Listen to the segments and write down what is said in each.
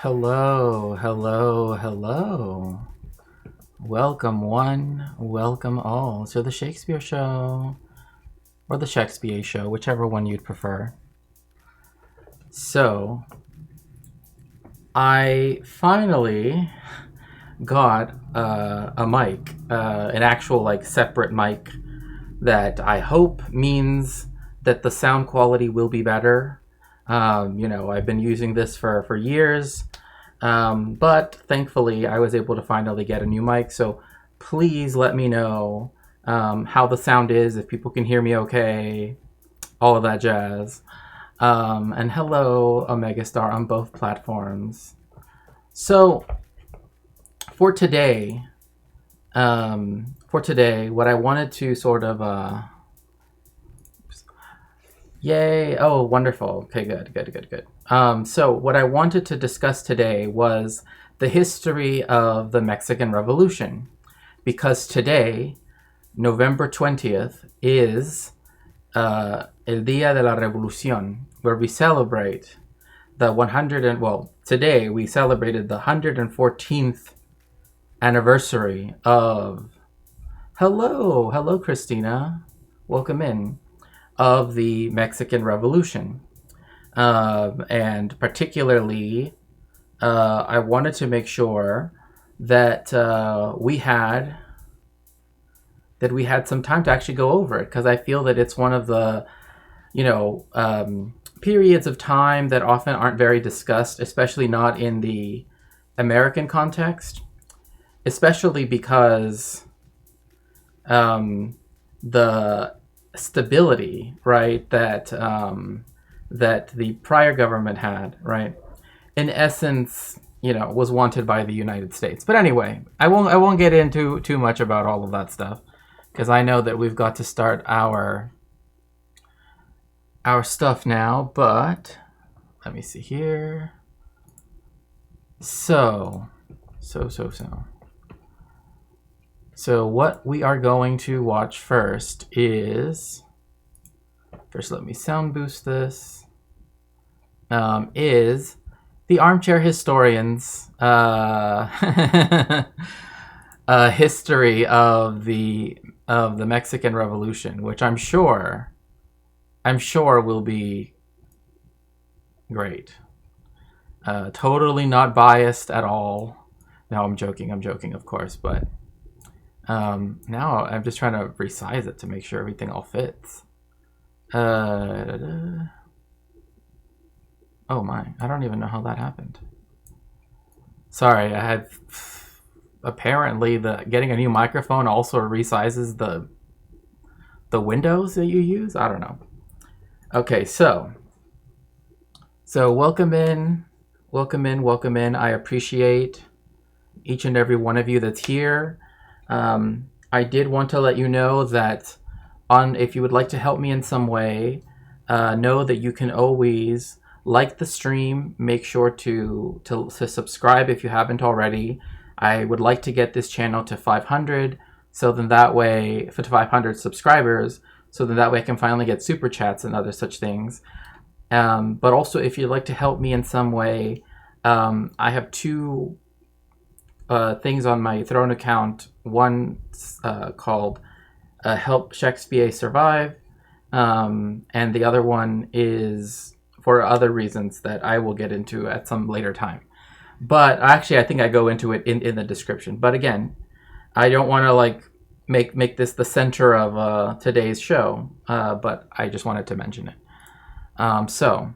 Hello, hello, hello. Welcome one, welcome all to the Shakespeare Show, or the Shakespeare Show, whichever one you'd prefer. So, I finally got a mic, an actual separate mic that I hope means that the sound quality will be better. I've been using this for years, but thankfully I was able to finally get a new mic. So please let me know how the sound is, if people can hear me okay, all of that jazz. And hello, Omega Star on both platforms. So for today, what I wanted to sort of yay! Oh, wonderful. Okay, good. So what I wanted to discuss today was the history of the Mexican Revolution, because today, November 20th, is El Día de la Revolución, where we celebrate the today we celebrated the 114th anniversary of, hello, Christina, welcome in, of the Mexican Revolution. And particularly I wanted to make sure that we had some time to actually go over it, because I feel that it's one of the periods of time that often aren't very discussed, especially not in the American context, especially because the stability, right, that the prior government had, right, in essence, was wanted by the United States. But anyway, I won't get into too much about all of that stuff, because I know that we've got to start our stuff now. But let me see here. So what we are going to watch first is, let me sound boost this, is the Armchair Historians history of the Mexican Revolution, which I'm sure will be great. Totally not biased at all. No, I'm joking, of course, but now I'm just trying to resize it to make sure everything all fits. Oh my, I don't even know how that happened. Sorry, I had... Apparently, getting a new microphone also resizes the windows that you use? I don't know. Okay, so welcome in. I appreciate each and every one of you that's here. I did want to let you know that if you would like to help me in some way, know that you can always like the stream. Make sure to subscribe if you haven't already. I would like to get this channel to 500, so then that way, to 500 subscribers, so then that way I can finally get super chats and other such things. But also, if you'd like to help me in some way, I have two things on my Throne account. One called Help Shakespeare Survive, and the other one is for other reasons that I will get into at some later time. But actually, I think I go into it in the description. But again, I don't want to make this the center of today's show, but I just wanted to mention it. So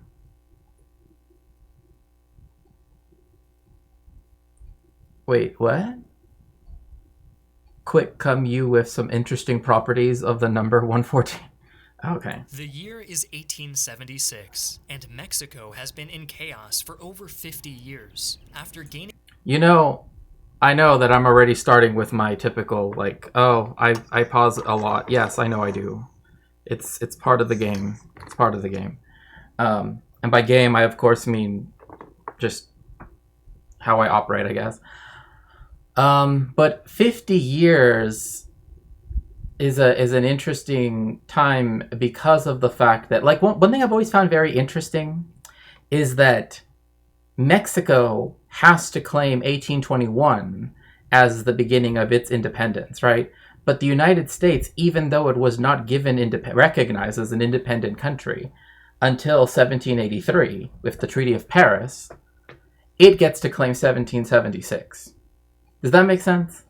wait, what? Quick, come you with some interesting properties of the number 114. Okay. The year is 1876, and Mexico has been in chaos for over 50 years. After gaining... I know that I'm already starting with my typical, I pause a lot. Yes, I know I do. It's part of the game. It's part of the game. And by game, I of course mean just how I operate, I guess. But 50 years is an interesting time because of the fact that, one thing I've always found very interesting is that Mexico has to claim 1821 as the beginning of its independence, right? But the United States, even though it was not recognized as an independent country until 1783 with the Treaty of Paris, it gets to claim 1776. Does that make sense?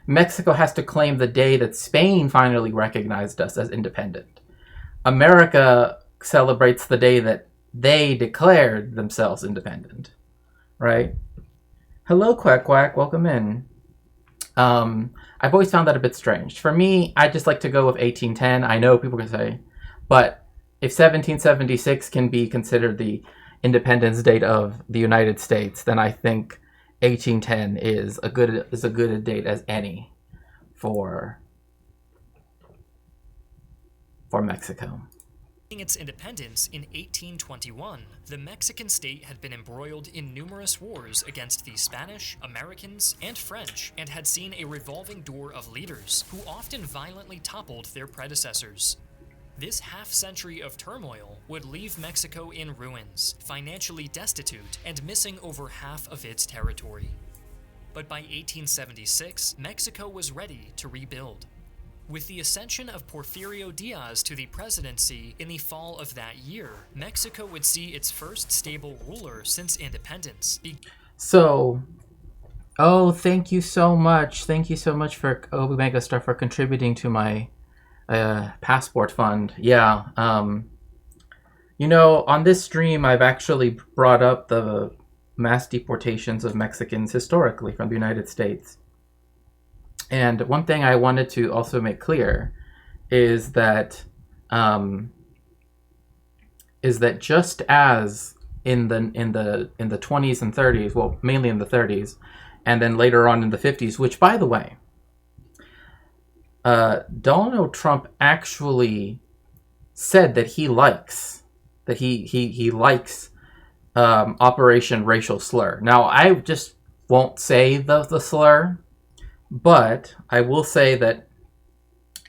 Mexico has to claim the day that Spain finally recognized us as independent. America celebrates the day that they declared themselves independent, right? Hello, Quack Quack. Welcome in. I've always found that a bit strange. For me, I just like to go with 1810. I know people can say, but if 1776 can be considered the independence date of the United States, then I think 1810 is a good a date as any for Mexico. Its independence in 1821, the Mexican state had been embroiled in numerous wars against the Spanish, Americans, and French, and had seen a revolving door of leaders who often violently toppled their predecessors. This half-century of turmoil would leave Mexico in ruins, financially destitute, and missing over half of its territory. But by 1876, Mexico was ready to rebuild. With the ascension of Porfirio Diaz to the presidency in the fall of that year, Mexico would see its first stable ruler since independence. So, oh, thank you so much. Thank you so much for Omega Star for contributing to my passport fund. Yeah. On this stream, I've actually brought up the mass deportations of Mexicans historically from the United States. And one thing I wanted to also make clear is that just as in the 20s and 30s, well, mainly in the 30s, and then later on in the 50s, which, by the way, Donald Trump actually said that he likes Operation Racial Slur. Now, I just won't say the slur, but I will say that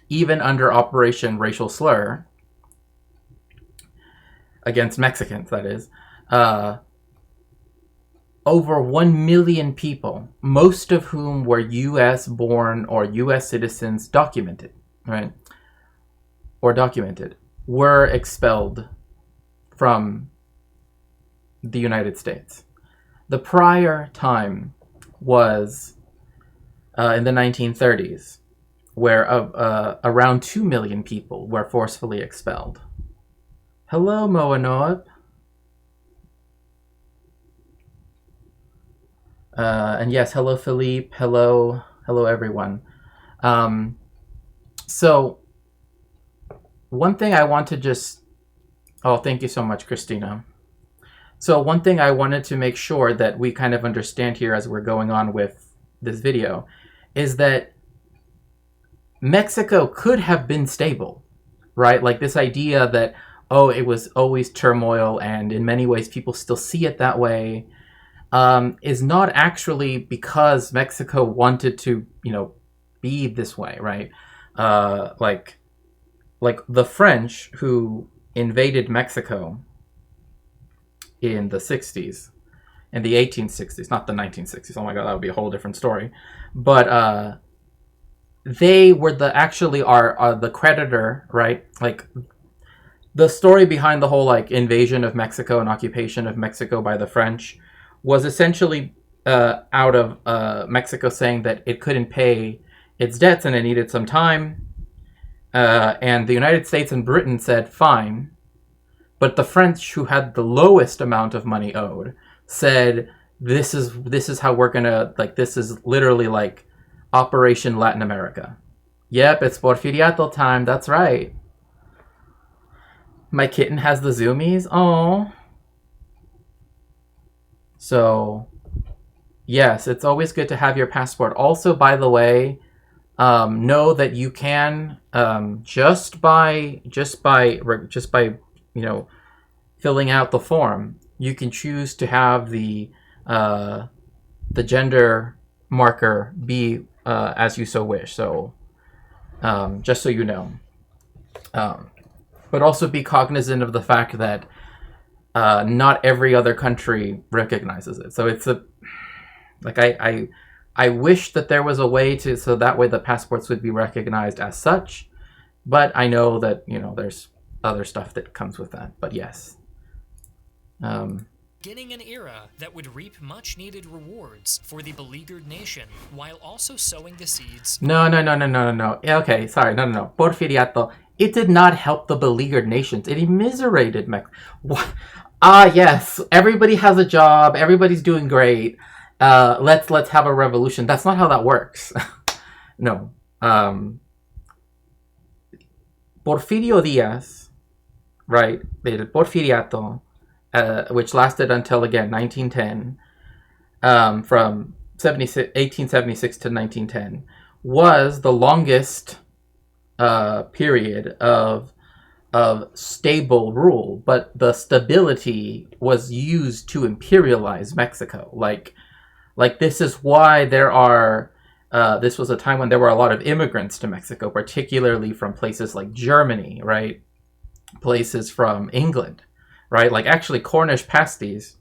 even under Operation Racial Slur, against Mexicans, that is, over 1 million people, most of whom were U.S. born or U.S. citizens documented, were expelled from the United States. The prior time was in the 1930s, where around 2 million people were forcefully expelled. Hello, Moanoab. And yes, hello, Philippe. Hello, everyone. So, one thing I want to just... Oh, thank you so much, Christina. So, one thing I wanted to make sure that we kind of understand here as we're going on with this video is that Mexico could have been stable, right? Like this idea that, oh, it was always turmoil, and in many ways people still see it that way, is not actually because Mexico wanted to, be this way, right? Like the French who invaded Mexico in the 60s, in the 1860s, not the 1960s. Oh my God, that would be a whole different story. But they were the creditor, right? Like the story behind the whole invasion of Mexico and occupation of Mexico by the French was essentially out of Mexico saying that it couldn't pay its debts and it needed some time. And the United States and Britain said, fine. But the French, who had the lowest amount of money owed, said, this is how we're gonna, this is literally like Operation Latin America. Yep, it's Porfiriato time, that's right. My kitten has the zoomies. Oh. So, yes, it's always good to have your passport. Also, by the way, know that you can just by filling out the form, you can choose to have the gender marker be as you so wish. So, just so you know. But also be cognizant of the fact that not every other country recognizes it. So it's I wish that there was a way so that way the passports would be recognized as such, but I know that there's other stuff that comes with that. But yes. Beginning an era that would reap much-needed rewards for the beleaguered nation, while also sowing the seeds... No. Okay, sorry, no. Porfiriato. It did not help the beleaguered nations. It immiserated Mexico. What? Yes, everybody has a job. Everybody's doing great. Let's have a revolution. That's not how that works. No. Porfirio Diaz, right? El Porfiriato, which lasted until, again, 1910, from 1876 to 1910, was the longest period of stable rule, but the stability was used to imperialize Mexico. Like this is why there are... this was a time when there were a lot of immigrants to Mexico, particularly from places like Germany, right? Places from England, right? Like actually Cornish pasties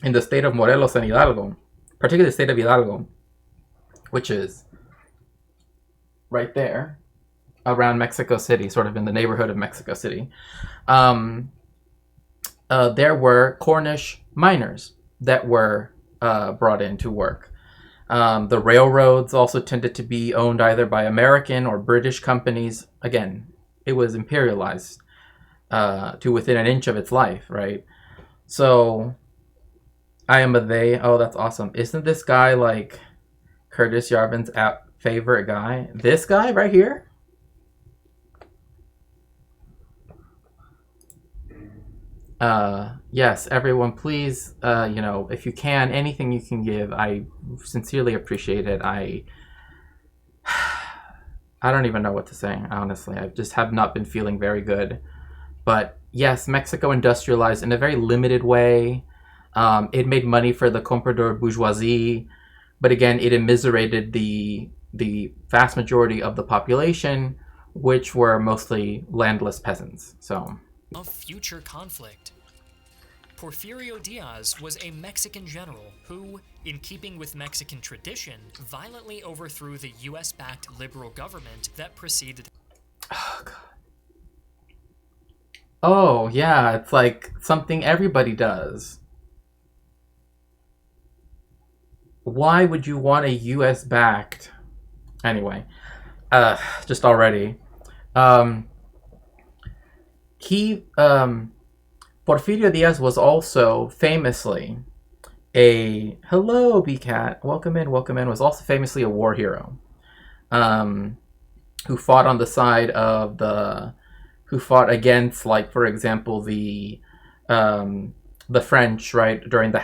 in the state of Morelos and Hidalgo, particularly the state of Hidalgo, which is right there around Mexico City, sort of in the neighborhood of Mexico City. There were Cornish miners that were brought in to work. The railroads also tended to be owned either by American or British companies. Again, it was imperialized to within an inch of its life, right? So, I am a they. Oh, that's awesome. Isn't this guy like Curtis Yarvin's favorite guy? This guy right here? Yes, everyone, please, if you can, anything you can give, I sincerely appreciate it. I don't even know what to say, honestly. I just have not been feeling very good. But yes, Mexico industrialized in a very limited way. It made money for the comprador bourgeoisie, but again, it immiserated the vast majority of the population, which were mostly landless peasants. So, of future conflict. Porfirio Diaz was a Mexican general who, in keeping with Mexican tradition, violently overthrew the US-backed liberal government that preceded. oh god. Oh yeah, it's like something everybody does. Why would you want a US backed? Anyway, just already. Um, Porfirio Diaz was also famously hello, BCat, welcome in, was also famously a war hero, who fought on the side of who fought against, like, for example, the French, right, during the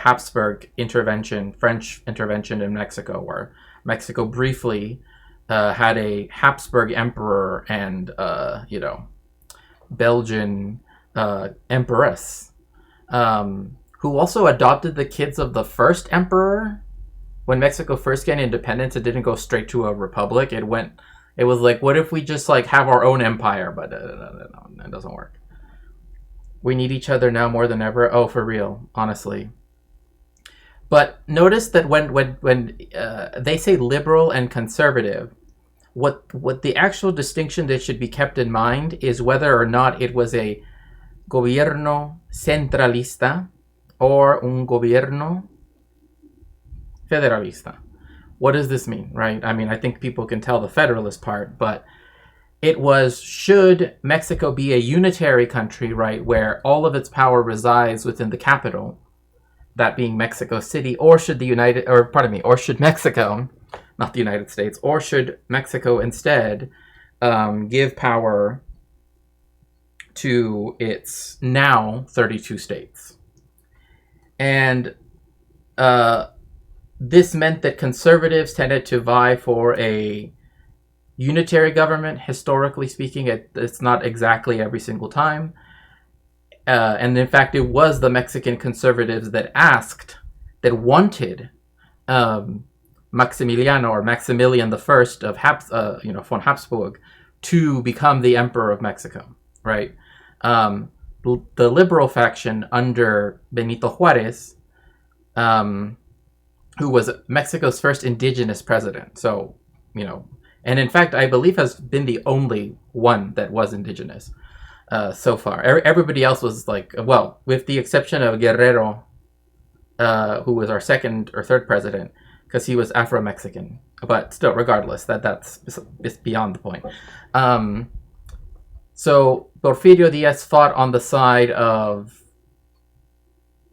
French intervention in Mexico, where Mexico briefly had a Habsburg emperor and, Belgian empress, who also adopted the kids of the first emperor. When Mexico first gained independence, it didn't go straight to a republic. It was like, what if we just like have our own empire? But no, that doesn't work. We need each other now more than ever. Oh, for real, honestly. But notice that when they say liberal and conservative, what the actual distinction that should be kept in mind is whether or not it was a gobierno centralista or un gobierno federalista. What does this mean, right? I mean, I think people can tell the federalist part, but it was, should Mexico be a unitary country, right, where all of its power resides within the capital, that being Mexico City, or should Mexico, not the United States, or should Mexico instead give power to its now 32 states? And this meant that conservatives tended to vie for a unitary government. Historically speaking, it's not exactly every single time. And in fact, it was the Mexican conservatives that wanted Maximilian I of von Habsburg to become the emperor of Mexico, right? The liberal faction under Benito Juarez, who was Mexico's first indigenous president. So, and in fact, I believe has been the only one that was indigenous so far. Everybody else was like, well, with the exception of Guerrero, who was our second or third president, because he was Afro-Mexican. But still, regardless, that's beyond the point. So Porfirio Diaz fought on the side of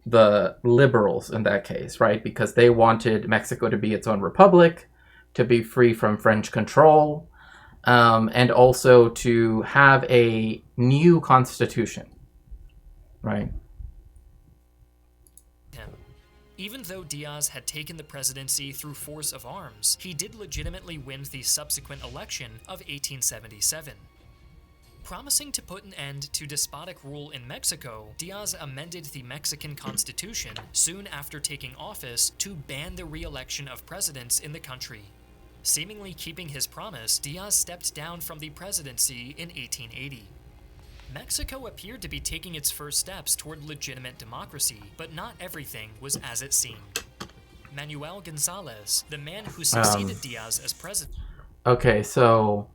the liberals in that case, right? Because they wanted Mexico to be its own republic, to be free from French control, and also to have a new constitution, right? Even though Diaz had taken the presidency through force of arms, he did legitimately win the subsequent election of 1877. Promising to put an end to despotic rule in Mexico, Diaz amended the Mexican Constitution soon after taking office to ban the re-election of presidents in the country. Seemingly keeping his promise, Diaz stepped down from the presidency in 1880. Mexico appeared to be taking its first steps toward legitimate democracy, but not everything was as it seemed. Manuel Gonzalez, the man who succeeded Diaz as president. Okay, so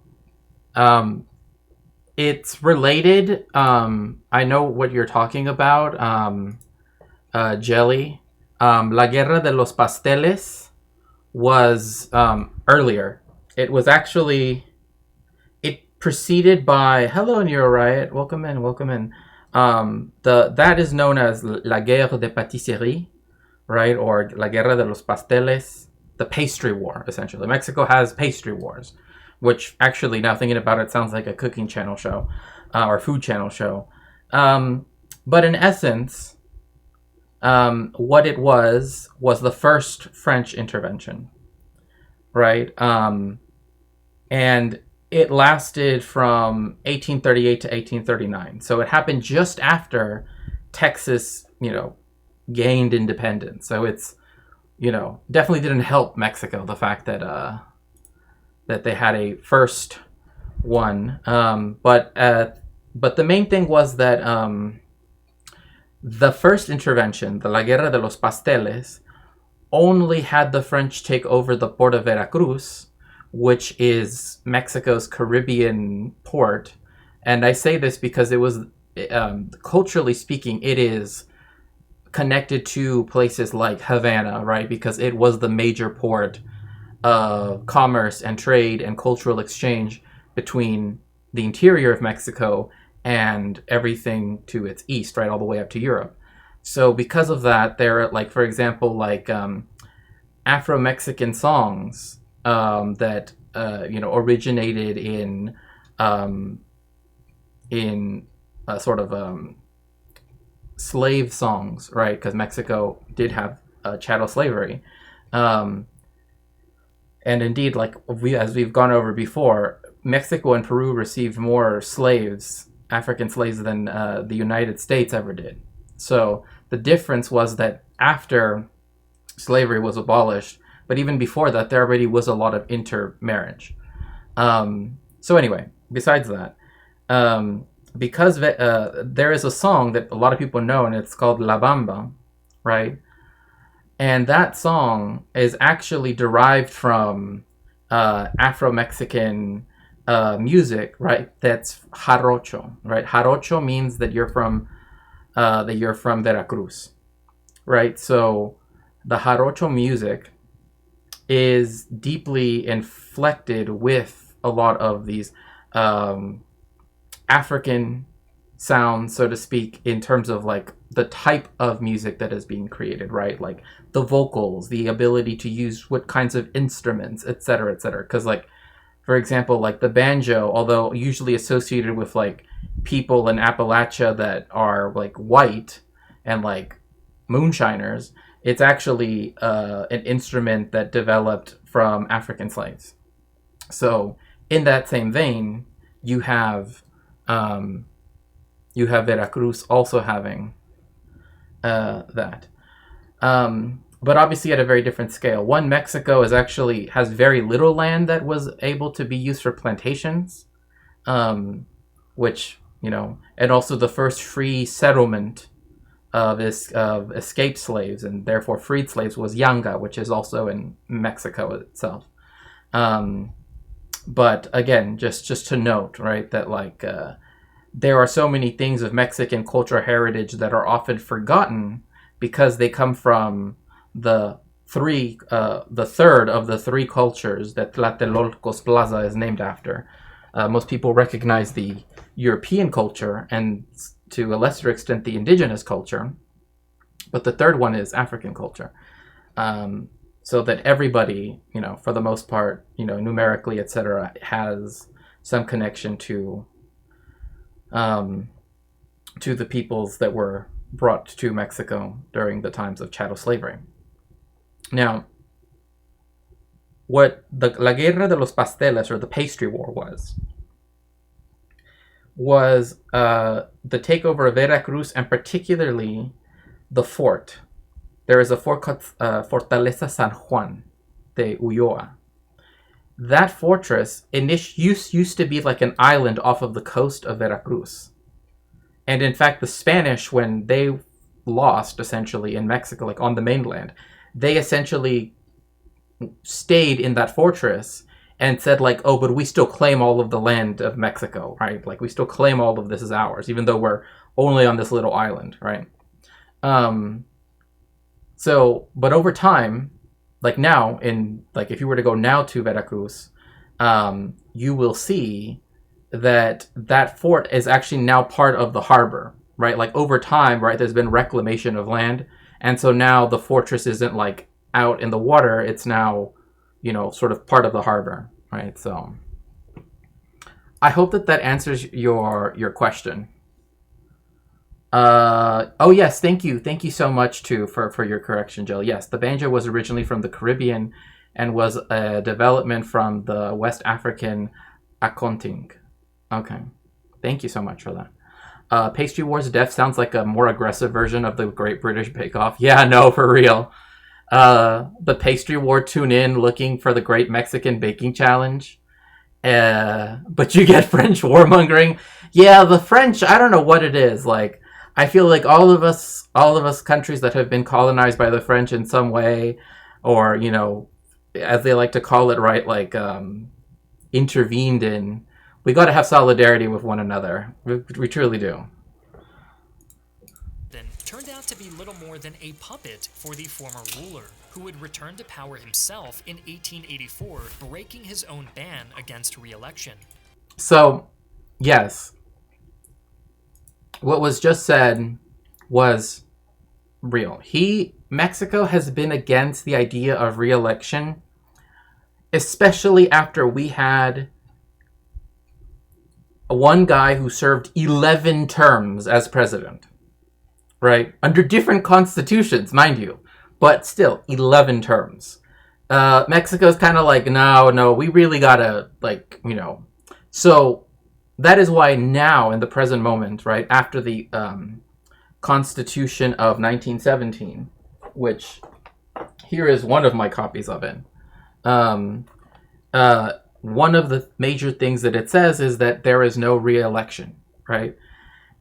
it's related. I know what you're talking about, Jelly. La Guerra de los Pasteles was earlier. It was actually preceded by Hello Nero Riot. Welcome in, welcome in. That is known as La Guerre de Pâtisserie, right? Or La Guerra de los Pasteles, the pastry war, essentially. Mexico has pastry wars, which actually, now thinking about it, sounds like a cooking channel show or food channel show. But in essence, what it was the first French intervention, right? And it lasted from 1838 to 1839. So it happened just after Texas, gained independence. So it's, definitely didn't help Mexico, the fact that that they had a first one. But the main thing was that the first intervention, the La Guerra de los Pasteles, only had the French take over the port of Veracruz, which is Mexico's Caribbean port. And I say this because it was, culturally speaking, it is connected to places like Havana, right? Because it was the major port of commerce and trade and cultural exchange between the interior of Mexico and everything to its east, right? All the way up to Europe. So because of that, there are, like, for example, like Afro-Mexican songs that originated in sort of slave songs, right? Because Mexico did have chattel slavery, and indeed, like as we've gone over before, Mexico and Peru received more slaves, African slaves, than the United States ever did. So the difference was that after slavery was abolished, but even before that, there already was a lot of intermarriage. So anyway, besides that, because there is a song that a lot of people know, and it's called La Bamba, right? And that song is actually derived from Afro-Mexican music, right? That's jarocho, right? Jarocho means that you're from Veracruz, right? So the jarocho music is deeply inflected with a lot of these African sounds, so to speak, in terms of like the type of music that is being created, right? Like the vocals, the ability to use what kinds of instruments, etc., etc. Because, like, for example, like the banjo, although usually associated with like people in Appalachia that are like white and like moonshiners, it's actually an instrument that developed from African slaves. So in that same vein, you have Veracruz also having that. But obviously at a very different scale. One, Mexico has very little land that was able to be used for plantations, which, and also the first free settlement of escaped slaves and therefore freed slaves was Yanga, which is also in Mexico itself. But again, just to note, right, that like there are so many things of Mexican cultural heritage that are often forgotten because they come from the third of the three cultures that Tlatelolco's Plaza is named after. Most people recognize the European culture and, to a lesser extent, the indigenous culture, but the third one is African culture. So that everybody, for the most part, numerically, etc., has some connection to the peoples that were brought to Mexico during the times of chattel slavery. Now, what the La Guerra de los Pasteles, or the Pastry War, was the takeover of Veracruz, and particularly the fort. There is a fort called Fortaleza San Juan de Ulloa. That fortress used to be like an island off of the coast of Veracruz. And in fact, the Spanish, when they lost, essentially, in Mexico, like on the mainland, they essentially stayed in that fortress and said, like, oh, but we still claim all of the land of Mexico, right? Like, we still claim all of this as ours, even though we're only on this little island, right? So, but over time, like now, if you were to go now to Veracruz, you will see that that fort is actually now part of the harbor, right? Like over time, right, there's been reclamation of land. And so now the fortress isn't like out in the water, it's now, sort of part of the harbor, right? So I hope that answers your question. Oh yes, thank you so much too for your correction, Jill. Yes, the banjo was originally from the Caribbean and was a development from the West African akonting. Okay, thank you so much for that. Pastry Wars Def sounds like a more aggressive version of the Great British Bake Off. Yeah, no, for real. The Pastry War tune in looking for the Great Mexican Baking Challenge. But you get French warmongering. Yeah, the French, I don't know what it is. Like, I feel like all of us countries that have been colonized by the French in some way, or, as they like to call it, right, like, intervened in, we got to have solidarity with one another. We truly do. Then turned out to be little more than a puppet for the former ruler, who would return to power himself in 1884, breaking his own ban against re-election. So, yes. What was just said was real. Mexico has been against the idea of re-election, especially after we had one guy who served 11 terms as president, right? Under different constitutions, mind you, but still 11 terms. Mexico's kind of like, no, we really gotta, So that is why now, in the present moment, right, after the Constitution of 1917, which here is one of my copies of it, one of the major things that it says is that there is no re-election, right?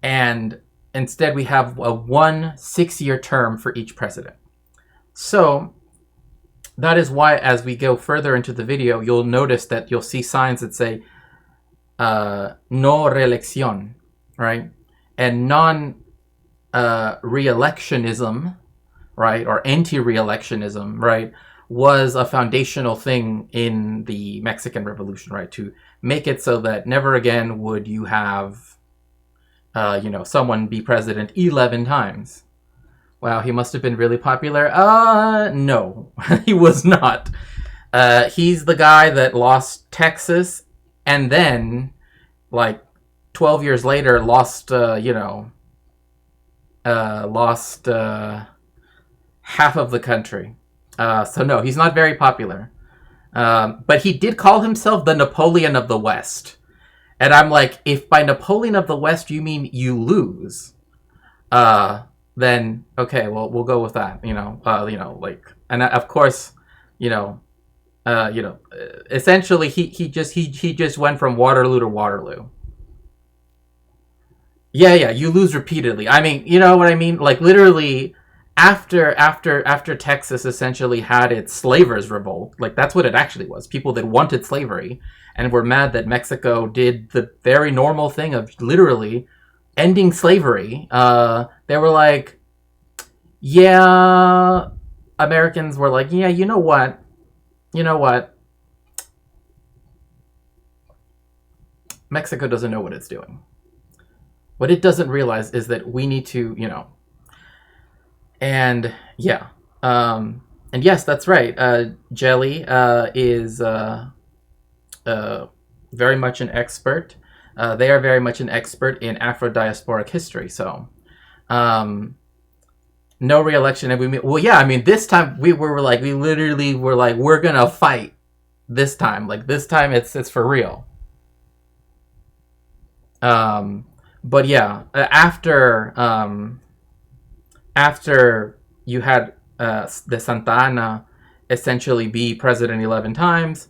And instead we have a 1 6-year term for each president. So that is why, as we go further into the video, you'll notice that you'll see signs that say no reelección, right? And re-electionism, right, or anti-re-electionism, right, was a foundational thing in the Mexican Revolution, right, to make it so that never again would you have, someone be president 11 times. Wow, he must have been really popular. No, he was not. He's the guy that lost Texas and then, 12 years later, lost half of the country. So no, he's not very popular. But he did call himself the Napoleon of the West. And I'm like, if by Napoleon of the West you mean you lose, then okay, well, we'll go with that, and of course, essentially he just went from Waterloo to Waterloo. Yeah, you lose repeatedly. I mean, you know what I mean? Like, literally, after Texas essentially had its slavers revolt, like, that's what it actually was. People that wanted slavery and were mad that Mexico did the very normal thing of literally ending slavery. They were like, yeah, Americans were like, yeah, you know what? Mexico doesn't know what it's doing. What it doesn't realize is that we need to, and yeah. And yes, that's right. Jelly is very much an expert. They are very much an expert in Afro-diasporic history. So, no re-election. And this time we literally were like, we're going to fight this time. Like, this time it's for real. But yeah, after you had the Santa Anna essentially be president 11 times,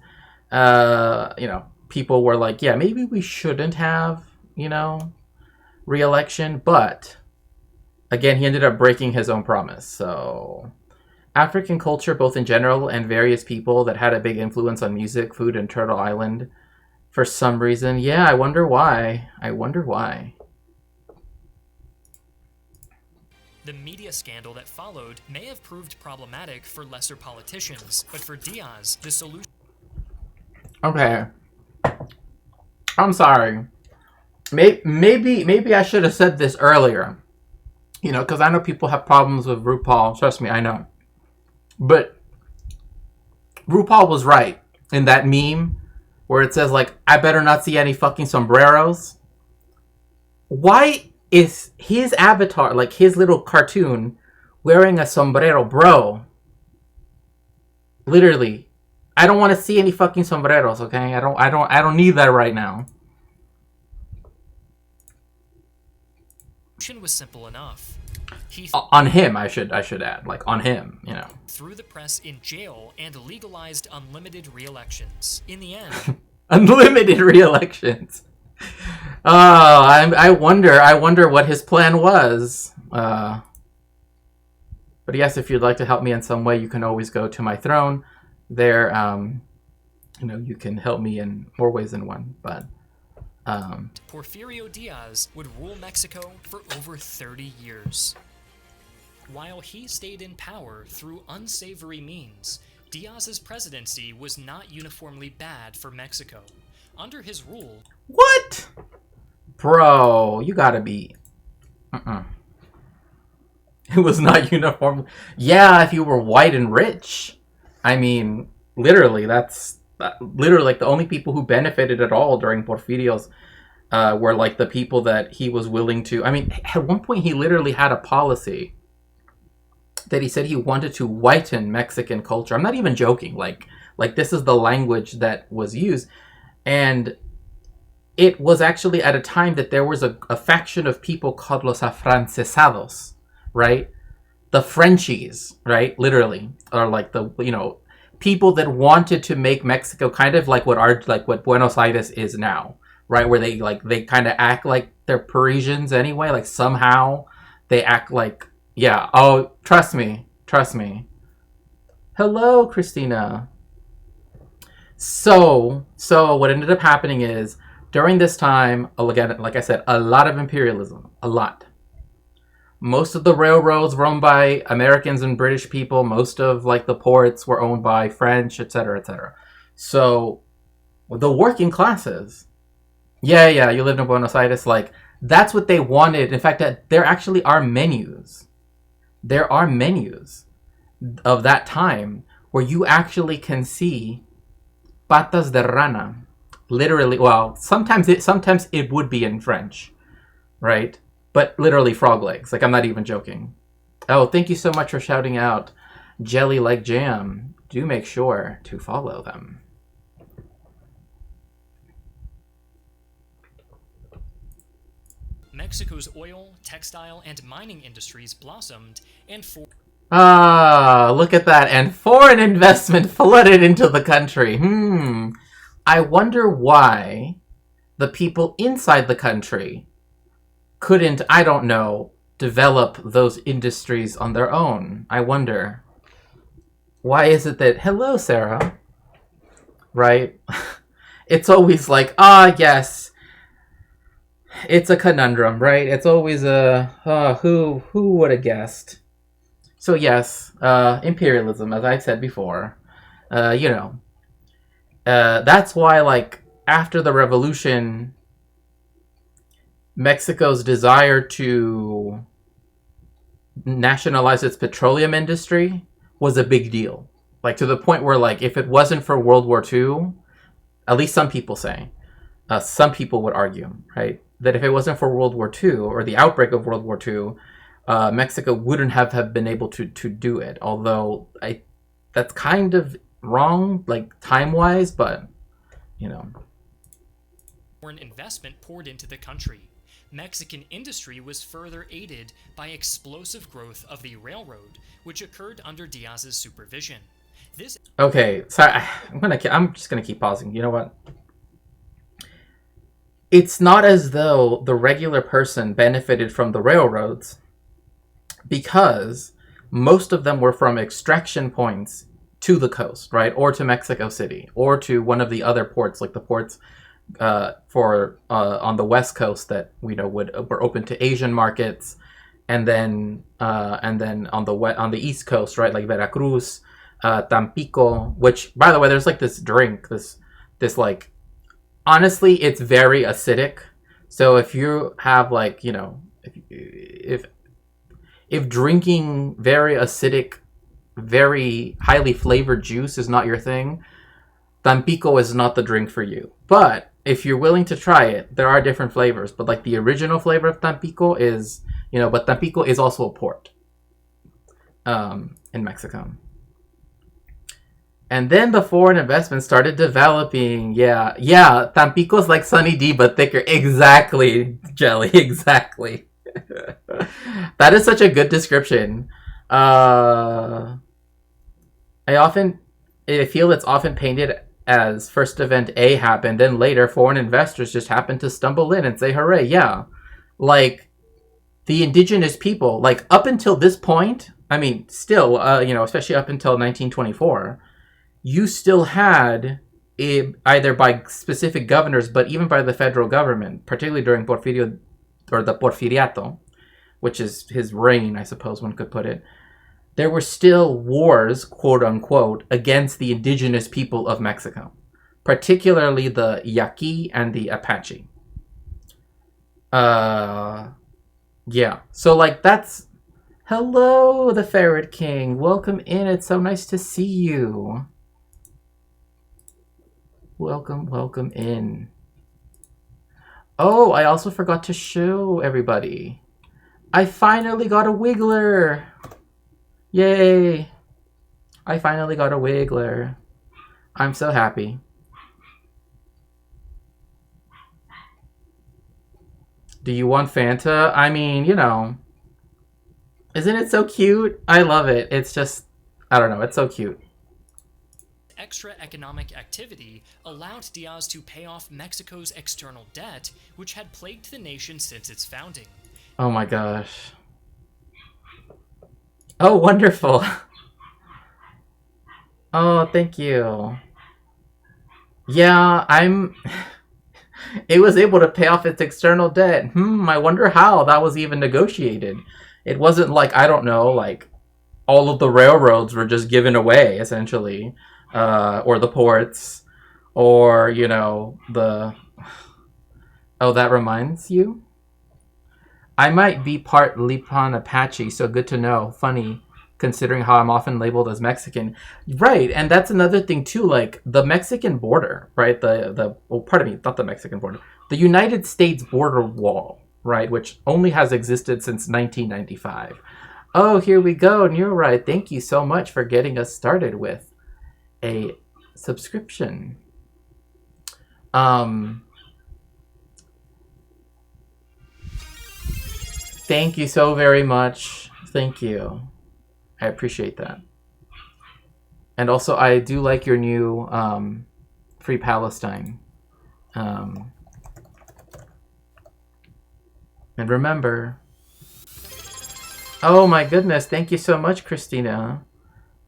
people were like, yeah, maybe we shouldn't have, re-election. But again, he ended up breaking his own promise. So African culture, both in general and various people that had a big influence on music, food, and Turtle Island, for some reason. Yeah, I wonder why. The The media scandal that followed may have proved problematic for lesser politicians, but for Diaz, the solution... Okay. I'm sorry. Maybe I should have said this earlier. You know, because I know people have problems with RuPaul. Trust me, I know. But RuPaul was right in that meme where it says, like, I better not see any fucking sombreros. Why is his avatar, like his little cartoon, wearing a sombrero, bro? Literally. I don't want to see any fucking sombreros, okay? I don't need that right now. was simple enough. He On him, I should add, like on him, you know. threw the press in jail and legalized unlimited re-elections. In the end, Unlimited re-elections. Oh, I wonder what his plan was. But yes, if you'd like to help me in some way, you can always go to my throne. There, you know, you can help me in more ways than one. But Porfirio Diaz would rule Mexico for over 30 years. While he stayed in power through unsavory means, Diaz's presidency was not uniformly bad for Mexico. Under his rule, what? Bro, you gotta be... It was not uniform. Yeah, if you were white and rich. I mean, literally, that's... literally, like, the only people who benefited at all during Porfirio's were, like, the people that he was willing to... I mean, at one point, he literally had a policy that he said he wanted to whiten Mexican culture. I'm not even joking. Like this is the language that was used. And it was actually at a time that there was a faction of people called los afrancesados, right? The Frenchies, right? Literally. Or like the, you know, people that wanted to make Mexico kind of like what Buenos Aires is now, right? Where they kind of act like they're Parisians anyway. Like somehow they act like, yeah. Oh, trust me. Hello, Christina. So what ended up happening is during this time, again, like I said, a lot of imperialism, a lot. Most of the railroads were owned by Americans and British people. Most of like the ports were owned by French, etc., etc. So the working classes, yeah, you lived in Buenos Aires, like that's what they wanted. In fact, there actually are menus. There are menus of that time where you actually can see patas de rana. Literally, well, sometimes it would be in French, right? But literally frog legs. Like, I'm not even joking. Oh, thank you so much for shouting out Jelly Like Jam. Do make sure to follow them. Mexico's oil, textile, and mining industries blossomed, and Ah, look at that. And foreign investment flooded into the country. I wonder why the people inside the country couldn't, I don't know, develop those industries on their own. I wonder. Why is it that... Hello, Sarah. Right? It's always like, yes. It's a conundrum, right? It's always who would have guessed? So yes, imperialism, as I said before, you know, that's why, like, after the revolution, Mexico's desire to nationalize its petroleum industry was a big deal. Like, to the point where, like, if it wasn't for World War II, at least some people say, some people would argue, right, that if it wasn't for World War II, or the outbreak of World War II, Mexico wouldn't have been able to do it. Although that's kind of wrong, like time-wise, but you know. Foreign investment poured into the country. Mexican industry was further aided by explosive growth of the railroad, which occurred under Diaz's supervision. This... Okay, sorry, I'm just gonna keep pausing. You know what? It's not as though the regular person benefited from the railroads, because most of them were from extraction points to the coast, right? Or to Mexico City, or to one of the other ports, like the ports on the West Coast that we know were open to Asian markets and then on the East Coast, right, like Veracruz, Tampico. Which, by the way, there's like this drink, this like, honestly, it's very acidic. So if you have like, you know, if drinking very acidic, very highly flavored juice is not your thing, Tampico is not the drink for you. But if you're willing to try it, there are different flavors. But like the original flavor of Tampico is, you know, but Tampico is also a port in Mexico. And then the foreign investment started developing. Yeah, Tampico's like Sunny D, but thicker. Exactly, Jelly, exactly. That is such a good description. I feel it's often painted as first event A happened, then later foreign investors just happened to stumble in and say hooray. Yeah, like the indigenous people, like up until this point, I mean, still, you know, especially up until 1924, you still had either by specific governors, but even by the federal government, particularly during Porfirio, or the Porfiriato, which is his reign, I suppose one could put it, there were still wars, quote unquote, against the indigenous people of Mexico, particularly the Yaqui and the Apache. Yeah. So, like, that's... Hello, the Ferret King. Welcome in. It's so nice to see you. Welcome in. Oh, I also forgot to show everybody. I finally got a Wiggler. Yay. I finally got a Wiggler. I'm so happy. Do you want Fanta? I mean, you know. Isn't it so cute? I love it. It's just, I don't know, it's so cute. Extra economic activity allowed Diaz to pay off Mexico's external debt, which had plagued the nation since its founding. Oh my gosh. Oh, wonderful. Oh, thank you. Yeah, it was able to pay off its external debt. I wonder how that was even negotiated. It wasn't like, I don't know, like all of the railroads were just given away, essentially. Or the ports, or, you know, the... Oh, that reminds you? I might be part Lipan Apache, so good to know. Funny, considering how I'm often labeled as Mexican. Right, and that's another thing, too, like, the Mexican border, right? Pardon me, not the Mexican border. The United States border wall, right, which only has existed since 1995. Oh, here we go, and you're right. Thank you so much for getting us started with a subscription. Thank you so very much. Thank you. I appreciate that. And also, I do like your new Free Palestine. And remember... Oh my goodness, thank you so much, Christina.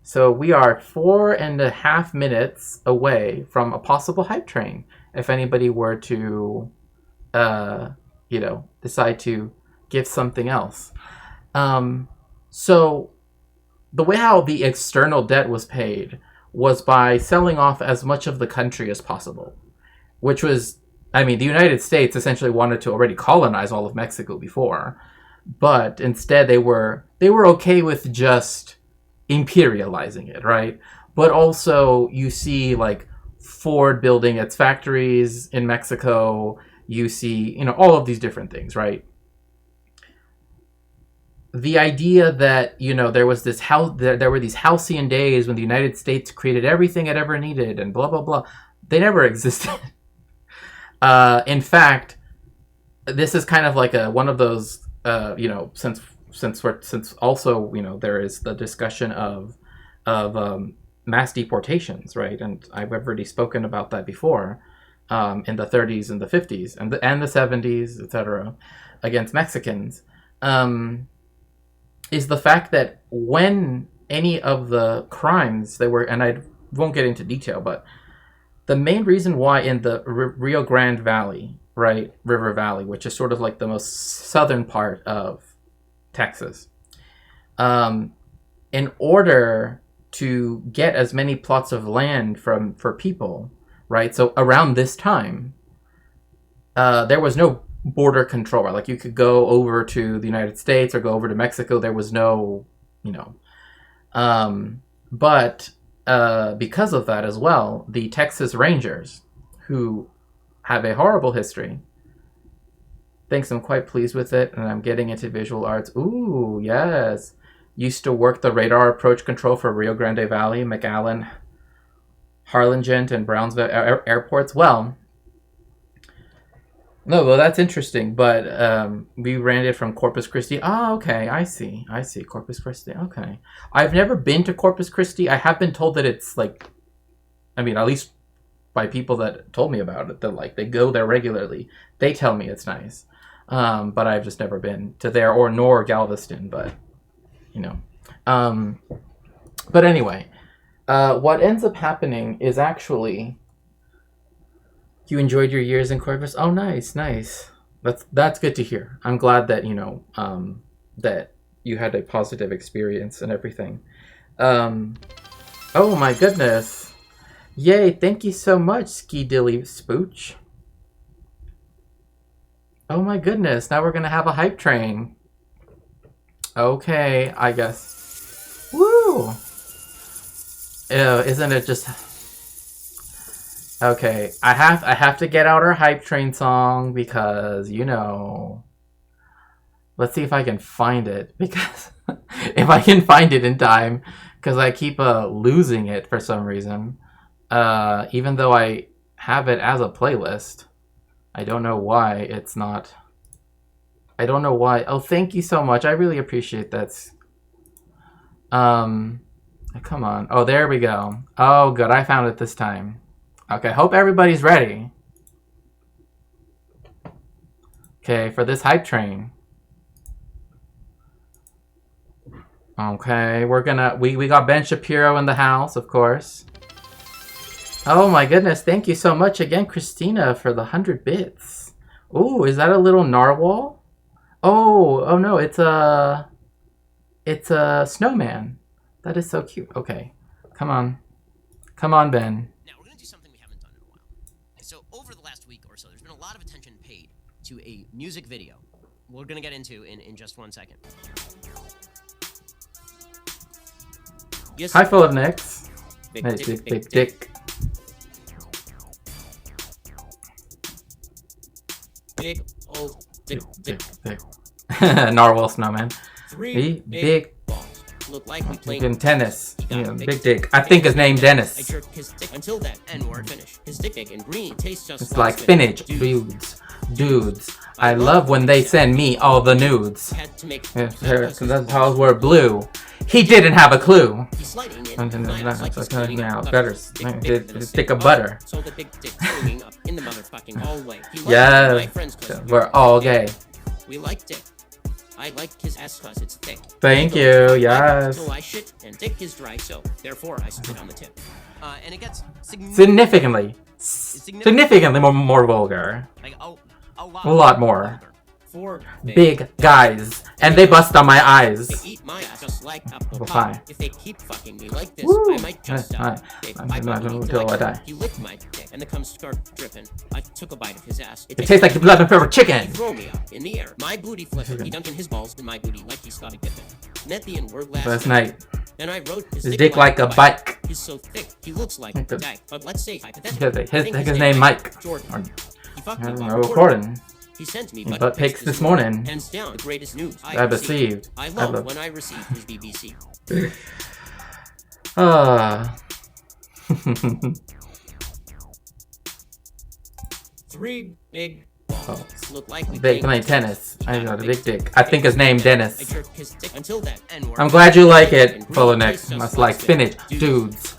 So we are 4.5 minutes away from a possible hype train. If anybody were to, you know, decide to give something else. So the way how the external debt was paid was by selling off as much of the country as possible. Which was, I mean, the United States essentially wanted to already colonize all of Mexico before. But instead they were okay with just imperializing it, right? But also you see like Ford building its factories in Mexico. You see, you know, all of these different things, right? The idea that, you know, there was this there were these halcyon days when the United States created everything it ever needed and blah blah blah, they never existed. In fact, this is kind of like one of those, you know, since also, you know, there is the discussion of mass deportations, right? And I've already spoken about that before, in the 30s and the 50s and the 70s, etc., against Mexicans, is the fact that when any of the crimes that were, and I won't get into detail, but the main reason why in the Rio Grande Valley, right, River Valley, which is sort of like the most southern part of Texas. In order to get as many plots of land for people, right? So around this time, there was no border control, right? Like you could go over to the United States or go over to Mexico. There was no, but because of that as well, the Texas Rangers, who have a horrible history, thinks I'm quite pleased with it, and I'm getting into visual arts. Ooh, yes. Used to work the radar approach control for Rio Grande Valley, McAllen, Harlingen, and Brownsville airports. Well, that's interesting. But we ran it from Corpus Christi. Oh, okay. I see. Corpus Christi. Okay. I've never been to Corpus Christi. I have been told that it's like, at least by people that told me about it, that like they go there regularly. They tell me it's nice. But I've just never been to there nor Galveston, but but anyway, what ends up happening is actually you enjoyed your years in Corpus. Oh, nice. That's good to hear. I'm glad that that you had a positive experience and everything. Oh my goodness. Yay, thank you so much, Ski Dilly Spooch. Oh my goodness, now we're gonna have a hype train. Okay, I guess. Woo! Ew, isn't it just... Okay, I have to get out our hype train song because, Let's see if I can find it, because if I can find it in time, because I keep losing it for some reason. Even though I have it as a playlist. I don't know why it's not... I don't know why. Oh, thank you so much. I really appreciate that. Come on. Oh, there we go. Oh, good. I found it this time. Okay, hope everybody's ready. Okay, for this hype train. Okay, we're gonna... We got Ben Shapiro in the house, of course. Oh my goodness, thank you so much again, Christina, for the 100 bits. Ooh, is that a little narwhal? Oh no, it's a snowman. That is so cute. Okay, come on, Ben. Now we're gonna do something we haven't done in a while. So over the last week or so, there's been a lot of attention paid to a music video. We're gonna get into in just 1 second. Yes. Hi, full of Nicks. Big Hey, dick, big dick. Big old dick. Narwhal snowman. Three big balls. Look like we played in tennis. He got Big dick. I think his name I Dennis. jerked his dick until that N-word finish. His dick big and green tastes just It's like spinach. Dudes. I love when they send me all the nudes. Had to make That's how we're blue. He didn't have a clue. He's sliding in. Now, better stick of butter. So the big dick swinging up in the motherfucking hallway. Yes, we're all gay. We liked it. I like his ass cause it's thick. Thank you, yes. Until I shit and dick is dry, so therefore I spit on the tip. And it gets Significantly more vulgar. like A lot more. For Big guys, and they bust on my eyes. They eat my ass just like apple Well, pie. fine. If they keep fucking me like this, Woo. I might just die. They I'm bite not me gonna till till I die. He licked my dick, and the cum start dripping. I took a bite of his ass. It tastes like the blood and pepper chicken. He throw me up in the air. My booty flipping. He dunked in his balls in my booty like he started dipping. Met the N-word last night. And I wrote His dick like a bike. He's so thick, he looks like a dyke. But let's say His hypothetically. name Mike. Jordan. He fucked me No while recording. He sent me Butt pics this morning. Hands down, the greatest news I received. I love when I received his BBC. Three big balls look like we Big playing tennis. I got a big dick. I think his name I Dennis. jerked his dick until that N-word. I'm glad you like it, full of necks. Must like spinach. Dudes.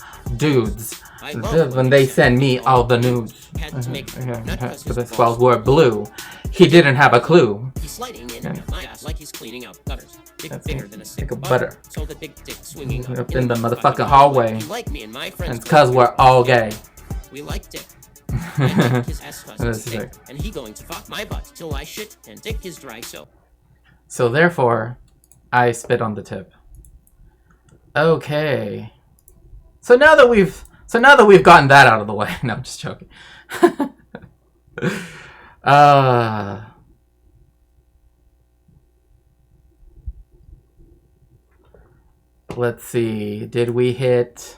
When they send me all the news. The squalls were blue. He didn't have a clue. He's sliding in and out my ass like he's cleaning out gutters. That's Bigger than a stick of of butter. So the big dick swinging Up in the motherfucking hallway. You like me and my friends. And it's cause we're all gay. We liked it. I like his ass cause That's it's thick, sick. and he going to fuck my butt till I shit and dick is dry. So So therefore, I spit on the tip. Okay. So now that we've gotten that out of the way. No, I'm just joking. Let's see. Did we hit?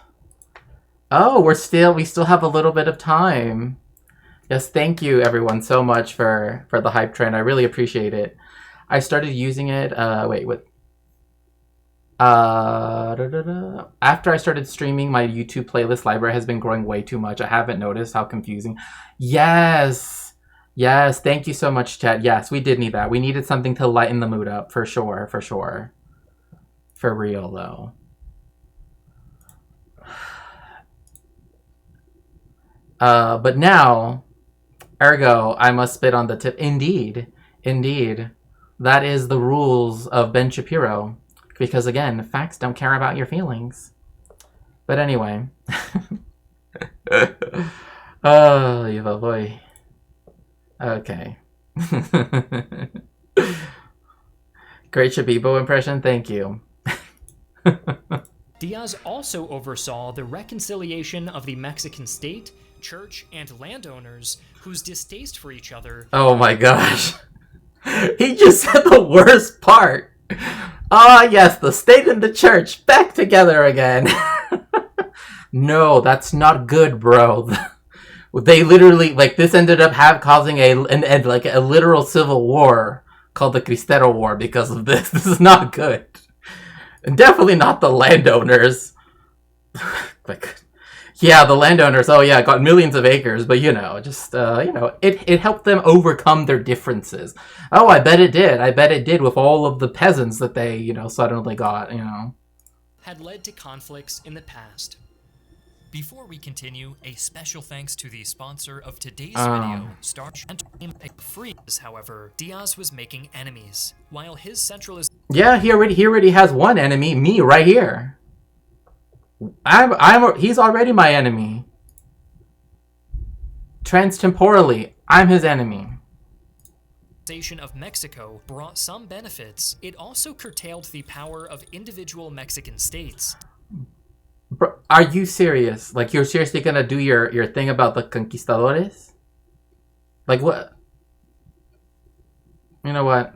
Oh, we still have a little bit of time. Yes, thank you everyone so much for the hype train. I really appreciate it. I started using it. After I started streaming, my YouTube playlist library has been growing way too much. I haven't noticed how confusing. Yes, thank you so much, chat. Yes, we did need that. We needed something to lighten the mood up, for sure. For real, though. But now, ergo, I must spit on the tip. Indeed. That is the rules of Ben Shapiro. Because again, facts don't care about your feelings. But anyway. Oh, Eva boy. Okay. Great Shabibo impression, thank you. Diaz also oversaw the reconciliation of the Mexican state, church, and landowners whose distaste for each other. Oh my gosh. He just said the worst part. Yes, the state and the church back together again. No, that's not good, bro. They literally, this ended up causing a literal civil war called the Cristero War because of this. This is not good. And definitely not the landowners. Yeah, the landowners, got millions of acres, but it helped them overcome their differences. Oh, I bet it did with all of the peasants that they, suddenly got, Had led to conflicts in the past. Before we continue, a special thanks to the sponsor of today's video, Starch Entertainment Freeze. However, Diaz was making enemies, while his centralization. Yeah, he already has one enemy, me right here. He's already my enemy. Transtemporally, I'm his enemy. Of Mexico brought some benefits. It also curtailed the power of individual Mexican states. Bro, are you serious? You're seriously gonna do your thing about the conquistadores? What? You know what?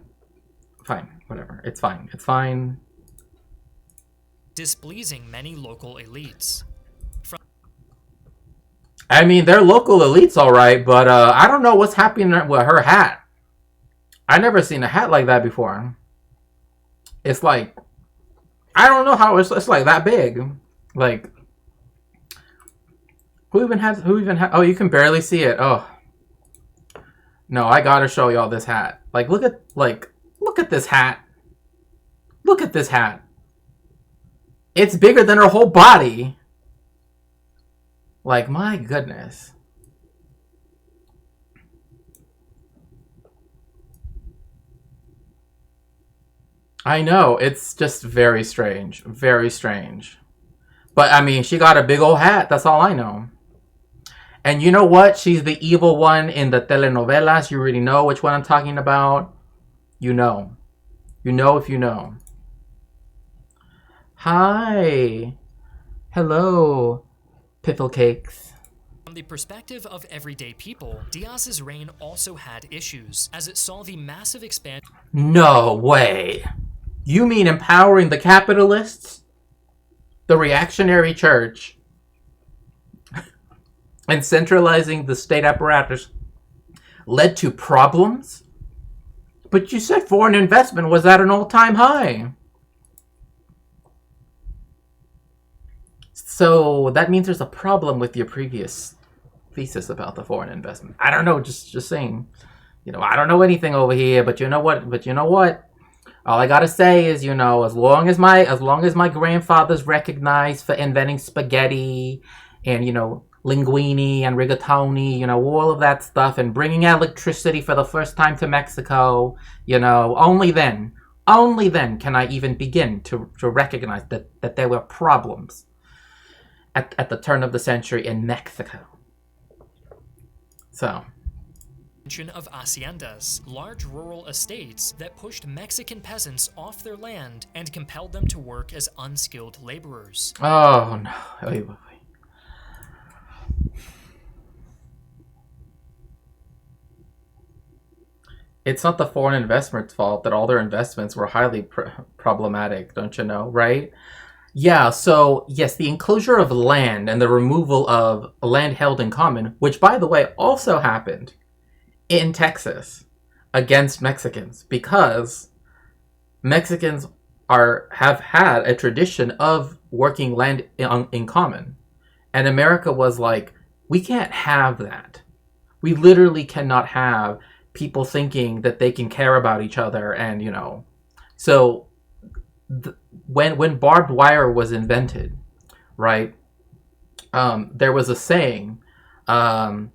Fine, whatever. It's fine. Displeasing many local elites. I mean, they're local elites, all right, but I don't know what's happening with her hat. I never seen a hat like that before. It's I don't know how it's that big. Who even has? Oh, you can barely see it. Oh, no, I gotta show y'all this hat. Look at this hat. Look at this hat. It's bigger than her whole body. My goodness. I know, it's just very strange. Very strange. But, I mean, she got a big old hat. That's all I know. And you know what? She's the evil one in the telenovelas. You already know which one I'm talking about. You know. You know if you know. Hi. Hello, Piffle Cakes. From the perspective of everyday people, Diaz's reign also had issues, as it saw the massive expansion. No way. You mean empowering the capitalists, the reactionary church, and centralizing the state apparatus led to problems? But you said foreign investment was at an all-time high. So that means there's a problem with your previous thesis about the foreign investment. I don't know, just saying. I don't know anything over here, but you know what? All I gotta say is, as long as my grandfather's recognized for inventing spaghetti and, linguine and rigatoni, all of that stuff, and bringing electricity for the first time to Mexico, only then can I even begin to recognize that there were problems at the turn of the century in Mexico. So, of haciendas, large rural estates that pushed Mexican peasants off their land and compelled them to work as unskilled laborers. Oh no. Wait. It's not the foreign investment's fault that all their investments were highly problematic, don't you know, right? Yeah, so yes, the enclosure of land and the removal of land held in common, which by the way also happened in Texas against Mexicans, because Mexicans have had a tradition of working land in common. And America was like, we can't have that. We literally cannot have people thinking that they can care about each other, and so when barbed wire was invented, right, there was a saying, que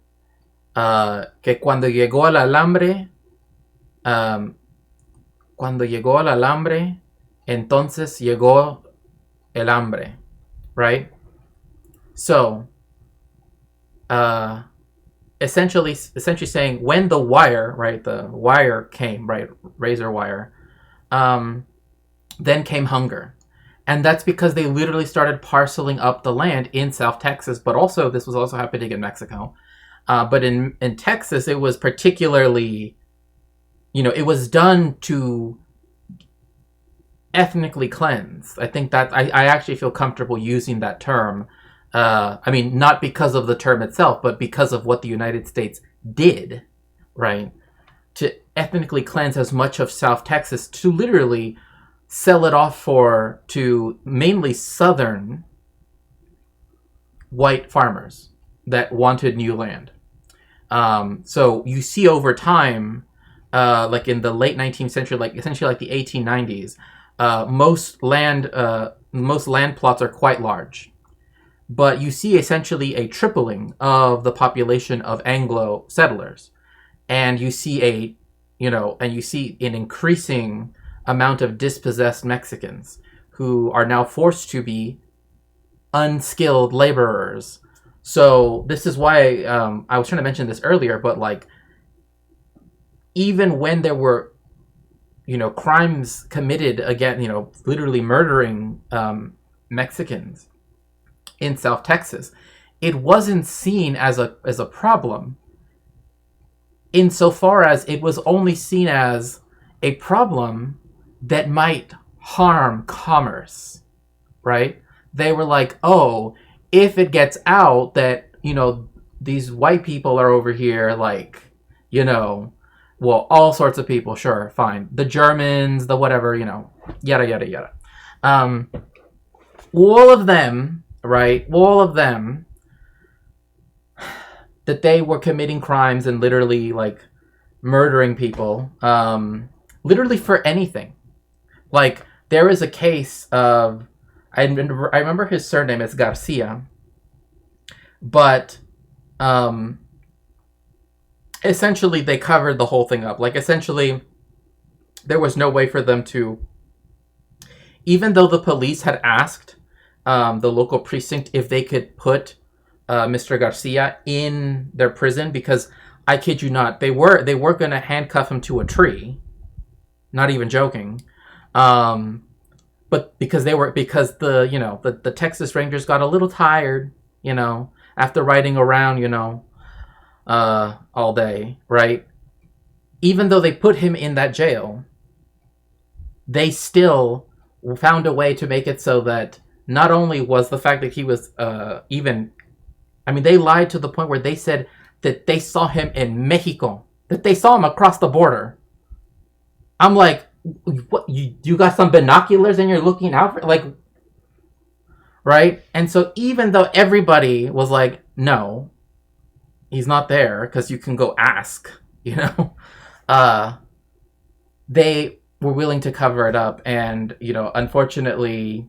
cuando llegó el alambre, entonces llegó el hambre, right? So, essentially saying when the wire, right, the wire came, right, razor wire, then came hunger. And that's because they literally started parceling up the land in South Texas, but also this was also happening in Mexico. But in Texas, it was particularly, it was done to ethnically cleanse. I think that I actually feel comfortable using that term. I mean, not because of the term itself, but because of what the United States did, right? To ethnically cleanse as much of South Texas, to literally sell it off to mainly southern white farmers that wanted new land. So you see over time, like in the late 19th century, like essentially like the 1890s, most land plots are quite large. But you see essentially a tripling of the population of Anglo settlers. And you see an increasing amount of dispossessed Mexicans who are now forced to be unskilled laborers. So this is why I was trying to mention this earlier, but like, even when there were, crimes committed against, literally murdering Mexicans in South Texas, it wasn't seen as a problem, insofar as it was only seen as a problem that might harm commerce, right? They were like, oh, if it gets out that, these white people are over here, like, well, all sorts of people, sure, fine. The Germans, the whatever, yada, yada, yada. All of them, right? All of them, that they were committing crimes and literally, like, murdering people, literally for anything. Like, there is a case of, I remember his surname is Garcia, but essentially they covered the whole thing up. Like, essentially, there was no way for them to, even though the police had asked the local precinct if they could put Mr. Garcia in their prison, because I kid you not, they were going to handcuff him to a tree. Not even joking. But because the Texas Rangers got a little tired, after riding around, all day, right? Even though they put him in that jail, they still found a way to make it so that not only was the fact that he was they lied to the point where they said that they saw him in Mexico, that they saw him across the border. I'm like, what? You got some binoculars and you're looking out for, like, right? And so even though everybody was like, no, he's not there, because you can go ask, they were willing to cover it up. And, unfortunately,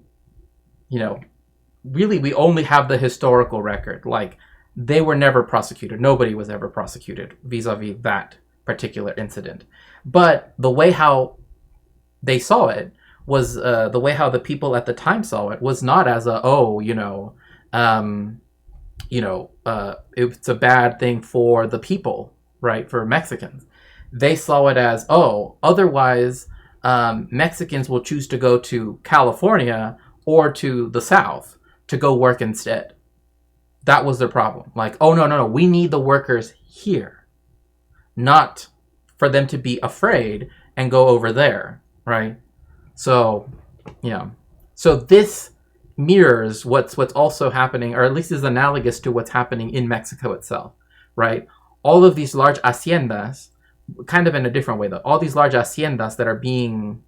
really we only have the historical record. Like, they were never prosecuted. Nobody was ever prosecuted vis-a-vis that particular incident. But the way how they saw it was, the way how the people at the time saw it was not as it's a bad thing for the people, right, for Mexicans. They saw it as, oh, otherwise Mexicans will choose to go to California or to the South to go work instead. That was their problem. Like, oh, no, we need the workers here, not for them to be afraid and go over there, right? So, yeah. So this mirrors what's also happening, or at least is analogous to what's happening in Mexico itself, right? All of these large haciendas, kind of in a different way though, all these large haciendas that are being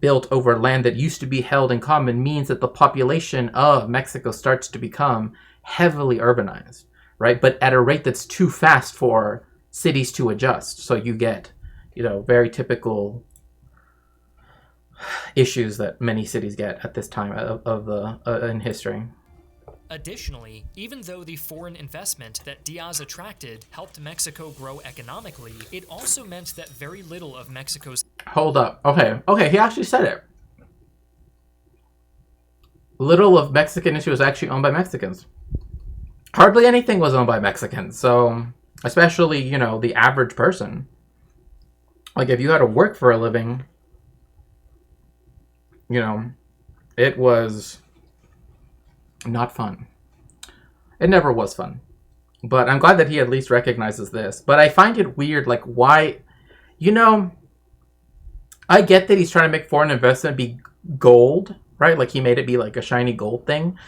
built over land that used to be held in common means that the population of Mexico starts to become heavily urbanized, right? But at a rate that's too fast for cities to adjust. So you get, very typical issues that many cities get at this time in history. Additionally, even though the foreign investment that Diaz attracted helped Mexico grow economically, it also meant that very little of Mexico's... Hold up. Okay, he actually said it. Little of Mexican industry was actually owned by Mexicans. Hardly anything was owned by Mexicans, so especially, the average person. Like, if you had to work for a living, it was not fun. It never was fun. But I'm glad that he at least recognizes this. But I find it weird, like, why... I get that he's trying to make foreign investment be gold, right? Like, he made it be, like, a shiny gold thing.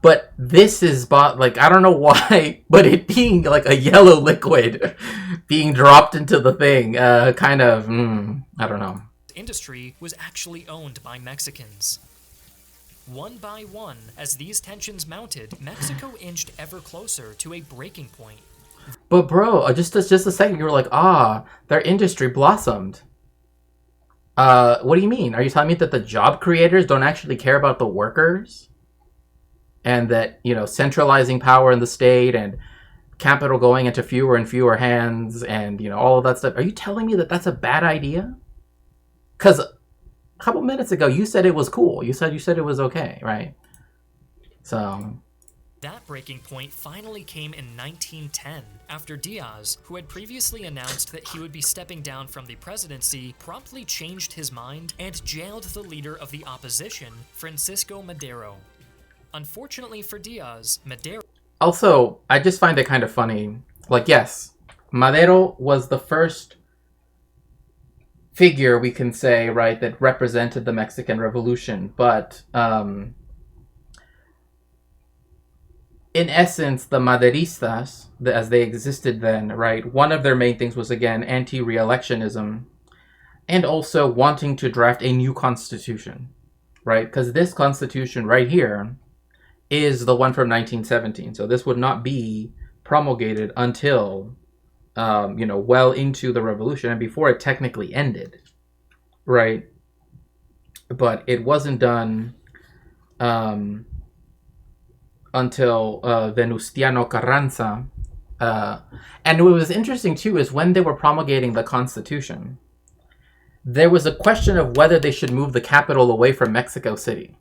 But this is, like, I don't know why, but it being, like, a yellow liquid being dropped into the thing, I don't know. Industry was actually owned by Mexicans. One by one, as these tensions mounted, Mexico inched ever closer to a breaking point. But bro, just a second, you were like, their industry blossomed. What do you mean? Are you telling me that the job creators don't actually care about the workers? And that, centralizing power in the state and capital going into fewer and fewer hands and, all of that stuff. Are you telling me that that's a bad idea? Because a couple minutes ago, you said it was cool. You said it was okay, right? So... That breaking point finally came in 1910, after Diaz, who had previously announced that he would be stepping down from the presidency, promptly changed his mind and jailed the leader of the opposition, Francisco Madero. Unfortunately for Diaz, Madero... Also, I just find it kind of funny. Like, yes, Madero was the first figure, we can say, right, that represented the Mexican Revolution, but in essence, the Maderistas, as they existed then, right, one of their main things was, again, anti-re-electionism and also wanting to draft a new constitution, right? Because this constitution right here is the one from 1917, so this would not be promulgated until well into the revolution and before it technically ended, right? But it wasn't done until Venustiano Carranza. And what was interesting too is when they were promulgating the Constitution, there was a question of whether they should move the capital away from Mexico City.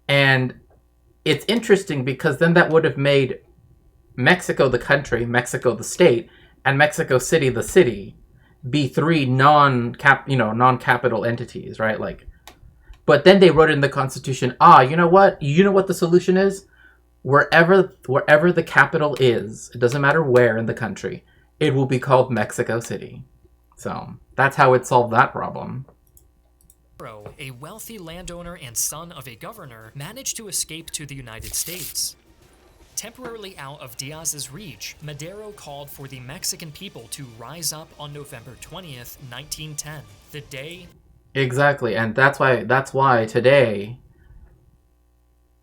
And it's interesting because then that would have made Mexico the country, Mexico the state, and Mexico City the city be three non-capital entities, right? Like, but then they wrote in the Constitution, you know what? You know what the solution is? Wherever the capital is, it doesn't matter where in the country, it will be called Mexico City. So that's how it solved that problem. A wealthy landowner and son of a governor, managed to escape to the United States. Temporarily out of Diaz's reach, Madero called for the Mexican people to rise up on November 20th, 1910, the day... Exactly, and that's why today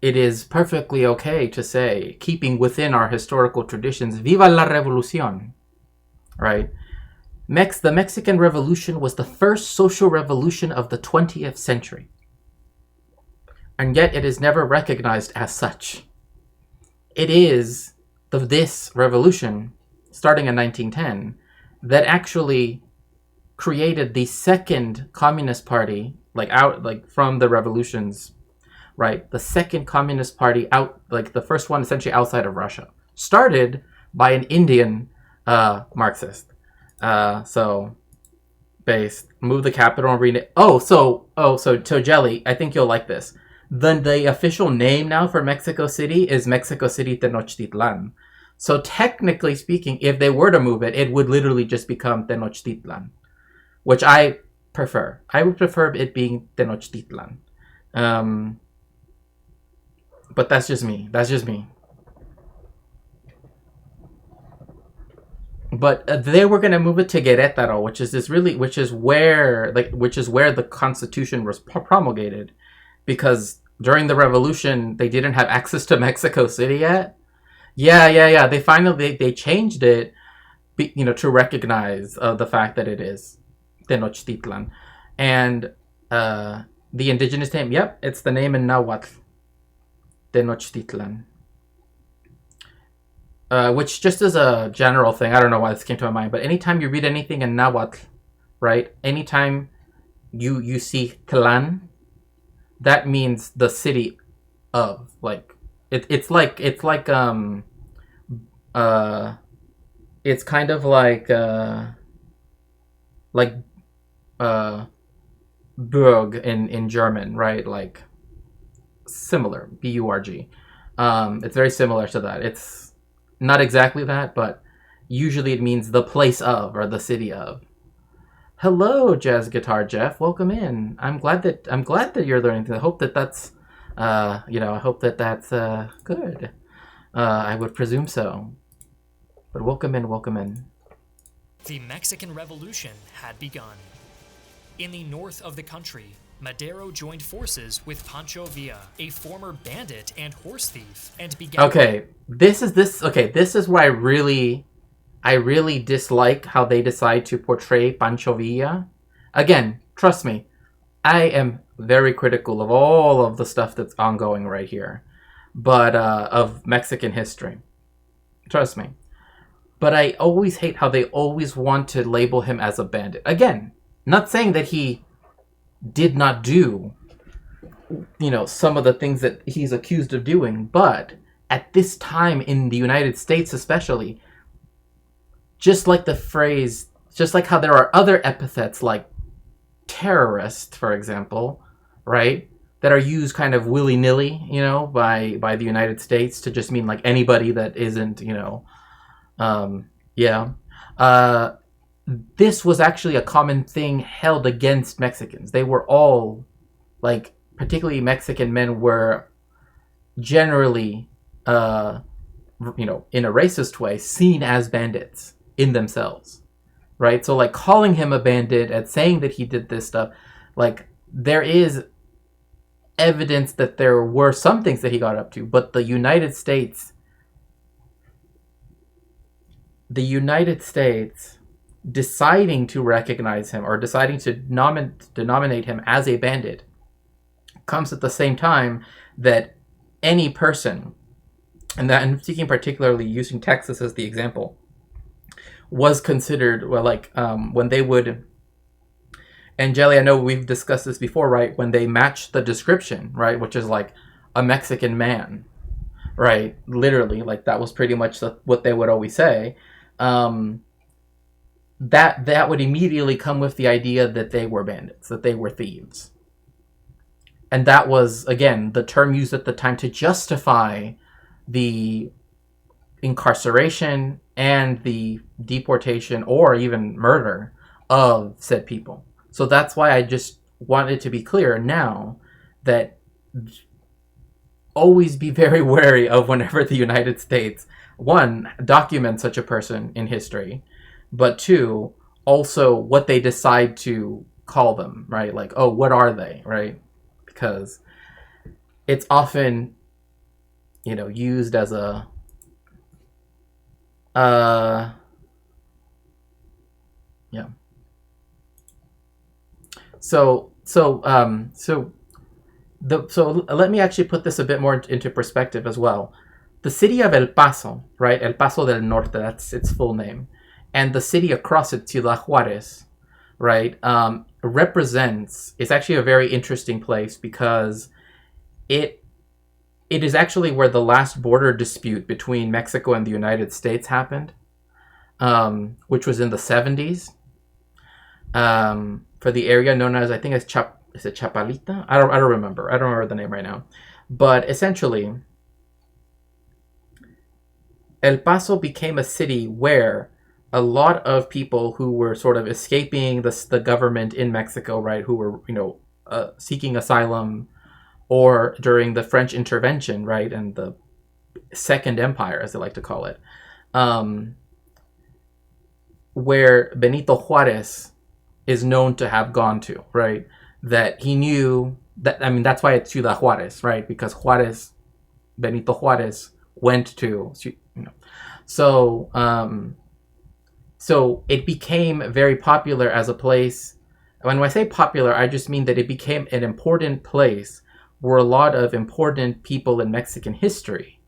it is perfectly okay to say, keeping within our historical traditions, Viva la Revolución, right? The Mexican Revolution was the first social revolution of the 20th century. And yet it is never recognized as such. It is this revolution, starting in 1910, that actually created the second Communist Party, from the revolutions, right? The second Communist Party the first one essentially outside of Russia. Started by an Indian Marxist. So based, move the capital and rename. So Jelly, I think you'll like this. Then the official name now for Mexico City is Mexico City Tenochtitlan. So technically speaking, if they were to move it, it would literally just become Tenochtitlan, which I prefer. I would prefer it being Tenochtitlan. But that's just me. But they were gonna move it to Querétaro, which is where the Constitution was promulgated, because during the Revolution they didn't have access to Mexico City yet. Yeah. They finally they changed it, to recognize the fact that it is Tenochtitlan, and the indigenous name. Yep, it's the name in Nahuatl, Tenochtitlan. Which, just as a general thing, I don't know why this came to my mind, but anytime you read anything in Nahuatl, right? Anytime you see Tlan, that means the city of. Like it's kind of like Burg in German, right? Like similar, Burg. It's very similar to that. It's not exactly that, but usually it means the place of, or the city of. Hello, Jazz Guitar Jeff. Welcome in. I'm glad that you're learning. I hope that's good. I would presume so. But welcome in. The Mexican Revolution had begun. In the north of the country, Madero joined forces with Pancho Villa, a former bandit and horse thief, and began... This is why I really dislike how they decide to portray Pancho Villa. Again, trust me, I am very critical of all of the stuff that's ongoing right here, but of Mexican history. Trust me. But I always hate how they always want to label him as a bandit. Again, not saying that he did not do, some of the things that he's accused of doing, but at this time in the United States especially, just like how there are other epithets like terrorist, for example, right, that are used kind of willy-nilly, by the United States to just mean like anybody that isn't, this was actually a common thing held against Mexicans. They were all, like, particularly Mexican men, were generally, in a racist way, seen as bandits in themselves, right? So, like, calling him a bandit and saying that he did this stuff, like, there is evidence that there were some things that he got up to, but the United States deciding to recognize him, or deciding to denominate him as a bandit, comes at the same time that any person, and I'm speaking particularly using Texas as the example, was considered, when they would, and Jelly, I know we've discussed this before, right, when they match the description, right, which is like a Mexican man, right, literally, like that was pretty much what they would always say, that would immediately come with the idea that they were bandits, that they were thieves. And that was, again, the term used at the time to justify the incarceration and the deportation or even murder of said people. So that's why I just wanted to be clear now that always be very wary of whenever the United States, one, documents such a person in history, but two, also what they decide to call them, right? Like, oh, what are they, right? Because it's often, used as a, yeah. So let me actually put this a bit more into perspective as well. The city of El Paso, right? El Paso del Norte, that's its full name. And the city across it, Ciudad Juarez, right, it's actually a very interesting place because it it is actually where the last border dispute between Mexico and the United States happened, which was in the 70s, for the area known as, I think it's is it Chapalita? I don't remember. I don't remember the name right now. But essentially, El Paso became a city where a lot of people who were sort of escaping the government in Mexico, right, who were, seeking asylum, or during the French intervention, right, and the Second Empire, as they like to call it, where Benito Juarez is known to have gone to, right, that he knew that, I mean, that's why it's Ciudad Juarez, right, because Benito Juarez went to, so it became very popular as a place. When I say popular, I just mean that it became an important place where a lot of important people in Mexican history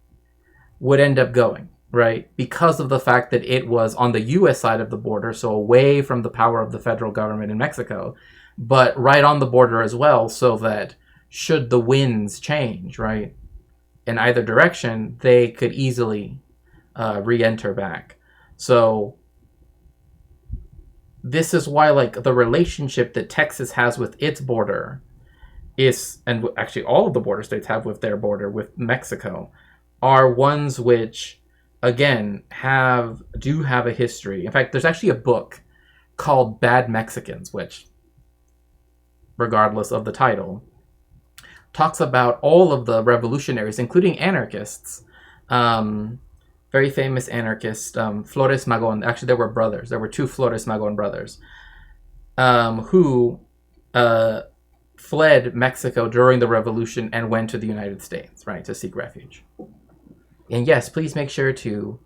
would end up going, right? Because of the fact that it was on the U.S. side of the border, so away from the power of the federal government in Mexico, but right on the border as well, so that should the winds change, right, in either direction, they could easily re-enter back. So this is why, like, the relationship that Texas has with its border is, and actually all of the border states have with their border with Mexico, are ones which, again, do have a history. In fact, there's actually a book called Bad Mexicans, which, regardless of the title, talks about all of the revolutionaries, including anarchists, very famous anarchist, Flores Magón. Actually, there were brothers. There were two Flores Magón brothers who fled Mexico during the revolution and went to the United States, right, to seek refuge. And yes, please make sure to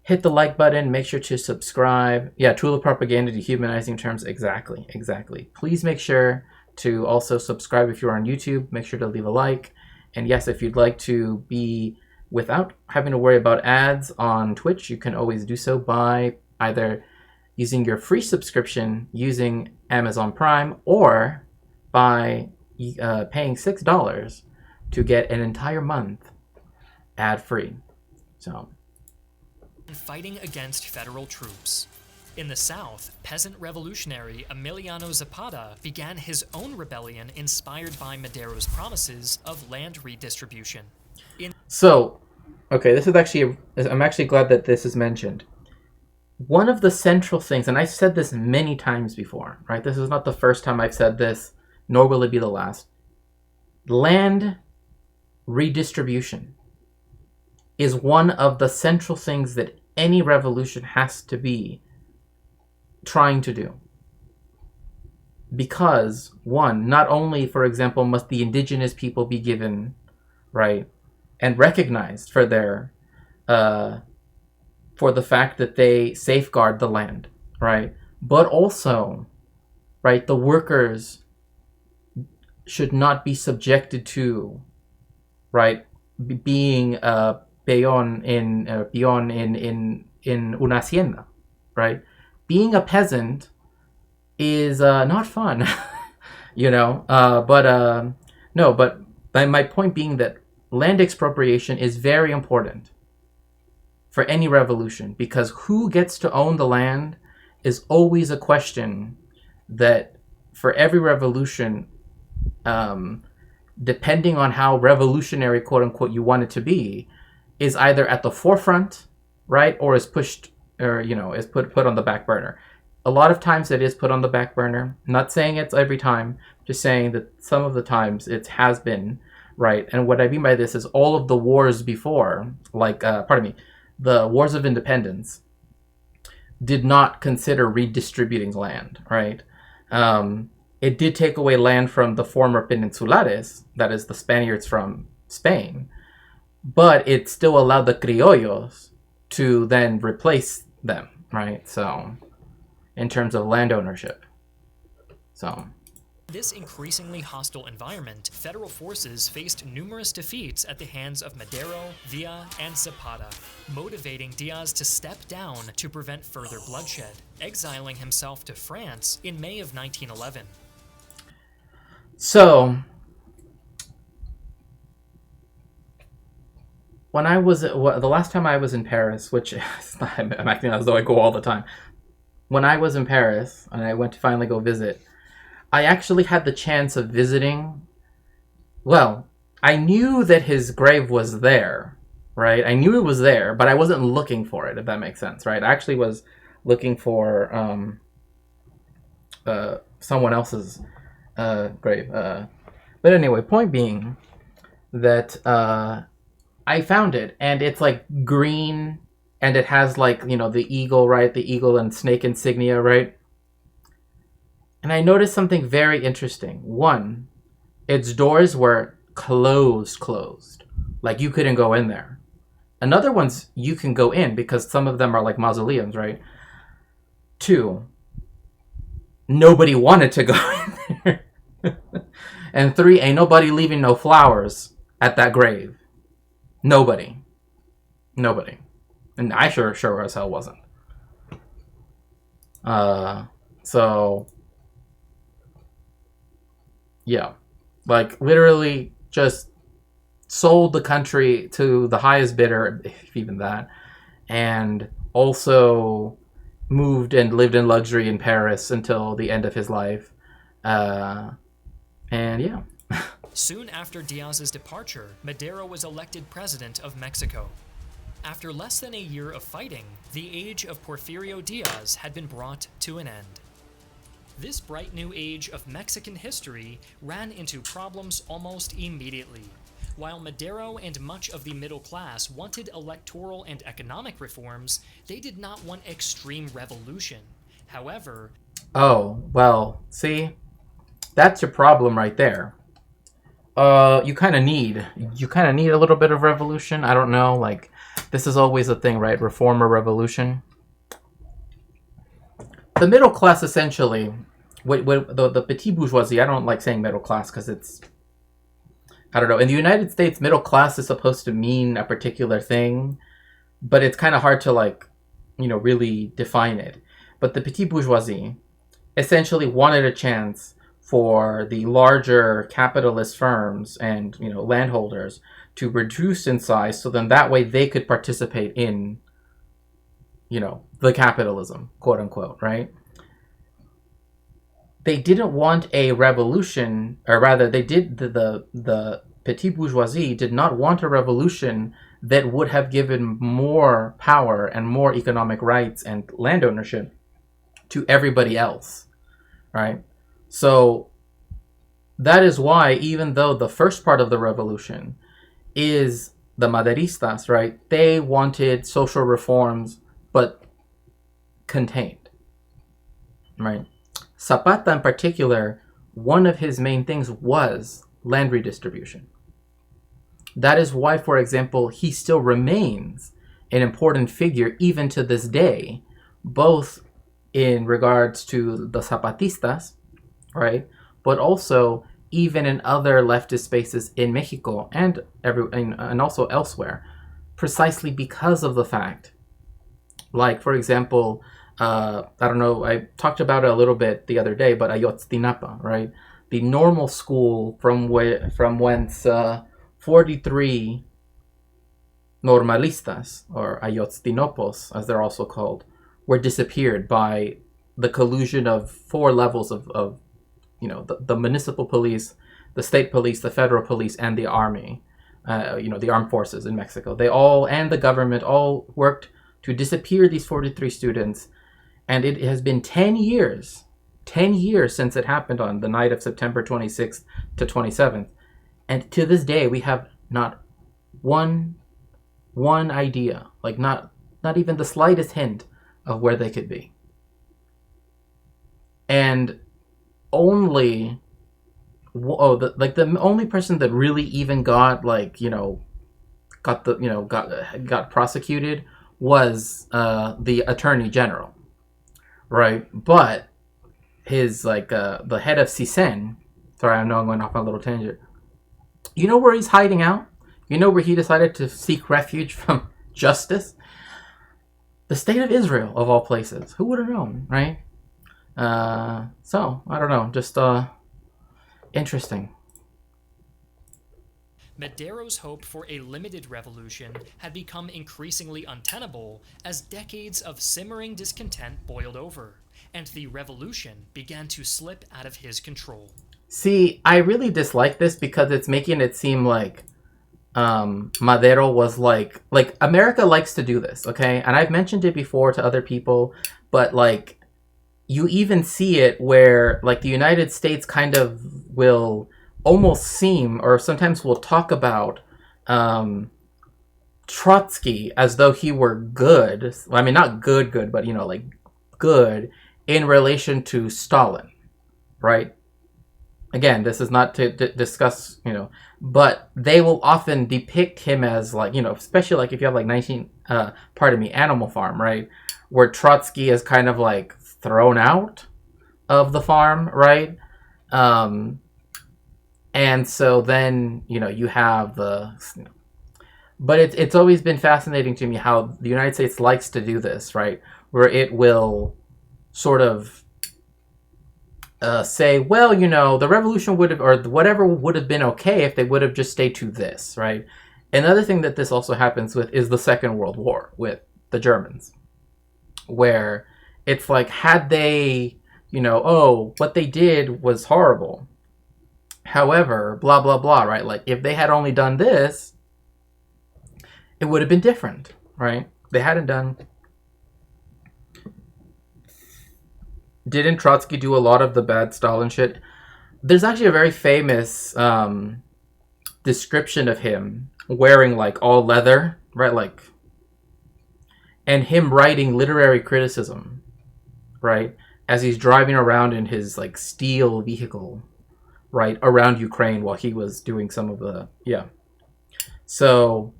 hit the like button. Make sure to subscribe. Yeah, tool of propaganda, dehumanizing terms. Exactly. Please make sure to also subscribe if you're on YouTube. Make sure to leave a like. And yes, if you'd like to be without having to worry about ads on Twitch, you can always do so by either using your free subscription using Amazon Prime, or by paying $6 to get an entire month ad-free. So, fighting against federal troops. In the South, peasant revolutionary Emiliano Zapata began his own rebellion inspired by Madero's promises of land redistribution. Okay, this is actually, I'm actually glad that this is mentioned. One of the central things, and I've said this many times before, right? This is not the first time I've said this, nor will it be the last. Land redistribution is one of the central things that any revolution has to be trying to do. Because, one, not only, for example, must the indigenous people be given, right, and recognized for their, for the fact that they safeguard the land, right, but also, right, the workers should not be subjected to, right, being peon in una hacienda, right? Being a peasant is not fun, but my point being that land expropriation is very important for any revolution, because who gets to own the land is always a question that for every revolution, depending on how revolutionary, quote unquote, you want it to be, is either at the forefront, right, or is pushed, or is put on the back burner. A lot of times it is put on the back burner. I'm not saying it's every time, just saying that some of the times it has been, right. And what I mean by this is all of the wars before, like, the wars of independence, did not consider redistributing land, right? It did take away land from the former peninsulares, that is the Spaniards from Spain, but it still allowed the criollos to then replace them, right? So, in terms of land ownership. So, this increasingly hostile environment, federal forces faced numerous defeats at the hands of Madero, Villa, and Zapata, motivating Diaz to step down to prevent further bloodshed, exiling himself to France in May of 1911. So, when I was the last time I was in Paris, which I'm acting as though I go all the time. When I was in Paris and I went to finally go visit, I actually had the chance of visiting. Well, I knew that his grave was there, right? I knew it was there, but I wasn't looking for it, if that makes sense, right? I actually was looking for someone else's grave. But anyway, point being that I found it, and it's like green, and it has like, you know, the eagle, right? The eagle and snake insignia, right? And I noticed something very interesting. One, its doors were closed. Like you couldn't go in there. Another one's you can go in because some of them are like mausoleums, right? Two, nobody wanted to go in there. And three, ain't nobody leaving no flowers at that grave. Nobody. And I sure as hell wasn't. So yeah. Like literally just sold the country to the highest bidder, if even that, and also moved and lived in luxury in Paris until the end of his life. And yeah. Soon after Diaz's departure, Madero was elected president of Mexico. After less than a year of fighting, the age of Porfirio Diaz had been brought to an end. This bright new age of Mexican history ran into problems almost immediately. While Madero and much of the middle class wanted electoral and economic reforms, they did not want extreme revolution. However... Oh, well, see? That's your problem right there. You kind of need a little bit of revolution. I don't know, like, this is always a thing, right? Reform or revolution. The middle class, essentially, the petit bourgeoisie, I don't like saying middle class because it's, I don't know. In the United States, middle class is supposed to mean a particular thing, but it's kind of hard to, like, you know, really define it. But the petit bourgeoisie essentially wanted a chance for the larger capitalist firms and, you know, landholders to reduce in size, so then that way they could participate in, you know, the capitalism, quote unquote, right? They didn't want a revolution, or rather, they did the petit bourgeoisie did not want a revolution that would have given more power and more economic rights and land ownership to everybody else, right? So that is why, even though the first part of the revolution is the Maderistas, right? They wanted social reforms, but contained, right? Zapata in particular, one of his main things was land redistribution. That is why, for example, he still remains an important figure even to this day, both in regards to the Zapatistas, right? But also even in other leftist spaces in Mexico and also elsewhere, precisely because of the fact, like, for example, I don't know, I talked about it a little bit the other day, but Ayotzinapa, right? The normal school from whence 43 normalistas, or Ayotzinopos, as they're also called, were disappeared by the collusion of 4 levels of you know, the municipal police, the state police, the federal police, and the army, you know, the armed forces in Mexico. They all, and the government, all worked to disappear these 43 students. And it has been 10 years since it happened on the night of September 26th to 27th. And to this day, we have not one idea, like not even the slightest hint of where they could be. And only, the only person that really even got, like, you know, got prosecuted was the Attorney General, right? But his, like, the head of CISEN, sorry, I know I'm going off on a little tangent. You know where he's hiding out? You know where he decided to seek refuge from justice? The state of Israel, of all places. Who would have known, right? So, I don't know, just interesting. Madero's hope for a limited revolution had become increasingly untenable as decades of simmering discontent boiled over, and the revolution began to slip out of his control. See, I really dislike this because it's making it seem like Madero was like America likes to do this, okay? And I've mentioned it before to other people, but like you even see it where like the United States kind of will almost seem, or sometimes will talk about Trotsky as though he were good. I mean, not good, but you know, like good in relation to Stalin, right? Again, this is not to discuss, you know, but they will often depict him as like, you know, especially like if you have like Animal Farm, right? Where Trotsky is kind of like thrown out of the farm, right? And so then, you know, you have the, you know, but it's always been fascinating to me how the United States likes to do this, right? Where it will sort of say, well, you know, the revolution would have, or whatever would have been okay if they would have just stayed to this, right? Another thing that this also happens with is the Second World War with the Germans, where it's like, had they, you know, oh, what they did was horrible. However, blah, blah, blah, right? Like, if they had only done this, it would have been different, right? They hadn't done... Didn't Trotsky do a lot of the bad Stalin shit? There's actually a very famous description of him wearing like all leather, right? Like, and him writing literary criticism, right? As he's driving around in his like steel vehicle, right? Around Ukraine while he was doing some of the, yeah. So,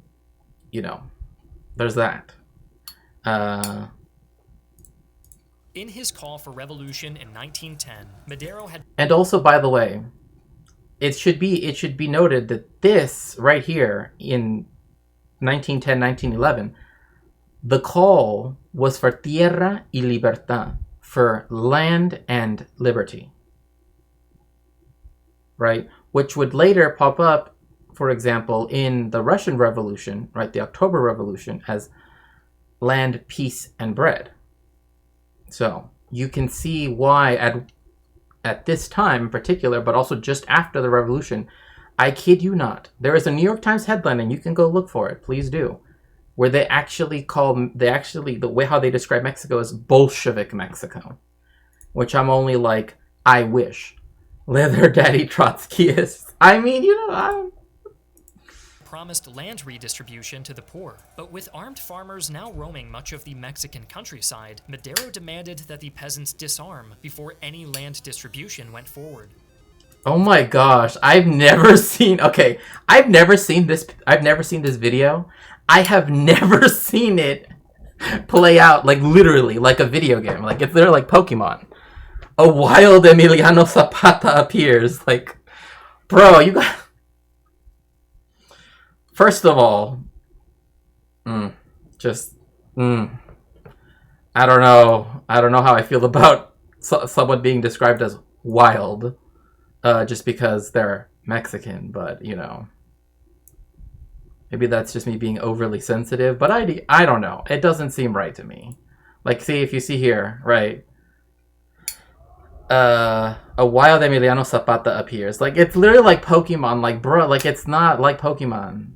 you know, there's that. In his call for revolution in 1910, Madero had... And also, by the way, it should be noted that this right here in 1910, 1911, the call was for tierra y libertad, for land and liberty, right? Which would later pop up, for example, in the Russian Revolution, right? The October Revolution, as land, peace, and bread. So you can see why at this time in particular, but also just after the revolution, I kid you not, there is a New York Times headline, and you can go look for it, please do, where the way how they describe Mexico is Bolshevik Mexico, which I'm only like, I wish. Leather Daddy Trotskyists. I mean, you know, promised land redistribution to the poor, but with armed farmers now roaming much of the Mexican countryside, Madero demanded that the peasants disarm before any land distribution went forward. Oh my gosh, I've never seen this video. I have never seen it play out like literally like a video game. Like it's literally like Pokemon. A wild Emiliano Zapata appears. Like, bro, you got... First of all, I don't know how I feel about someone being described as wild, just because they're Mexican, but, you know, maybe that's just me being overly sensitive, but I don't know. It doesn't seem right to me. Like, see, if you see here, right, a wild Emiliano Zapata appears. Like, it's literally like Pokemon, like, bro, like, it's not like Pokemon.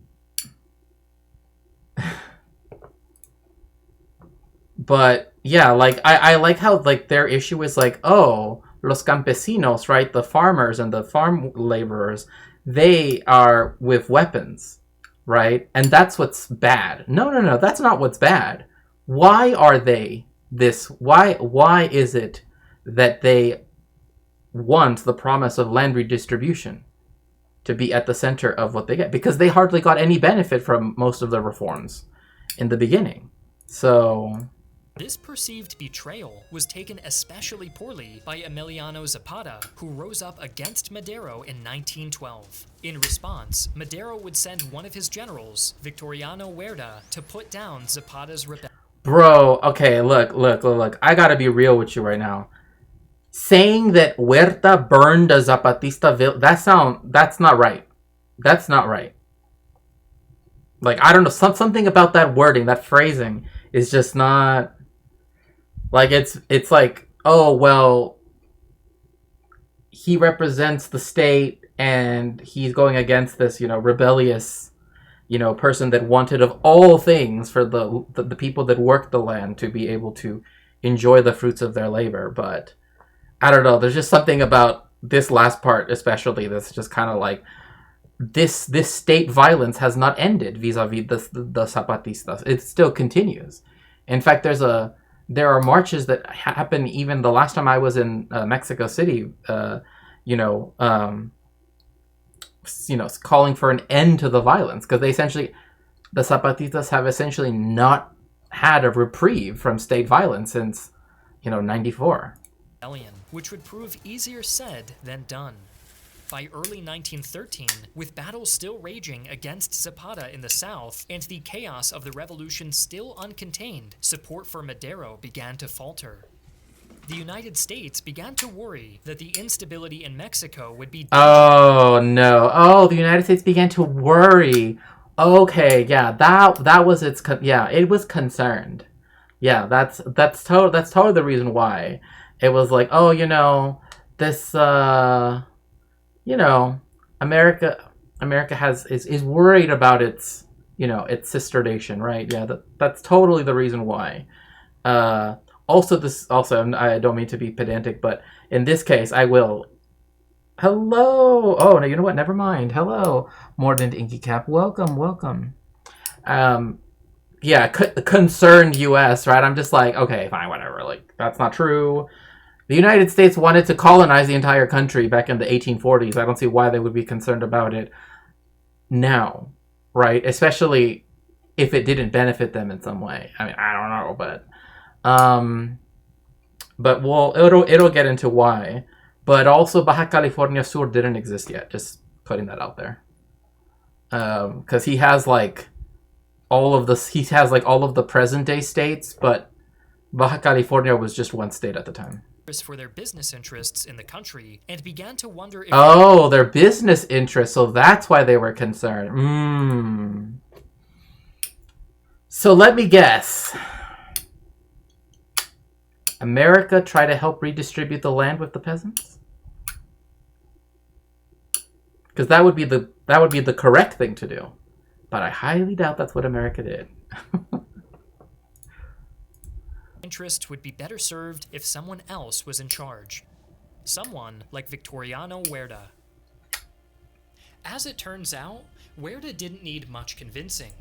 But yeah, like I like how like their issue is like, oh, los campesinos, right? The farmers and the farm laborers, they are with weapons, right? And that's what's bad. No, that's not what's bad. Why are they this? Why is it that they want the promise of land redistribution to be at the center of what they get? Because they hardly got any benefit from most of the reforms in the beginning. So this perceived betrayal was taken especially poorly by Emiliano Zapata, who rose up against Madero in 1912. In response, Madero would send one of his generals, Victoriano Huerta, to put down Zapata's rebellion. Bro, okay, look. I gotta be real with you right now. Saying that Huerta burned a Zapatista village, that's not right. That's not right. Like, I don't know, something about that wording, that phrasing is just not like it's like, oh well, he represents the state and he's going against this, rebellious, person that wanted of all things for the people that worked the land to be able to enjoy the fruits of their labor. But I don't know, there's just something about this last part especially that's just kind of like, this state violence has not ended vis-a-vis the Zapatistas. It still continues. In fact, there are marches that happen even the last time I was in Mexico City. Calling for an end to the violence, because the Zapatistas have essentially not had a reprieve from state violence since 94. Rebellion, which would prove easier said than done. By early 1913, with battles still raging against Zapata in the south and the chaos of the revolution still uncontained, support for Madero began to falter. The United States began to worry that the instability in Mexico would be... Oh, no. Oh, the United States began to worry. Okay, yeah, that was its... it was concerned. Yeah, that's totally the reason why. It was like, oh, this... America is worried about its sister nation, right? Yeah, that's totally the reason why. Also, I don't mean to be pedantic, but in this case, I will. Hello. Oh no, you know what? Never mind. Hello, Mordant Inky Cap. Welcome. Concerned U.S. Right? I'm just like, okay, fine, whatever. Like, that's not true. The United States wanted to colonize the entire country back in the 1840s. I don't see why they would be concerned about it now, right? Especially if it didn't benefit them in some way. I mean, I don't know, but it'll get into why. But also, Baja California Sur didn't exist yet. Just putting that out there, because he has all of the present day states, but Baja California was just one state at the time. For their business interests in the country, and began to wonder if... Oh, their business interests, so that's why they were concerned. So let me guess. America tried to help redistribute the land with the peasants? Because that would be the correct thing to do. But I highly doubt that's what America did. Interest would be better served if someone else was in charge. Someone like Victoriano Huerta. As it turns out, Huerta didn't need much convincing.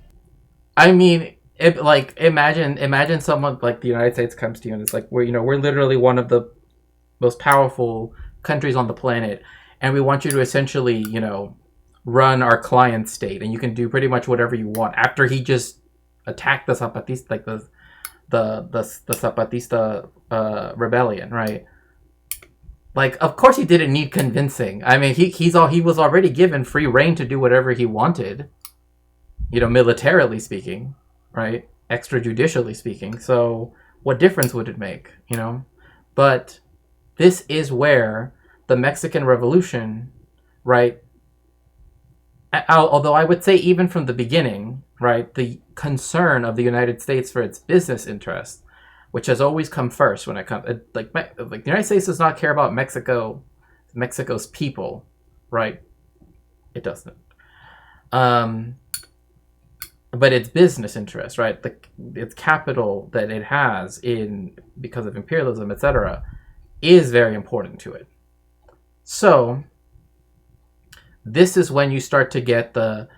I mean, imagine someone like the United States comes to you and it's like, we're literally one of the most powerful countries on the planet, and we want you to essentially, run our client state, and you can do pretty much whatever you want. After he just attacked the Zapatista, the Zapatista rebellion, right? Like, of course he didn't need convincing. I mean, he was already given free reign to do whatever he wanted, militarily speaking, right? Extrajudicially speaking. So what difference would it make, But this is where the Mexican Revolution, right? Although I would say even from the beginning, right, the concern of the United States for its business interests, which has always come first when it comes, like the United States does not care about Mexico's people, right? It doesn't. But its business interests, right? Its capital that it has because of imperialism, etc., is very important to it. So this is when you start to get the,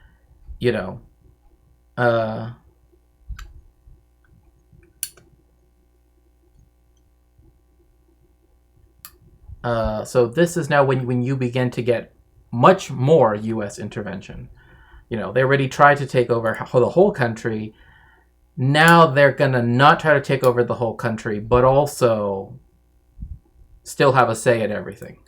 so this is now when you begin to get much more U.S. intervention. They already tried to take over the whole country. Now they're gonna not try to take over the whole country, but also still have a say in everything.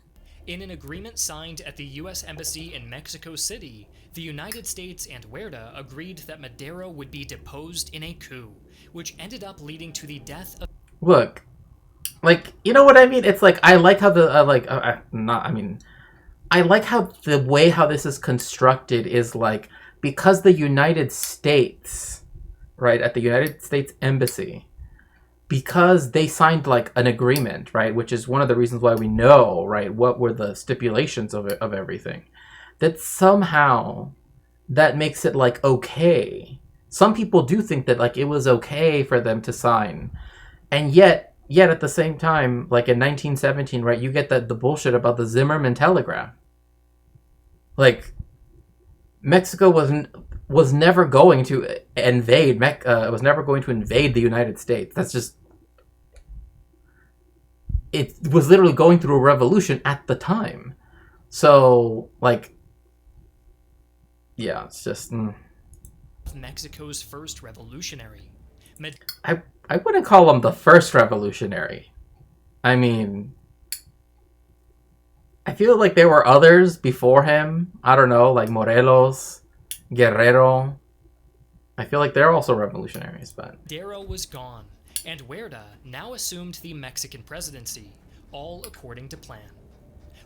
In an agreement signed at the U.S. Embassy in Mexico City, the United States and Huerta agreed that Madero would be deposed in a coup, which ended up leading to the death of... Look, you know what I mean? It's like, I like how I like how the way how this is constructed is like because the United States, right, at the United States Embassy, because they signed like an agreement, right, which is one of the reasons why we know, right, what were the stipulations of everything, that somehow that makes it like okay. Some people do think that like it was okay for them to sign, and yet at the same time, like in 1917, right, you get the bullshit about the Zimmerman Telegraph. Like Mexico was never going to invade was never going to invade the United States. That's just, it was literally going through a revolution at the time. So like, yeah, it's just Mexico's first revolutionary. I wouldn't call him the first revolutionary. I mean, I feel like there were others before him. I don't know, like Morelos, Guerrero. I feel like they're also revolutionaries, but Madero was gone, and Huerta now assumed the Mexican presidency, all according to plan.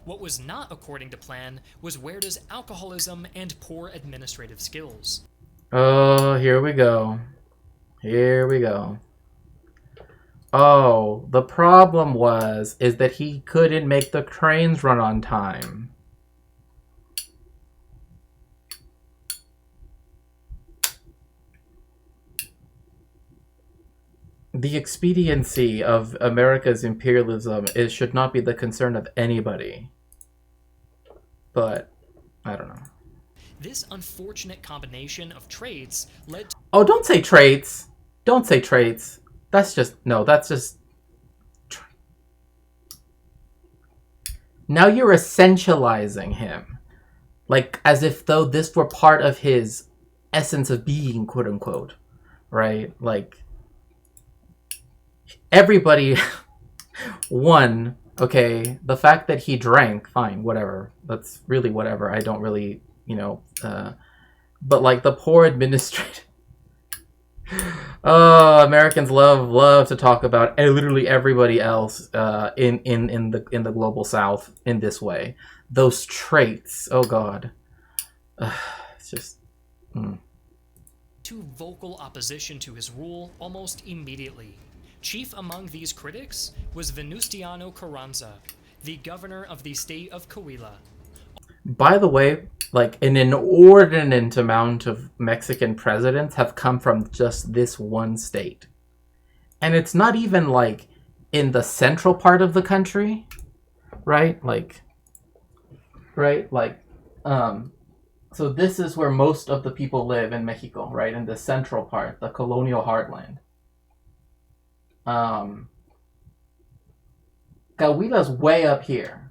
What was not according to plan was Huerta's alcoholism and poor administrative skills. oh, here we go. Here we go. Oh, the problem is that he couldn't make the trains run on time. The expediency of America's imperialism should not be the concern of anybody. But, I don't know. This unfortunate combination of traits led to Oh, don't say traits. Don't say traits. That's just... Now you're essentializing him. Like, as if though this were part of his essence of being, quote unquote. Right? Like, everybody... One, okay, the fact that he drank, fine, whatever. That's really whatever. I don't really, but like the poor administrative... Oh, Americans love to talk about literally everybody else in the global South in this way. Those traits. Oh God, it's just. to vocal opposition to his rule almost immediately. Chief among these critics was Venustiano Carranza, the governor of the state of Coahuila. By the way, like an inordinate amount of Mexican presidents have come from just this one state. And it's not even like in the central part of the country, right? So this is where most of the people live in Mexico, right? In the central part, the colonial heartland. Coahuila's way up here,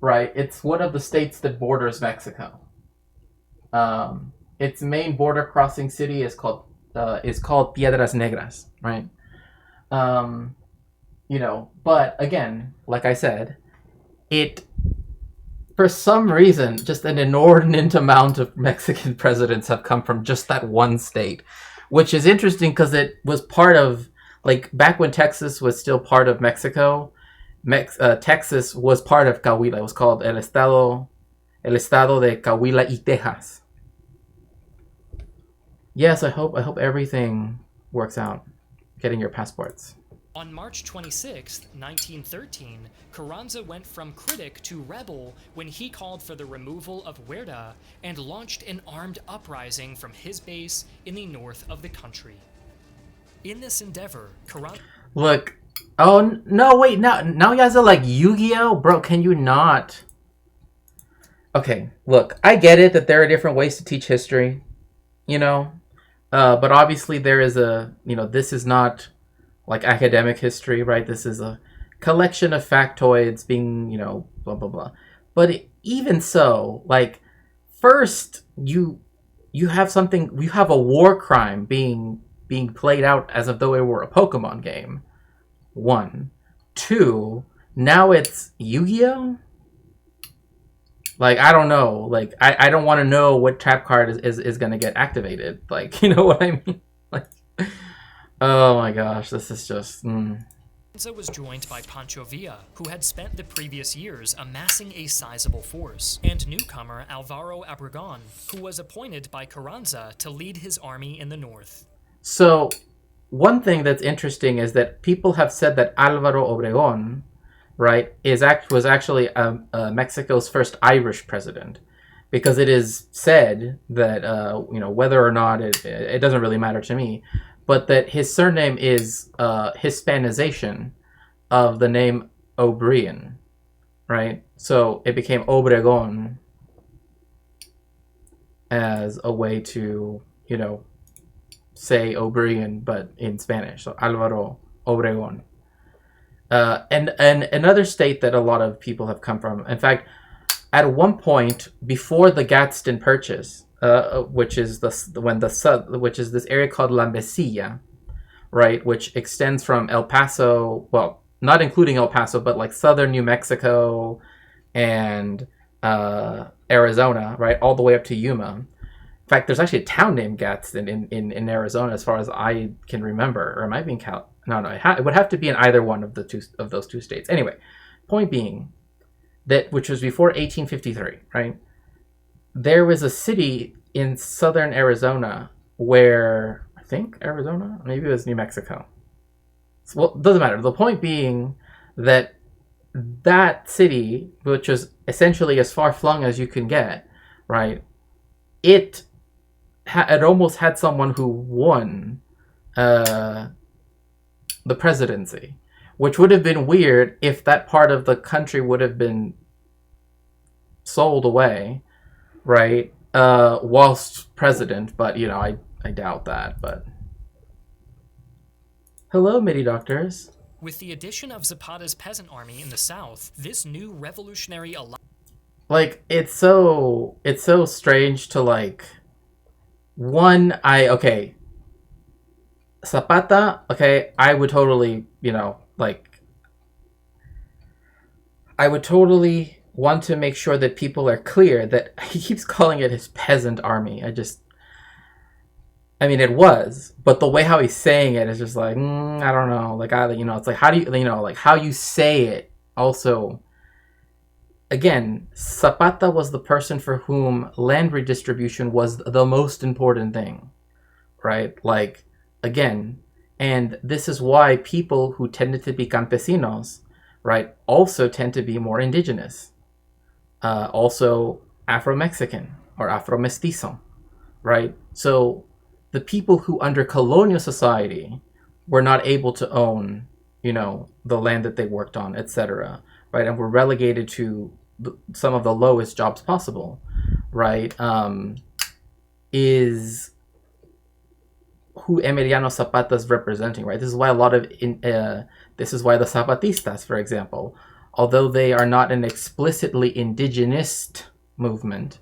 right? It's one of the states that borders Mexico. Its main border crossing city is called Piedras Negras, right? But again, like I said, for some reason, just an inordinate amount of Mexican presidents have come from just that one state, which is interesting because it was part of, like, back when Texas was still part of Mexico, Texas was part of Coahuila. It was called El Estado de Coahuila y Texas. Yes, I hope everything works out. Getting your passports. On March 26, 1913, Carranza went from critic to rebel when he called for the removal of Huerta and launched an armed uprising from his base in the north of the country. In this endeavor, Carranza... Look, oh, no, wait, now you guys are like Yu-Gi-Oh? Bro, can you not? Okay, look, I get it that there are different ways to teach history, but obviously there is this is not like academic history, right? This is a collection of factoids being, blah, blah, blah. But even so, like, first, you have a war crime being played out as if though it were a Pokemon game. 1. 2, now it's Yu-Gi-Oh? Like, I don't know. Like, I don't want to know what trap card is going to get activated. Like, you know what I mean? Like, oh my gosh, this is just... Carranza was joined by Pancho Villa, who had spent the previous years amassing a sizable force, and newcomer Alvaro Obregón, who was appointed by Carranza to lead his army in the north. So, one thing that's interesting is that people have said that Alvaro Obregón, right, was actually Mexico's first Irish president, because it is said that whether or not it doesn't really matter to me, but that his surname is Hispanization of the name O'Brien, right? So it became Obregón as a way to, say O'Brien, but in Spanish. So Alvaro Obregón. And another state that a lot of people have come from. In fact, at one point before the Gadsden Purchase, which is this area called La Mesilla, right, which extends from El Paso, well, not including El Paso, but like southern New Mexico and Arizona, right, all the way up to Yuma. In fact, there's actually a town named Gadsden in Arizona, as far as I can remember, or it might be in Cal. No, it would have to be in either one of those two states. Anyway, point being that, which was before 1853, right? There was a city in southern Arizona where, I think Arizona, maybe it was New Mexico. Well, it doesn't matter. The point being that city, which was essentially as far flung as you can get, right? It almost had someone who won the presidency, which would have been weird if that part of the country would have been sold away, right, whilst president, but, I doubt that, but... Hello, MIDI doctors. With the addition of Zapata's peasant army in the south, this new revolutionary alliance... Like, it's so strange to, like... Zapata, okay, I would totally, I would totally want to make sure that people are clear that he keeps calling it his peasant army. It was, but the way how he's saying it is just like, I don't know. Like, it's like, how do you, like how you say it also. Again, Zapata was the person for whom land redistribution was the most important thing, right? Like, again, and this is why people who tended to be campesinos, right, also tend to be more indigenous. Also Afro-Mexican or Afro-Mestizo, right? So the people who under colonial society were not able to own, the land that they worked on, etc., right, and were relegated to some of the lowest jobs possible, right, is who Emiliano Zapata is representing, right? This is why this is why the Zapatistas, for example, although they are not an explicitly indigenist movement,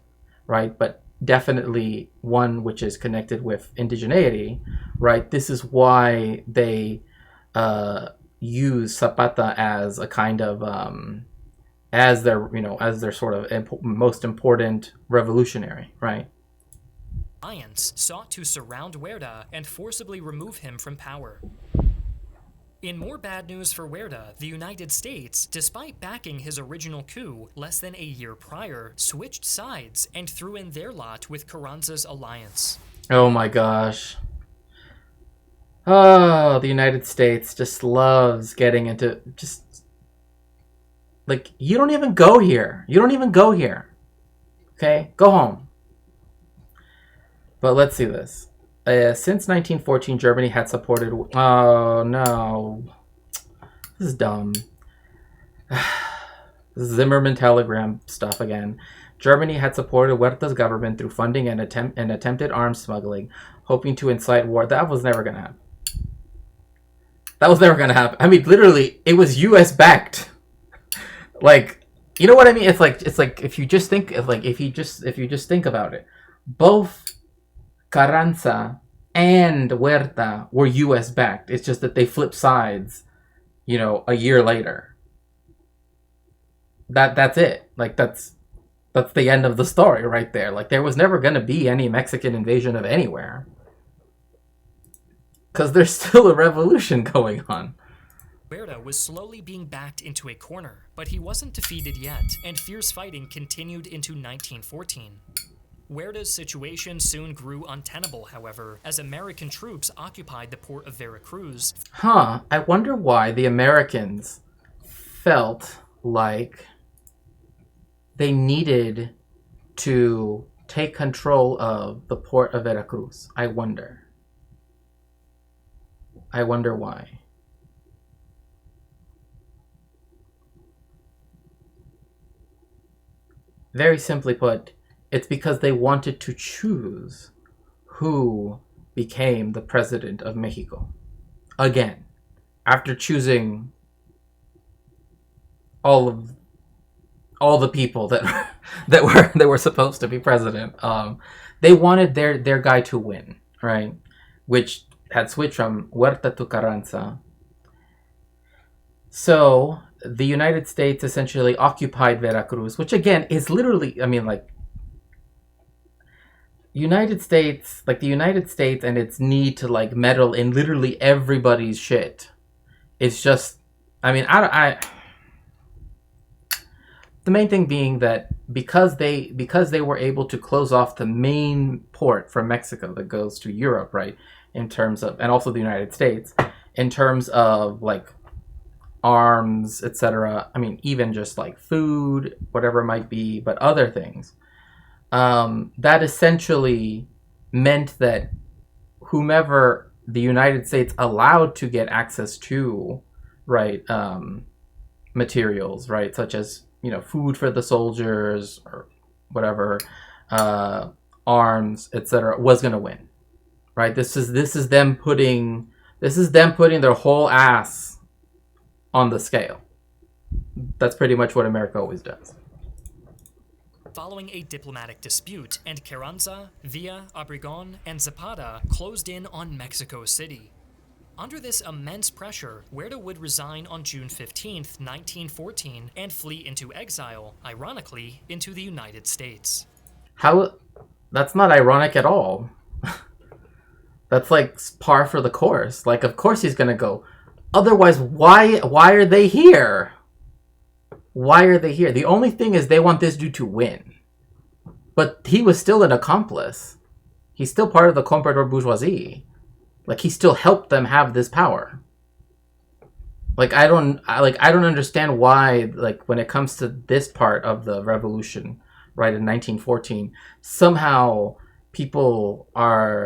right, but definitely one which is connected with indigeneity, right? This is why they use Zapata as a kind of as their sort of most important revolutionary, right? Alliance sought to surround Huerta and forcibly remove him from power. In more bad news for Huerta, the United States, despite backing his original coup less than a year prior, switched sides and threw in their lot with Carranza's alliance. Oh my gosh. Oh, the United States just loves getting into like, you don't even go here. You don't even go here. Okay? Go home. But let's see this. Since 1914, Germany had supported... Oh, no. This is dumb. This is Zimmerman telegram stuff again. Germany had supported Huerta's government through funding and attempted arms smuggling, hoping to incite war. That was never going to happen. That was never going to happen. Literally, it was U.S. backed. Like, you know what I mean? It's like if you just think of if you just think about it, both Carranza and Huerta were U.S. backed. It's just that they flipped sides, a year later. That's it. Like, that's the end of the story right there. Like, there was never going to be any Mexican invasion of anywhere, because there's still a revolution going on. Huerta was slowly being backed into a corner, but he wasn't defeated yet, and fierce fighting continued into 1914. Huerta's situation soon grew untenable, however, as American troops occupied the port of Veracruz. I wonder why the Americans felt like they needed to take control of the port of Veracruz. I wonder why. Very simply put, it's because they wanted to choose who became the president of Mexico. Again, after choosing all the people that were supposed to be president, they wanted their guy to win, right? Which had switched from Huerta to Carranza. So the United States essentially occupied Veracruz, which again is literally, I mean, like, the United States and its need to like meddle in literally everybody's shit. It's just, I mean, the main thing being that because they were able to close off the main port from Mexico that goes to Europe, right, in terms of, and also the United States, in terms of like arms, etc. I mean, even just like food, whatever it might be, but other things. That essentially meant that whomever the United States allowed to get access to, right, materials, right, such as, you know, food for the soldiers or whatever, arms, etc., was going to win, right? This is them putting their whole ass on the scale. That's pretty much what America always does. Following a diplomatic dispute, and Carranza, Villa, Obregón, and Zapata closed in on Mexico City. Under this immense pressure, Huerta would resign on June 15, 1914, and flee into exile, ironically, into the United States. How? That's not ironic at all. That's like par for the course. Like, of course he's gonna go. Otherwise, why are they here? Why are they here? The only thing is they want this dude to win. But he was still an accomplice. He's still part of the comprador bourgeoisie. Like, he still helped them have this power. Like, I don't understand why, like, when it comes to this part of the revolution, right, in 1914, somehow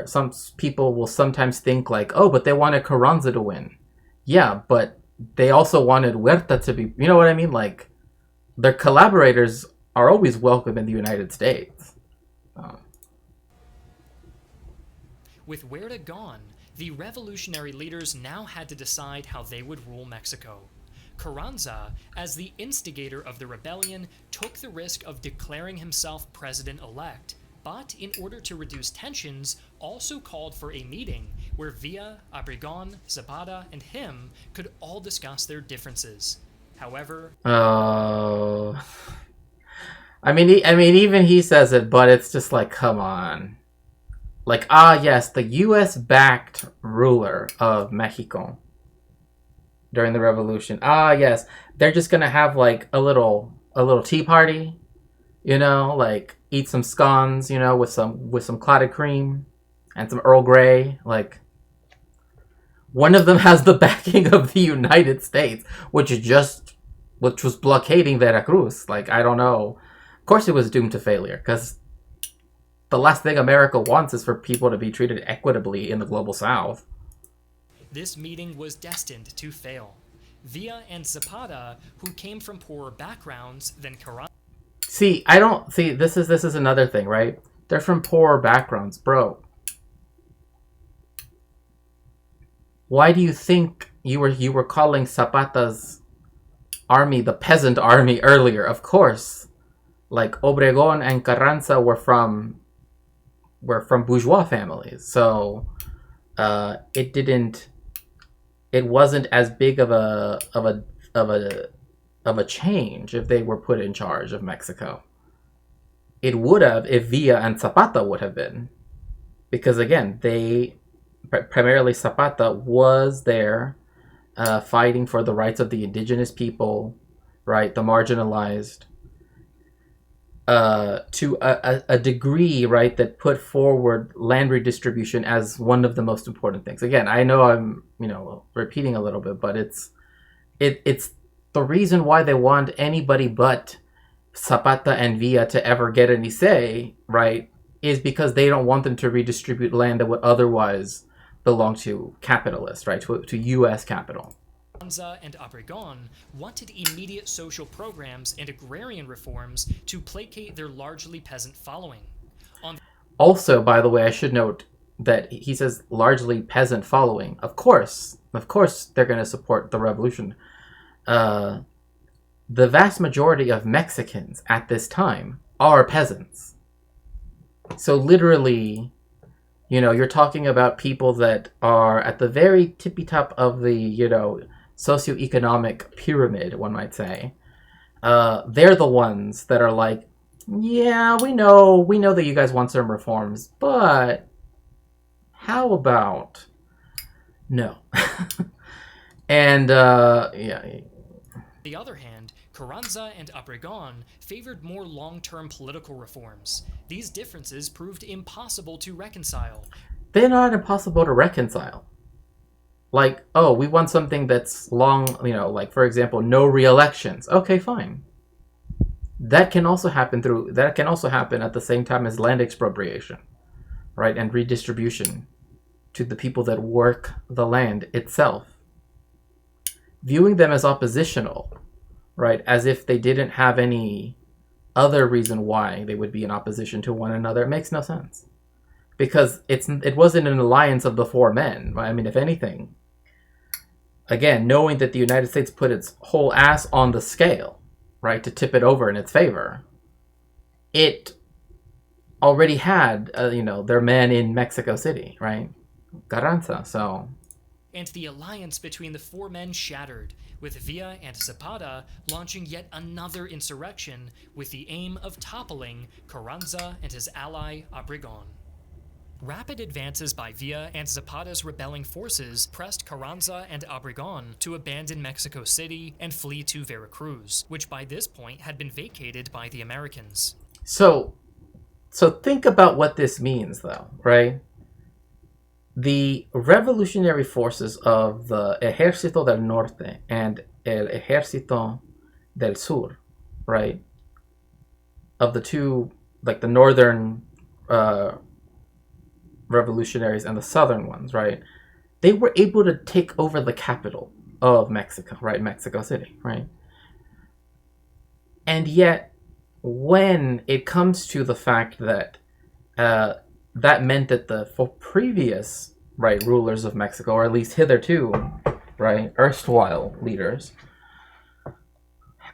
some people will sometimes think like, oh, but they wanted Carranza to win. Yeah, but they also wanted Huerta to be, you know what I mean? Like, their collaborators are always welcome in the United States. With Huerta gone, the revolutionary leaders now had to decide how they would rule Mexico. Carranza, as the instigator of the rebellion, took the risk of declaring himself president-elect, but in order to reduce tensions, also called for a meeting where Villa, Obregón, Zapata, and him could all discuss their differences. However, I mean, even he says it, but it's just like, come on. Like, yes, the U.S.-backed ruler of Mexico during the revolution. Yes, they're just gonna have like a little tea party, you know, like eat some scones, you know, with some clotted cream and some Earl Grey. Like, one of them has the backing of the United States, which was blockading Veracruz. Like, I don't know. Of course it was doomed to failure, because the last thing America wants is for people to be treated equitably in the global south. This meeting was destined to fail. Villa and Zapata, who came from poorer backgrounds than Carranza. This is another thing, right? They're from poorer backgrounds, bro. Why do you think you were calling Zapata's army the peasant army earlier? Of course, like, Obregón and Carranza were from bourgeois families, so it wasn't as big of a change if they were put in charge of Mexico. It would have if Villa and Zapata would have been, because again, primarily Zapata was there fighting for the rights of the indigenous people, right, the marginalized, to a degree, right, that put forward land redistribution as one of the most important things. Again, I know I'm, repeating a little bit, but it's the reason why they want anybody but Zapata and Villa to ever get any say, right, is because they don't want them to redistribute land that would otherwise belong to capitalists, right, to U.S. capital. Carranza and Obregón wanted immediate social programs and agrarian reforms to placate their largely peasant following. Also, by the way, I should note that he says largely peasant following. Of course, they're going to support the revolution. The vast majority of Mexicans at this time are peasants. So literally, you're talking about people that are at the very tippy top of the, socioeconomic pyramid, one might say. They're the ones that are like, yeah, we know that you guys want some reforms, but how about no? And yeah. On the other hand, Carranza and Obregón favored more long-term political reforms. These differences proved impossible to reconcile. They're not impossible to reconcile. Like, oh, we want something that's long, like, for example, no re-elections. Okay, fine. That can also happen at the same time as land expropriation, right, and redistribution to the people that work the land itself. Viewing them as oppositional, right, as if they didn't have any other reason why they would be in opposition to one another, it makes no sense. Because it wasn't an alliance of the four men. I mean, if anything, again, knowing that the United States put its whole ass on the scale, right, to tip it over in its favor, it already had, their men in Mexico City, right, Carranza, so. And the alliance between the four men shattered, with Villa and Zapata launching yet another insurrection with the aim of toppling Carranza and his ally Obregón. Rapid advances by Villa and Zapata's rebelling forces pressed Carranza and Obregón to abandon Mexico City and flee to Veracruz, which by this point had been vacated by the Americans. So think about what this means, though, right? The revolutionary forces of the Ejército del Norte and el Ejército del Sur, right? Of the two, like the northern revolutionaries and the southern ones, right? They were able to take over the capital of Mexico, right? Mexico City, right? And yet, when it comes to the fact that that meant that the previous, right, rulers of Mexico, or at least hitherto, right, erstwhile leaders,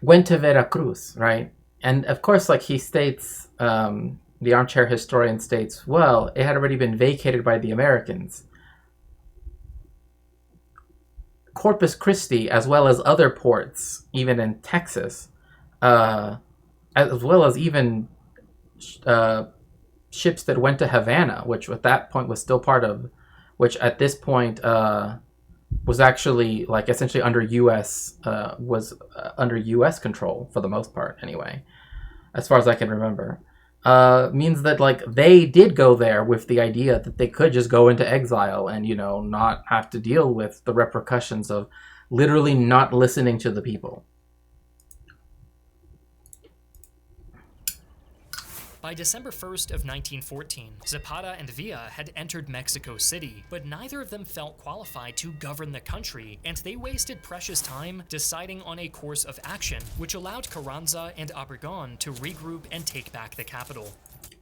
went to Veracruz, right? And of course, like he states, the armchair historian states, well, it had already been vacated by the Americans. Corpus Christi, as well as other ports, even in Texas, as well as even ships that went to Havana, which at that point was still part of, which at this point was actually like essentially under U.S. Was under U.S. control for the most part, anyway, as far as I can remember. Means that like they did go there with the idea that they could just go into exile and not have to deal with the repercussions of literally not listening to the people. By December 1st of 1914, Zapata and Villa had entered Mexico City, but neither of them felt qualified to govern the country, and they wasted precious time deciding on a course of action, which allowed Carranza and Obregón to regroup and take back the capital.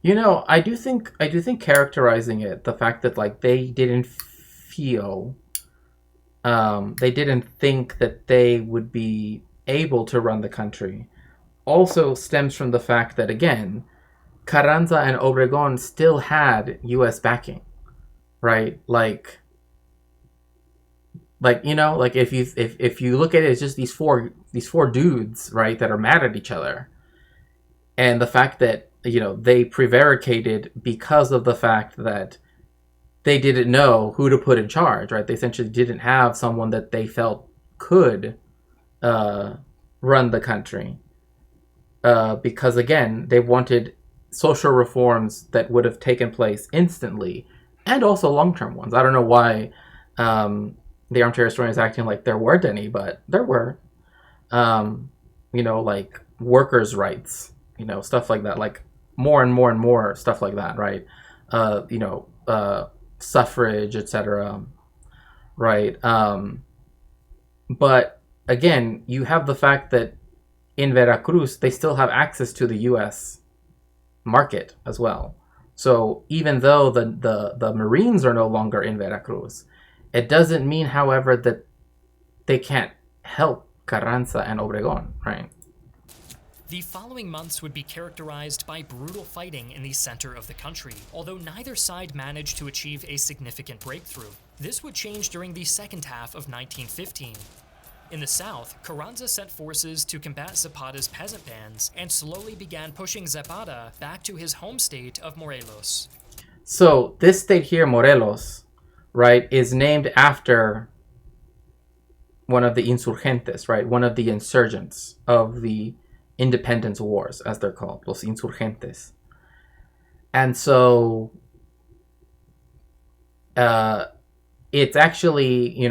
I do think characterizing it, the fact that like they didn't feel, they didn't think that they would be able to run the country, also stems from the fact that, again, Carranza and Obregón still had U.S. backing, right? Like if you look at it, it's just these four dudes, right, that are mad at each other, and the fact that they prevaricated because of the fact that they didn't know who to put in charge, right? They essentially didn't have someone that they felt could run the country, because again they wanted social reforms that would have taken place instantly, and also long-term ones. I don't know why the armchair historian is acting like there weren't any, but there were. Like workers' rights, stuff like that, like more and more and more stuff like that, right? Suffrage, etc. Right? But again, you have the fact that in Veracruz, they still have access to the U.S. market as well. So even though the Marines are no longer in Veracruz, it doesn't mean, however, that they can't help Carranza and Obregón, right? The following months would be characterized by brutal fighting in the center of the country, although neither side managed to achieve a significant breakthrough. This would change during the second half of 1915. In the south, Carranza sent forces to combat Zapata's peasant bands and slowly began pushing Zapata back to his home state of Morelos. So this state here, Morelos, right, is named after one of the insurgentes, right? One of the insurgents of the independence wars, as they're called, los insurgentes. And so it's actually,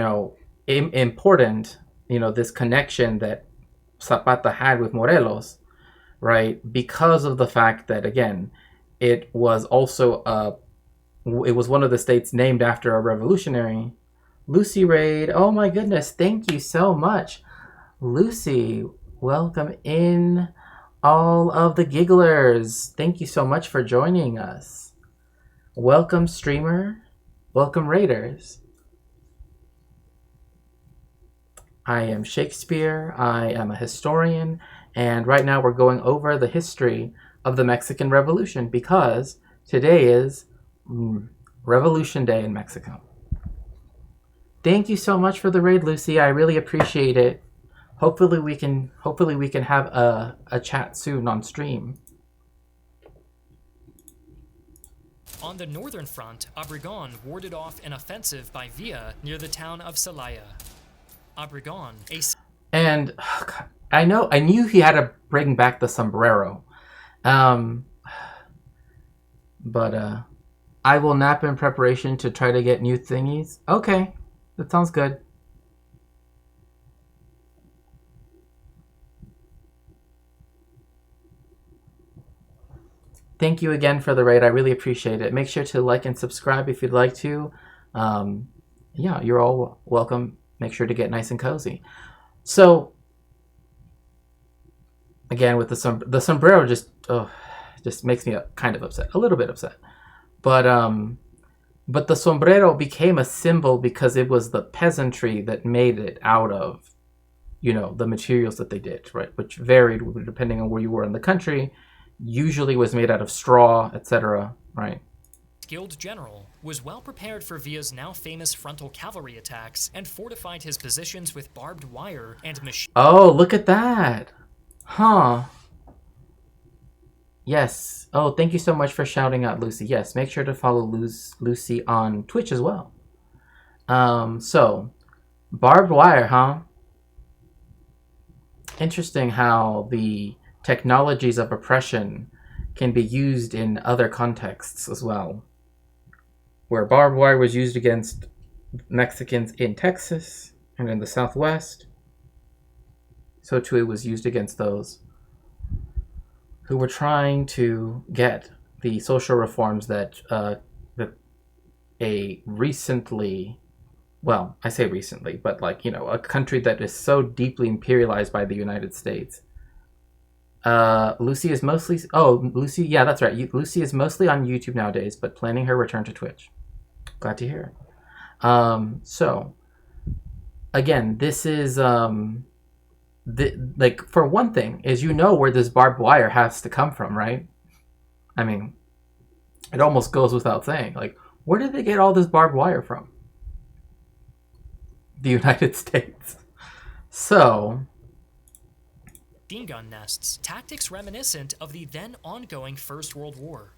important, this connection that Zapata had with Morelos, right? Because of the fact that, again, it was also it was one of the states named after a revolutionary. Lucy Raid, oh my goodness, thank you so much. Lucy, welcome in all of the gigglers. Thank you so much for joining us. Welcome, streamer. Welcome, raiders. I am Shakespeare. I am a historian. And right now we're going over the history of the Mexican Revolution because today is Revolution Day in Mexico. Thank you so much for the raid, Lucy. I really appreciate it. Hopefully we can have a chat soon on stream. On the northern front, Obregón warded off an offensive by Villa near the town of Celaya. Obregón, and I knew he had to bring back the sombrero, but I will nap in preparation to try to get new thingies. Okay, that sounds good. Thank you again for the raid. I really appreciate it. Make sure to like and subscribe if you'd like to. Yeah, you're all welcome. Make sure to get nice and cozy. So, again, with the sombrero just makes me kind of upset, a little bit upset. But the sombrero became a symbol because it was the peasantry that made it out of, the materials that they did, right? Which varied depending on where you were in the country. Usually was made out of straw, etc., right? Skilled general, was well prepared for Villa's now famous frontal cavalry attacks and fortified his positions with barbed wire and machine. Oh, look at that. Huh. Yes. Oh, thank you so much for shouting out, Lucy. Yes, make sure to follow Lucy on Twitch as well. So, barbed wire, huh? Interesting how the technologies of oppression can be used in other contexts as well. Where barbed wire was used against Mexicans in Texas and in the Southwest, so too it was used against those who were trying to get the social reforms that a recently, well, I say recently, but a country that is so deeply imperialized by the United States. Lucy is mostly, Lucy, yeah, that's right. Lucy is mostly on YouTube nowadays, but planning her return to Twitch. Glad to hear it. So, again, this is, for one thing, is where this barbed wire has to come from, right? I mean, it almost goes without saying. Where did they get all this barbed wire from? The United States. So, machine gun nests, tactics reminiscent of the then ongoing First World War.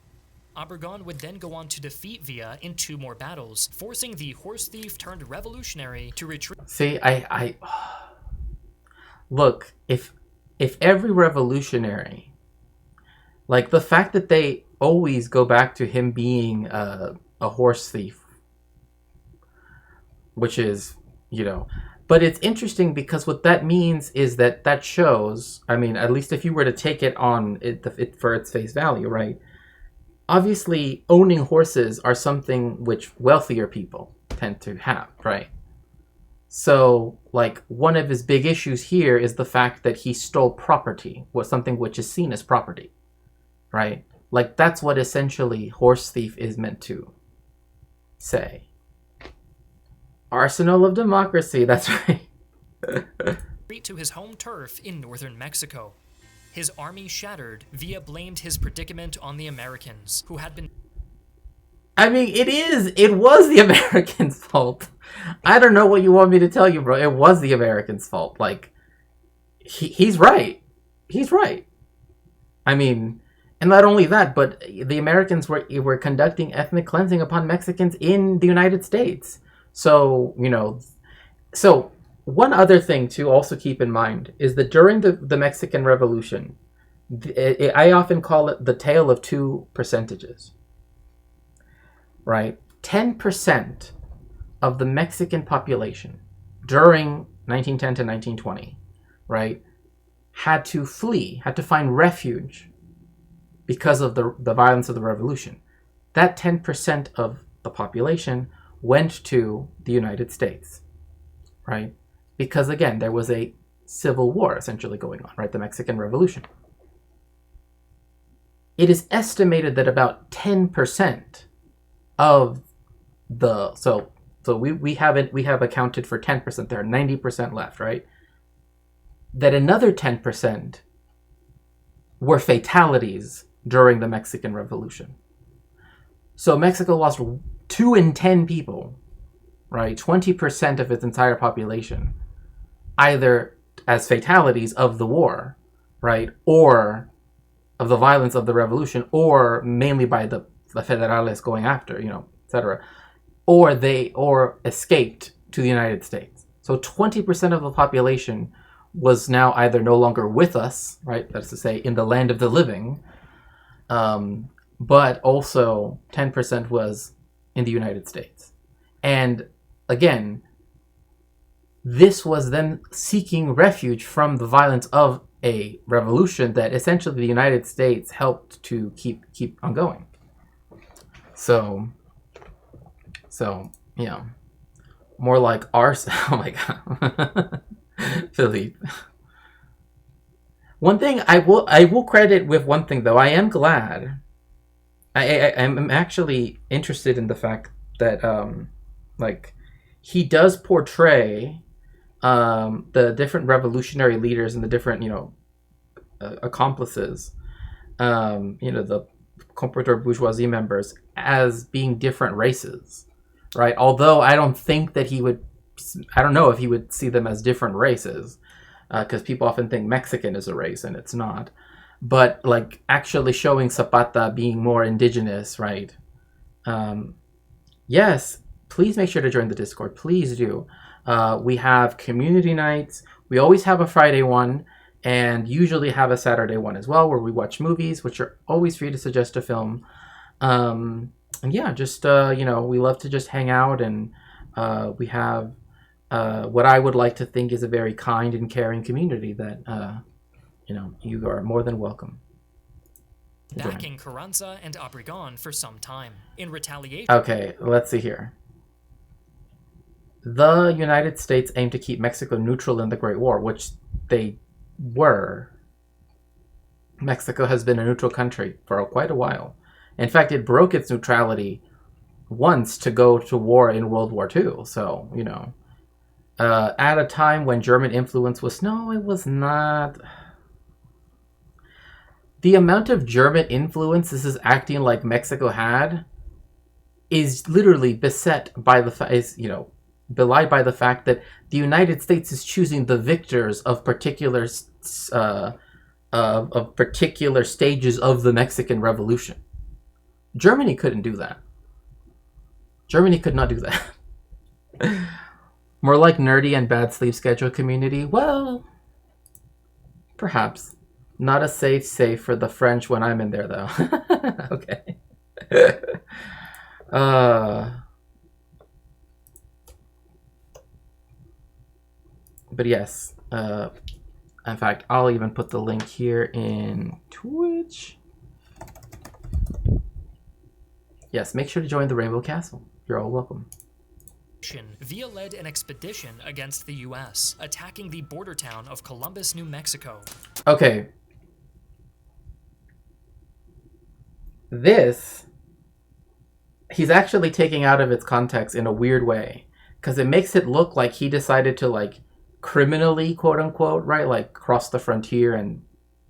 Obregon would then go on to defeat Villa in 2 more battles, forcing the horse thief turned revolutionary to retreat. See, I look, if every revolutionary, like the fact that they always go back to him being a horse thief, which is, but it's interesting because what that means is that shows, I mean, at least if you were to take it on it for its face value, right? Obviously, owning horses are something which wealthier people tend to have, right? So, like, one of his big issues here is the fact that he stole property, was something which is seen as property, right? Like, that's what essentially horse thief is meant to say. Arsenal of democracy, that's right. to his home turf in northern Mexico. His army shattered, Villa blamed his predicament on the Americans, who had been... I mean, it was the Americans' fault. I don't know what you want me to tell you, bro. It was the Americans' fault. Like, he's right. He's right. I mean, and not only that, but the Americans were conducting ethnic cleansing upon Mexicans in the United States. So, so one other thing to also keep in mind is that during the Mexican Revolution, I often call it the tale of 2 percentages, right? 10% of the Mexican population during 1910 to 1920, right, had to flee, had to find refuge because of the violence of the revolution. That 10% of the population went to the United States, right? Because, again, there was a civil war essentially going on, right? The Mexican Revolution. It is estimated that about 10% of the... So we have accounted for 10%. There are 90% left, right? That another 10% were fatalities during the Mexican Revolution. So Mexico lost 2 in 10 people, right? 20% of its entire population, either as fatalities of the war, right? Or of the violence of the revolution, or mainly by the federales going after, etc. Or escaped to the United States. So 20% of the population was now either no longer with us, right? That's to say, in the land of the living, but also 10% was in the United States. And again, this was them seeking refuge from the violence of a revolution that essentially the United States helped to keep on going. So yeah, more like ours. Oh my god, Philippe. One thing I will credit with one thing though. I am glad. I'm actually interested in the fact that he does portray the different revolutionary leaders and the different accomplices, the comprador bourgeoisie members as being different races, right? Although I don't think that I don't know if he would see them as different races, because people often think Mexican is a race and it's not. But actually showing Zapata being more indigenous, right? Yes, please make sure to join the Discord. Please do. We have community nights. We always have a Friday one, and usually have a Saturday one as well, where we watch movies, which are always free to suggest a film. And yeah, just we love to just hang out, and we have what I would like to think is a very kind and caring community that you are more than welcome. Backing Carranza and Obregon for some time. In retaliation... Okay, let's see here. The United States aimed to keep Mexico neutral in the Great War, which they were. Mexico has been a neutral country for quite a while. In fact, it broke its neutrality once to go to war in World War II. So, at a time when German influence was... No, it was not... The amount of German influence this is acting like Mexico had is literally belied by the fact that the United States is choosing the victors of particular stages of the Mexican Revolution, Germany couldn't do that. Germany could not do that. More like nerdy and bad sleep schedule community. Well, perhaps. Not a safe for the French when I'm in there, though. Okay. But yes. In fact, I'll even put the link here in Twitch. Yes, make sure to join the Rainbow Castle. You're all welcome. Villa led an expedition against the U.S., attacking the border town of Columbus, New Mexico. Okay. This, he's actually taking out of its context in a weird way, because it makes it look like he decided to, like, criminally, quote unquote, right, like, cross the frontier and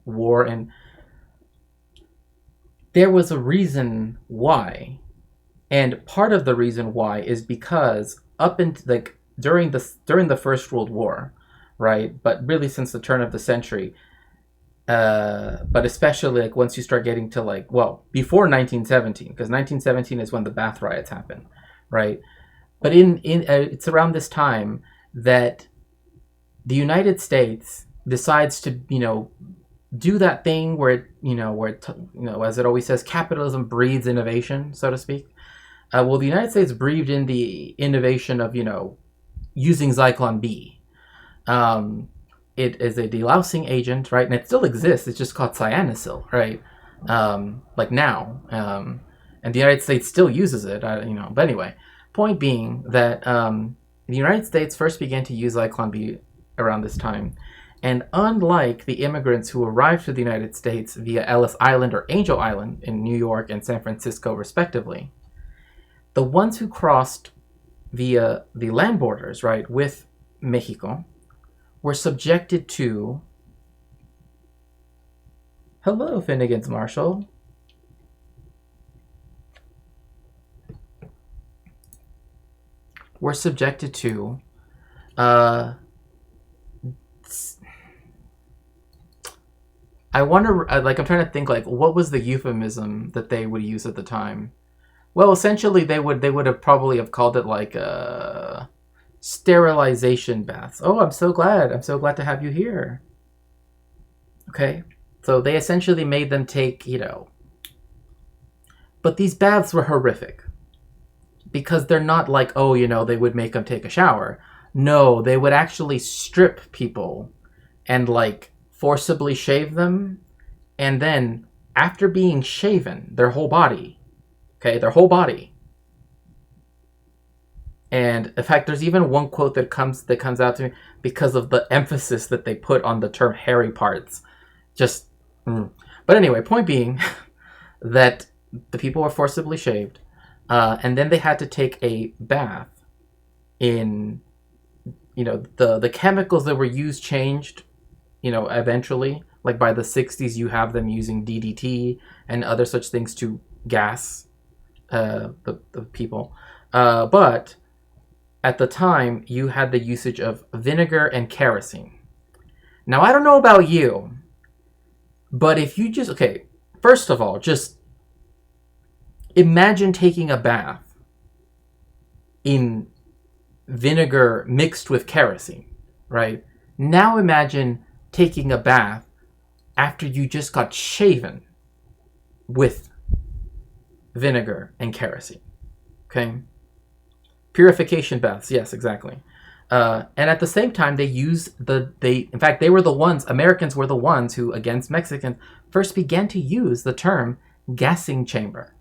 war, and there was a reason why. And part of the reason why is because up into, like, during the First World War, right, but really since the turn of the century, but especially, like, once you start getting to, like, well, before 1917, because 1917 is when the Bath riots happen, right? But it's around this time that the United States decides to, do that thing where it, as it always says, capitalism breeds innovation, so to speak. Well, the United States breathed in the innovation of, using Zyklon B. It is a delousing agent, right? And it still exists. It's just called cyanosyl, right? Like now. And the United States still uses it, But anyway, point being that the United States first began to use Zyklon B around this time. And unlike the immigrants who arrived to the United States via Ellis Island or Angel Island in New York and San Francisco, respectively, the ones who crossed via the land borders, right, with Mexico, were subjected to... Hello, Finnegan's Marshall. Were subjected to... I wonder, like, I'm trying to think, like, what was the euphemism that they would use at the time? Well, essentially, they would have probably have called it, like, sterilization baths. Oh, I'm so glad to have you here. Okay, so they essentially made them take, but these baths were horrific because they're not like, oh, they would make them take a shower. No, they would actually strip people and, like, forcibly shave them, and then after being shaven, their whole body, and in fact, there's even one quote that comes out to me because of the emphasis that they put on the term hairy parts. But anyway, point being that the people were forcibly shaved, and then they had to take a bath in, the chemicals that were used changed, eventually. Like by the 60s, you have them using DDT and other such things to gas the people. But at the time, you had the usage of vinegar and kerosene. Now, I don't know about you, but if you just... Okay, first of all, just imagine taking a bath in vinegar mixed with kerosene, right? Now imagine taking a bath after you just got shaven with vinegar and kerosene. Okay? Purification baths, yes, exactly. And at the same time, Americans were the ones who, against Mexicans, first began to use the term gassing chamber.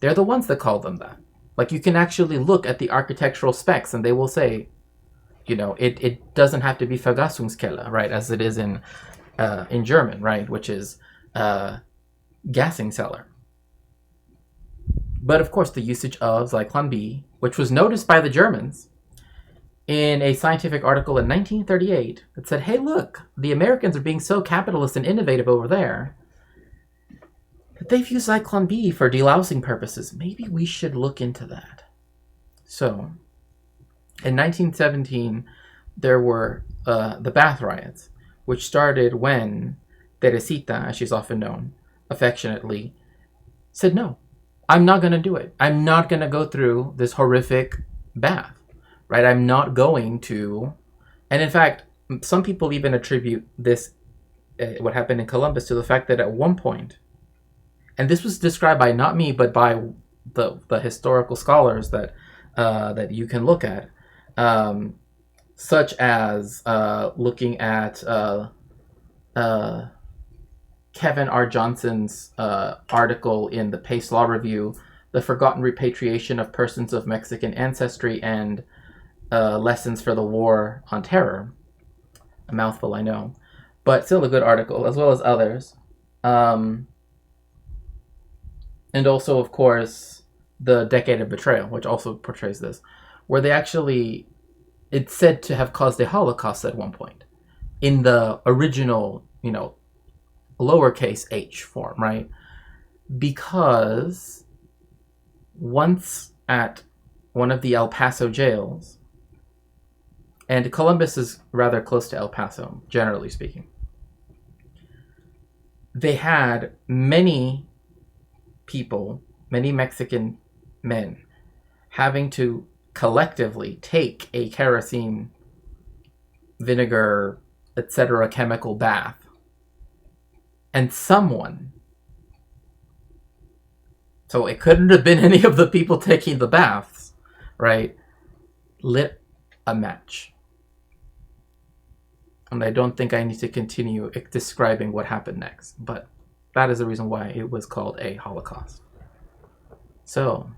They're the ones that called them that. Like, you can actually look at the architectural specs and they will say, it doesn't have to be Vergassungskeller, right, as it is in German, right, which is gassing cellar. But of course, the usage of Zyklon B, which was noticed by the Germans in a scientific article in 1938 that said, hey, look, the Americans are being so capitalist and innovative over there that they've used Zyklon B for delousing purposes. Maybe we should look into that. So... in 1917, there were the Bath Riots, which started when Teresita, as she's often known, affectionately, said, no, I'm not going to do it. I'm not going to go through this horrific bath, right? I'm not going to. And in fact, some people even attribute this, what happened in Columbus, to the fact that at one point, and this was described by not me, but by the historical scholars that that you can look at, such as looking at Kevin R. Johnson's article in the Pace Law Review, The Forgotten Repatriation of Persons of Mexican Ancestry and Lessons for the War on Terror. A mouthful, I know. But still a good article, as well as others. And also, of course, The Decade of Betrayal, which also portrays this, where they actually, it's said to have caused a Holocaust at one point in the original, lowercase h form, right? Because once at one of the El Paso jails, and Columbus is rather close to El Paso, generally speaking, they had many people, many Mexican men, having to collectively take a kerosene, vinegar, etc. chemical bath. And someone, so it couldn't have been any of the people taking the baths, right, lit a match. And I don't think I need to continue describing what happened next, but that is the reason why it was called a Holocaust. So,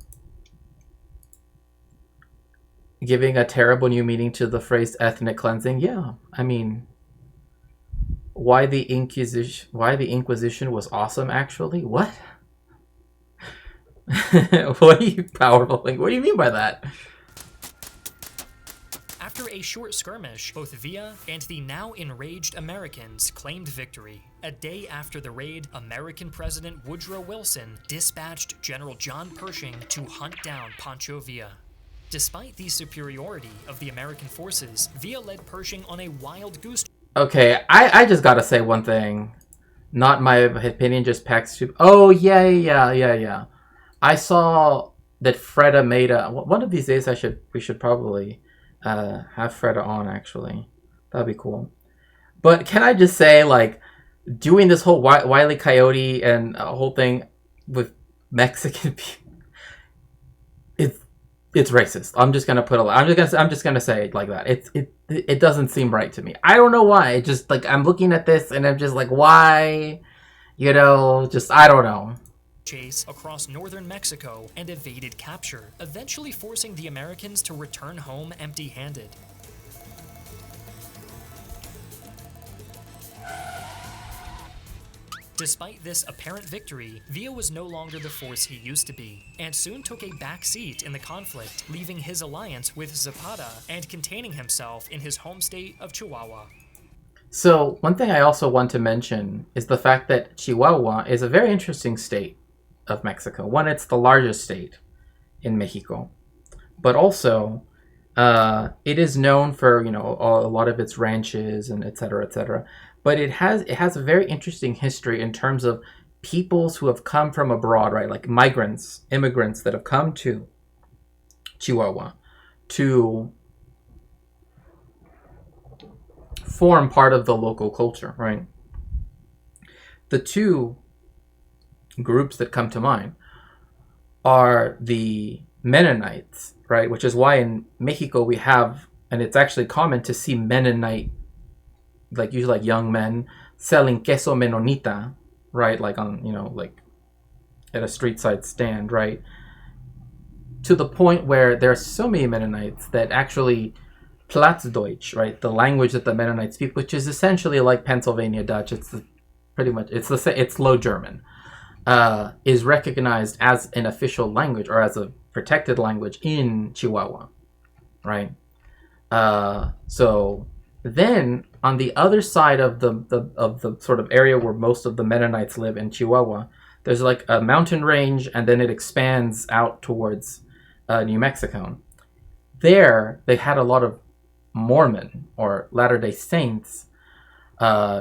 giving a terrible new meaning to the phrase ethnic cleansing, yeah, I mean, why the Inquisition was awesome, actually? What? What are you powerful? What do you mean by that? After a short skirmish, both Villa and the now enraged Americans claimed victory. A day after the raid, American President Woodrow Wilson dispatched General John Pershing to hunt down Pancho Villa. Despite the superiority of the American forces, Villa led Pershing on a wild goose. Okay, I just gotta say one thing. Not my opinion, just Pax Super. Oh, yeah. I saw that Freda made a... One of these days we should probably have Freda on, actually. That'd be cool. But can I just say, like, doing this whole Wile E. Coyote and whole thing with Mexican people, it's racist. I'm just gonna say it like that. It doesn't seem right to me. I don't know why. It just, like, I'm looking at this and I'm just like, why? Just I don't know. Chase across northern Mexico and evaded capture, eventually forcing the Americans to return home empty-handed. Despite this apparent victory, Villa was no longer the force he used to be, and soon took a back seat in the conflict, leaving his alliance with Zapata and containing himself in his home state of Chihuahua. So, one thing I also want to mention is the fact that Chihuahua is a very interesting state of Mexico. One, it's the largest state in Mexico, but also it is known for, a lot of its ranches and et cetera, but it has a very interesting history in terms of peoples who have come from abroad, right? Like immigrants that have come to Chihuahua to form part of the local culture, right? The two groups that come to mind are the Mennonites, right? Which is why in Mexico we have, and it's actually common to see Mennonite, like usually like young men selling queso menonita, right? Like on, like at a street side stand, right? To the point where there are so many Mennonites that actually Plattdeutsch, right? The language that the Mennonites speak, which is essentially like Pennsylvania Dutch. It's Low German. Is recognized as an official language or as a protected language in Chihuahua, right? So then on the other side of the sort of area where most of the Mennonites live in Chihuahua, there's like a mountain range, and then it expands out towards New Mexico. There, they had a lot of Mormon or Latter-day Saints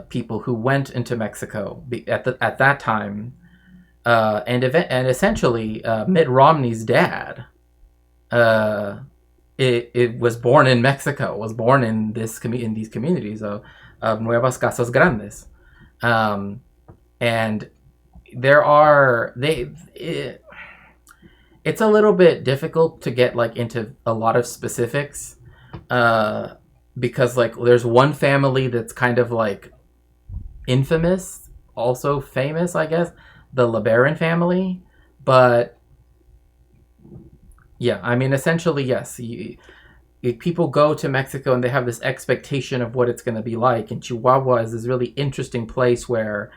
people who went into Mexico at that time and essentially Mitt Romney's dad, it was born in Mexico, was born in in these communities of Nuevas Casas Grandes, and there are it's a little bit difficult to get like into a lot of specifics, because like there's one family that's kind of like infamous, also famous, I guess, the LeBaron family. But yeah, I mean, essentially, yes, people go to Mexico and they have this expectation of what it's going to be like. And Chihuahua is this really interesting place where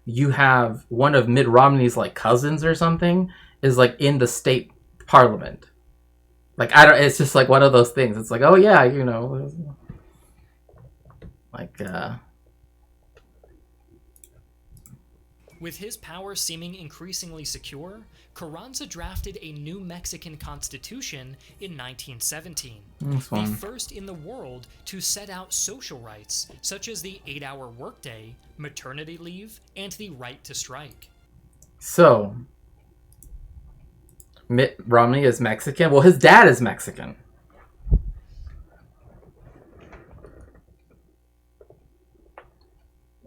you have one of Mitt Romney's like cousins or something is like in the state parliament. Like, I don't, it's just like one of those things. It's like, oh yeah, you know, like, With his power seeming increasingly secure, Carranza drafted a new Mexican constitution in 1917, the first in the world to set out social rights such as the 8-hour workday, maternity leave, and the right to strike. So, Mitt Romney is Mexican. Well, his dad is Mexican.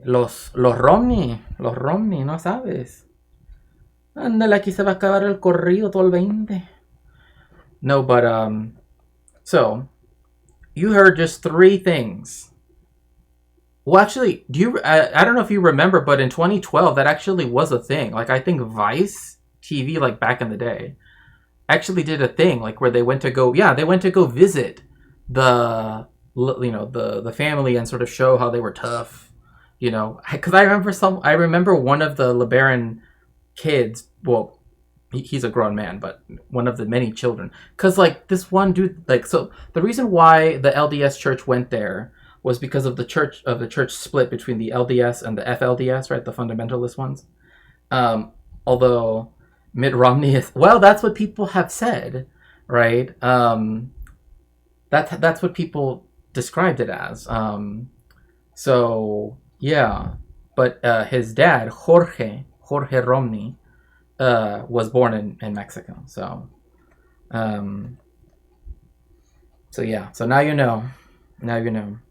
Los Romney, no sabes. Ándale, aquí se va a acabar el corrido todo el 20. No, but, so, you heard just 3 things. Well, actually, I don't know if you remember, but in 2012, that actually was a thing. Like, I think Vice TV, like, back in the day, actually did a thing, like, where they went to go visit the family and sort of show how they were tough. You know, because I remember one of the LeBaron kids. Well, he's a grown man, but one of the many children. Because like this one dude, like, so the reason why the LDS church went there was because of the church split between the LDS and the FLDS, right? The fundamentalist ones. Although Mitt Romney is, well, that's what people have said, right? That's what people described it as. So. Yeah, but his dad, Jorge Romney, was born in Mexico. So yeah. So now you know.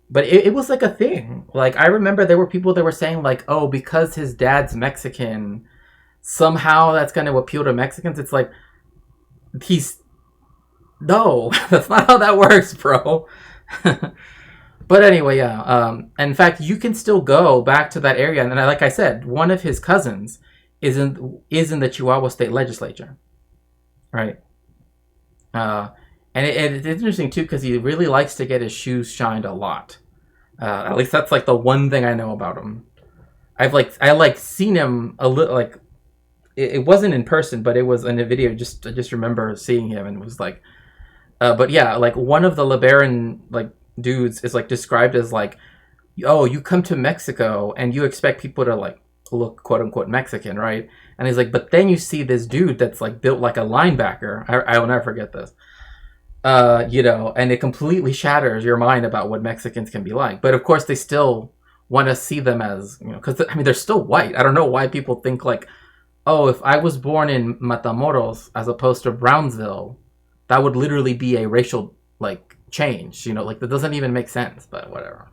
But it was like a thing. Like, I remember there were people that were saying like, oh, because his dad's Mexican, somehow that's going to appeal to Mexicans. It's like, no, that's not how that works, bro. But anyway, yeah. In fact, you can still go back to that area, and like I said, one of his cousins is in the Chihuahua State Legislature, right? And it's interesting too because he really likes to get his shoes shined a lot. At least that's like the one thing I know about him. I seen him a little, like it wasn't in person, but it was in a video. I just remember seeing him, and it was like, but yeah, like one of the LeBaron like dudes is like described as like, oh, you come to Mexico and you expect people to like look quote unquote Mexican, right? And he's like, but then you see this dude that's like built like a linebacker. I will never forget this. You know, and it completely shatters your mind about what Mexicans can be like. But of course they still want to see them as, you know, because I mean they're still white. I don't know why people think like, oh, if I was born in Matamoros as opposed to Brownsville, that would literally be a racial like change, you know, like that doesn't even make sense, but whatever.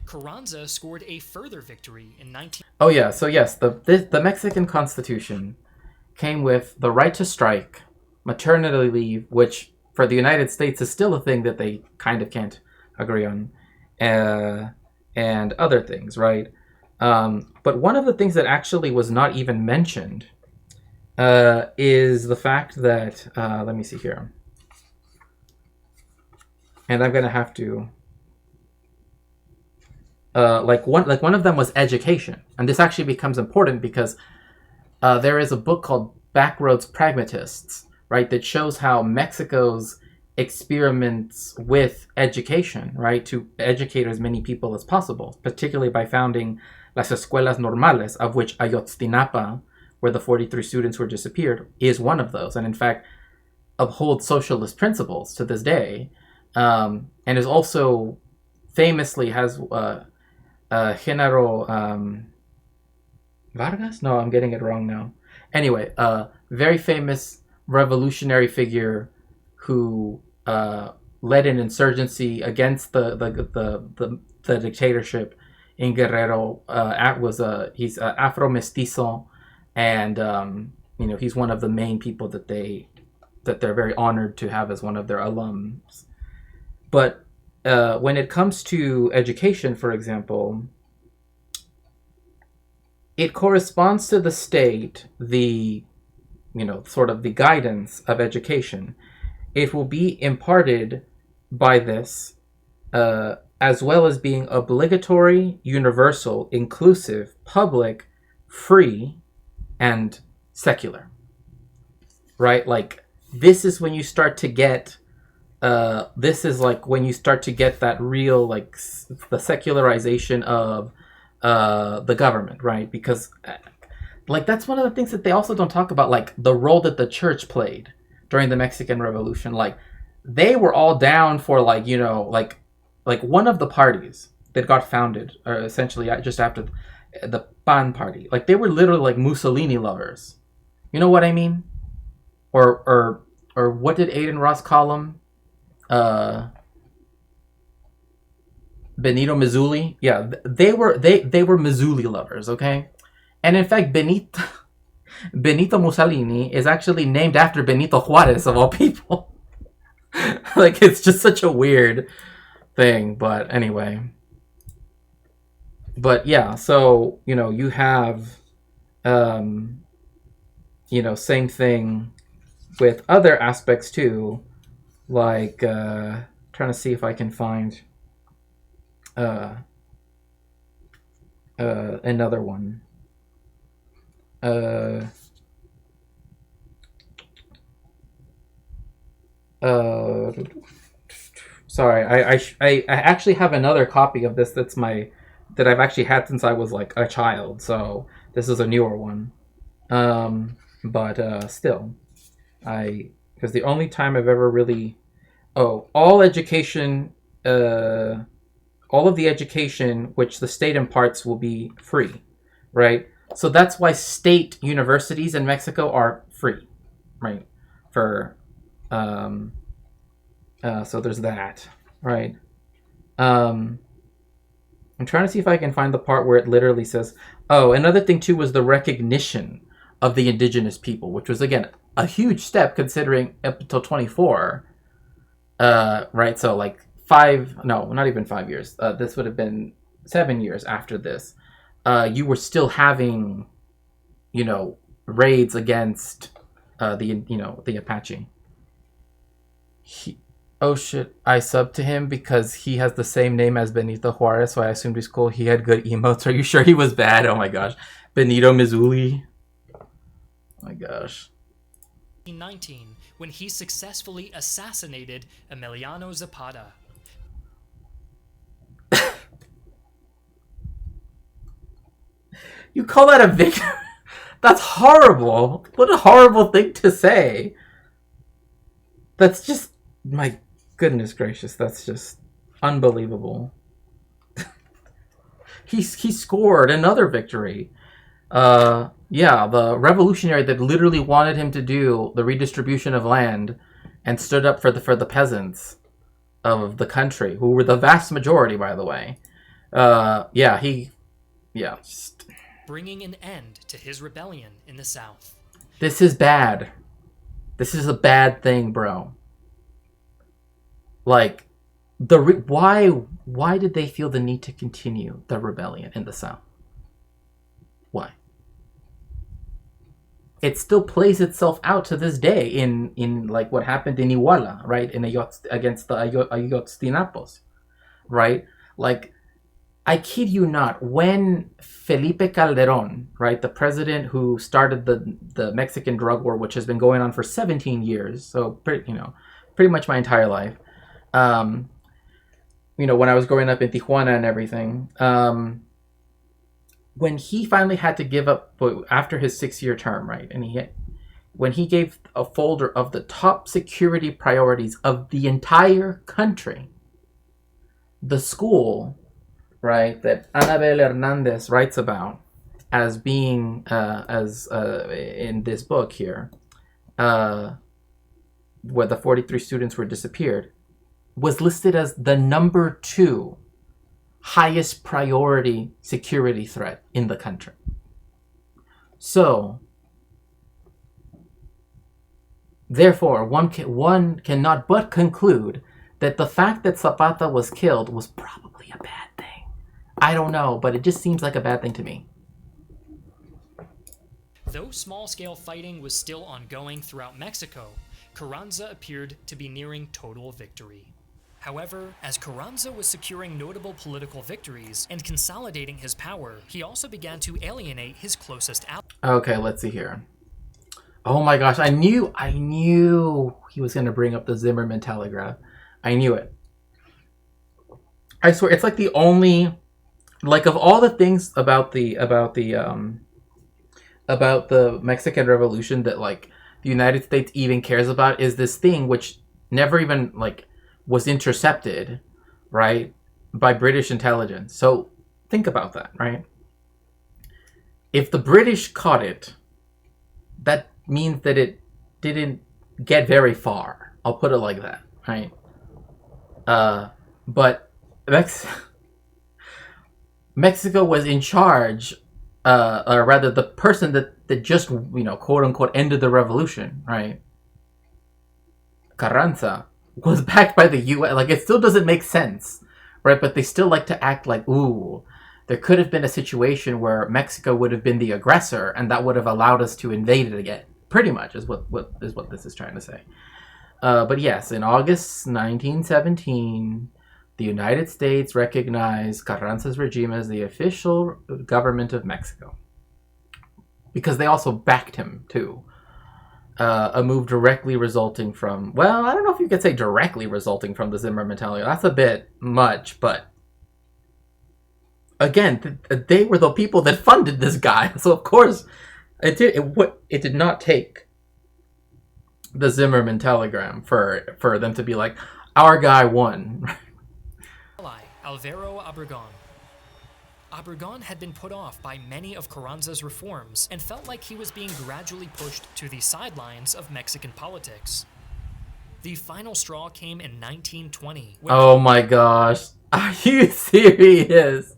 Carranza scored a further victory in 19... Oh yeah, so yes, the Mexican Constitution came with the right to strike, maternity leave, which for the United States is still a thing that they kind of can't agree on, and other things, right? But one of the things that actually was not even mentioned is the fact that, let me see here. And I'm gonna have to one of them was education, and this actually becomes important because there is a book called Backroads Pragmatists, right, that shows how Mexico's experiments with education, right, to educate as many people as possible, particularly by founding las escuelas normales, of which Ayotzinapa, where the 43 students were disappeared, is one of those, and in fact upholds socialist principles to this day. And is also famously has Genaro Vargas? No, I'm getting it wrong now. Anyway, very famous revolutionary figure who led an insurgency against the dictatorship in Guerrero. He's Afro mestizo, and he's one of the main people that they're very honored to have as one of their alums. But when it comes to education, for example, it corresponds to the state, sort of the guidance of education. It will be imparted by this, as well as being obligatory, universal, inclusive, public, free, and secular. Right? Like, this is when you start to get that real, like, the secularization of the government, right? Because like that's one of the things that they also don't talk about, like the role that the church played during the Mexican Revolution. Like they were all down for like one of the parties that got founded, or essentially just after the PAN party. Like they were literally like Mussolini lovers. You know what I mean? Or what did Aiden Ross call him? Benito Mazzulli. Yeah, they were Mazzulli lovers, okay? And in fact, Benito Mussolini is actually named after Benito Juarez, of all people. Like, it's just such a weird thing, but anyway. But yeah, so, you have, same thing with other aspects too, like, trying to see if I can find another one. Sorry, I actually have another copy of this that I've actually had since I was like a child, so this is a newer one. But still, because the only time I've ever really, all education, all of the education which the state imparts will be free, right? So that's why state universities in Mexico are free, right? So there's that, right? I'm trying to see if I can find the part where it literally says, another thing too was the recognition of the indigenous people, which was, again, a huge step considering up until 24, right? So like not even 5 years. This would have been 7 years after this. You were still having, raids against the Apache. Oh shit, I subbed to him because he has the same name as Benito Juarez, so I assumed he's cool. He had good emotes. Are you sure he was bad? Oh my gosh. Benito Mazzulli. Oh my gosh. 1919, when he successfully assassinated Emiliano Zapata. You call that a victory? That's horrible. What a horrible thing to say. That's just, my goodness gracious, that's just unbelievable. He scored another victory. The revolutionary that literally wanted him to do the redistribution of land and stood up for the peasants of the country, who were the vast majority, by the way. Bringing an end to his rebellion in the South. This is bad. This is a bad thing, bro. Like, why did they feel the need to continue the rebellion in the South? Why? It still plays itself out to this day in like what happened in Iguala, right? Against the Ayotzinapos, right? Like, I kid you not, when Felipe Calderón, right, the president who started the Mexican drug war, which has been going on for 17 years, so pretty much my entire life, when I was growing up in Tijuana and everything, when he finally had to give up after his 6-year term, right, and when he gave a folder of the top security priorities of the entire country, the school, right, that Anabel Hernandez writes about, as being in this book here, where the 43 students were disappeared, was listed as the number 2 highest priority security threat in the country. So, therefore, one cannot but conclude that the fact that Zapata was killed was probably a bad thing. I don't know, but it just seems like a bad thing to me. Though small-scale fighting was still ongoing throughout Mexico, Carranza appeared to be nearing total victory. However, as Carranza was securing notable political victories and consolidating his power, he also began to alienate his closest allies. Okay, let's see here. Oh my gosh, I knew he was going to bring up the Zimmerman telegraph. I knew it. I swear, it's like the only, like, of all the things about the Mexican Revolution that, like, the United States even cares about is this thing which never even, like, was intercepted, right, by British intelligence. So think about that, right? If the British caught it, that means that it didn't get very far. I'll put it like that, right? But Mexico was in charge, or rather the person that just, quote unquote, ended the revolution, right? Carranza was backed by the U.S. Like, it still doesn't make sense, right? But they still like to act like, ooh, there could have been a situation where Mexico would have been the aggressor, and that would have allowed us to invade it again. Pretty much is what this is trying to say. But yes, in August 1917, the United States recognized Carranza's regime as the official government of Mexico, because they also backed him too. A move directly resulting from, well, I don't know if you could say directly resulting from the Zimmerman telegraph. That's a bit much, but again, they were the people that funded this guy, so of course it did not take the Zimmerman telegram for them to be like, our guy won. Ally, Alvaro Obregón. Obregón had been put off by many of Carranza's reforms and felt like he was being gradually pushed to the sidelines of Mexican politics. The final straw came in 1920. Oh my gosh. Are you serious?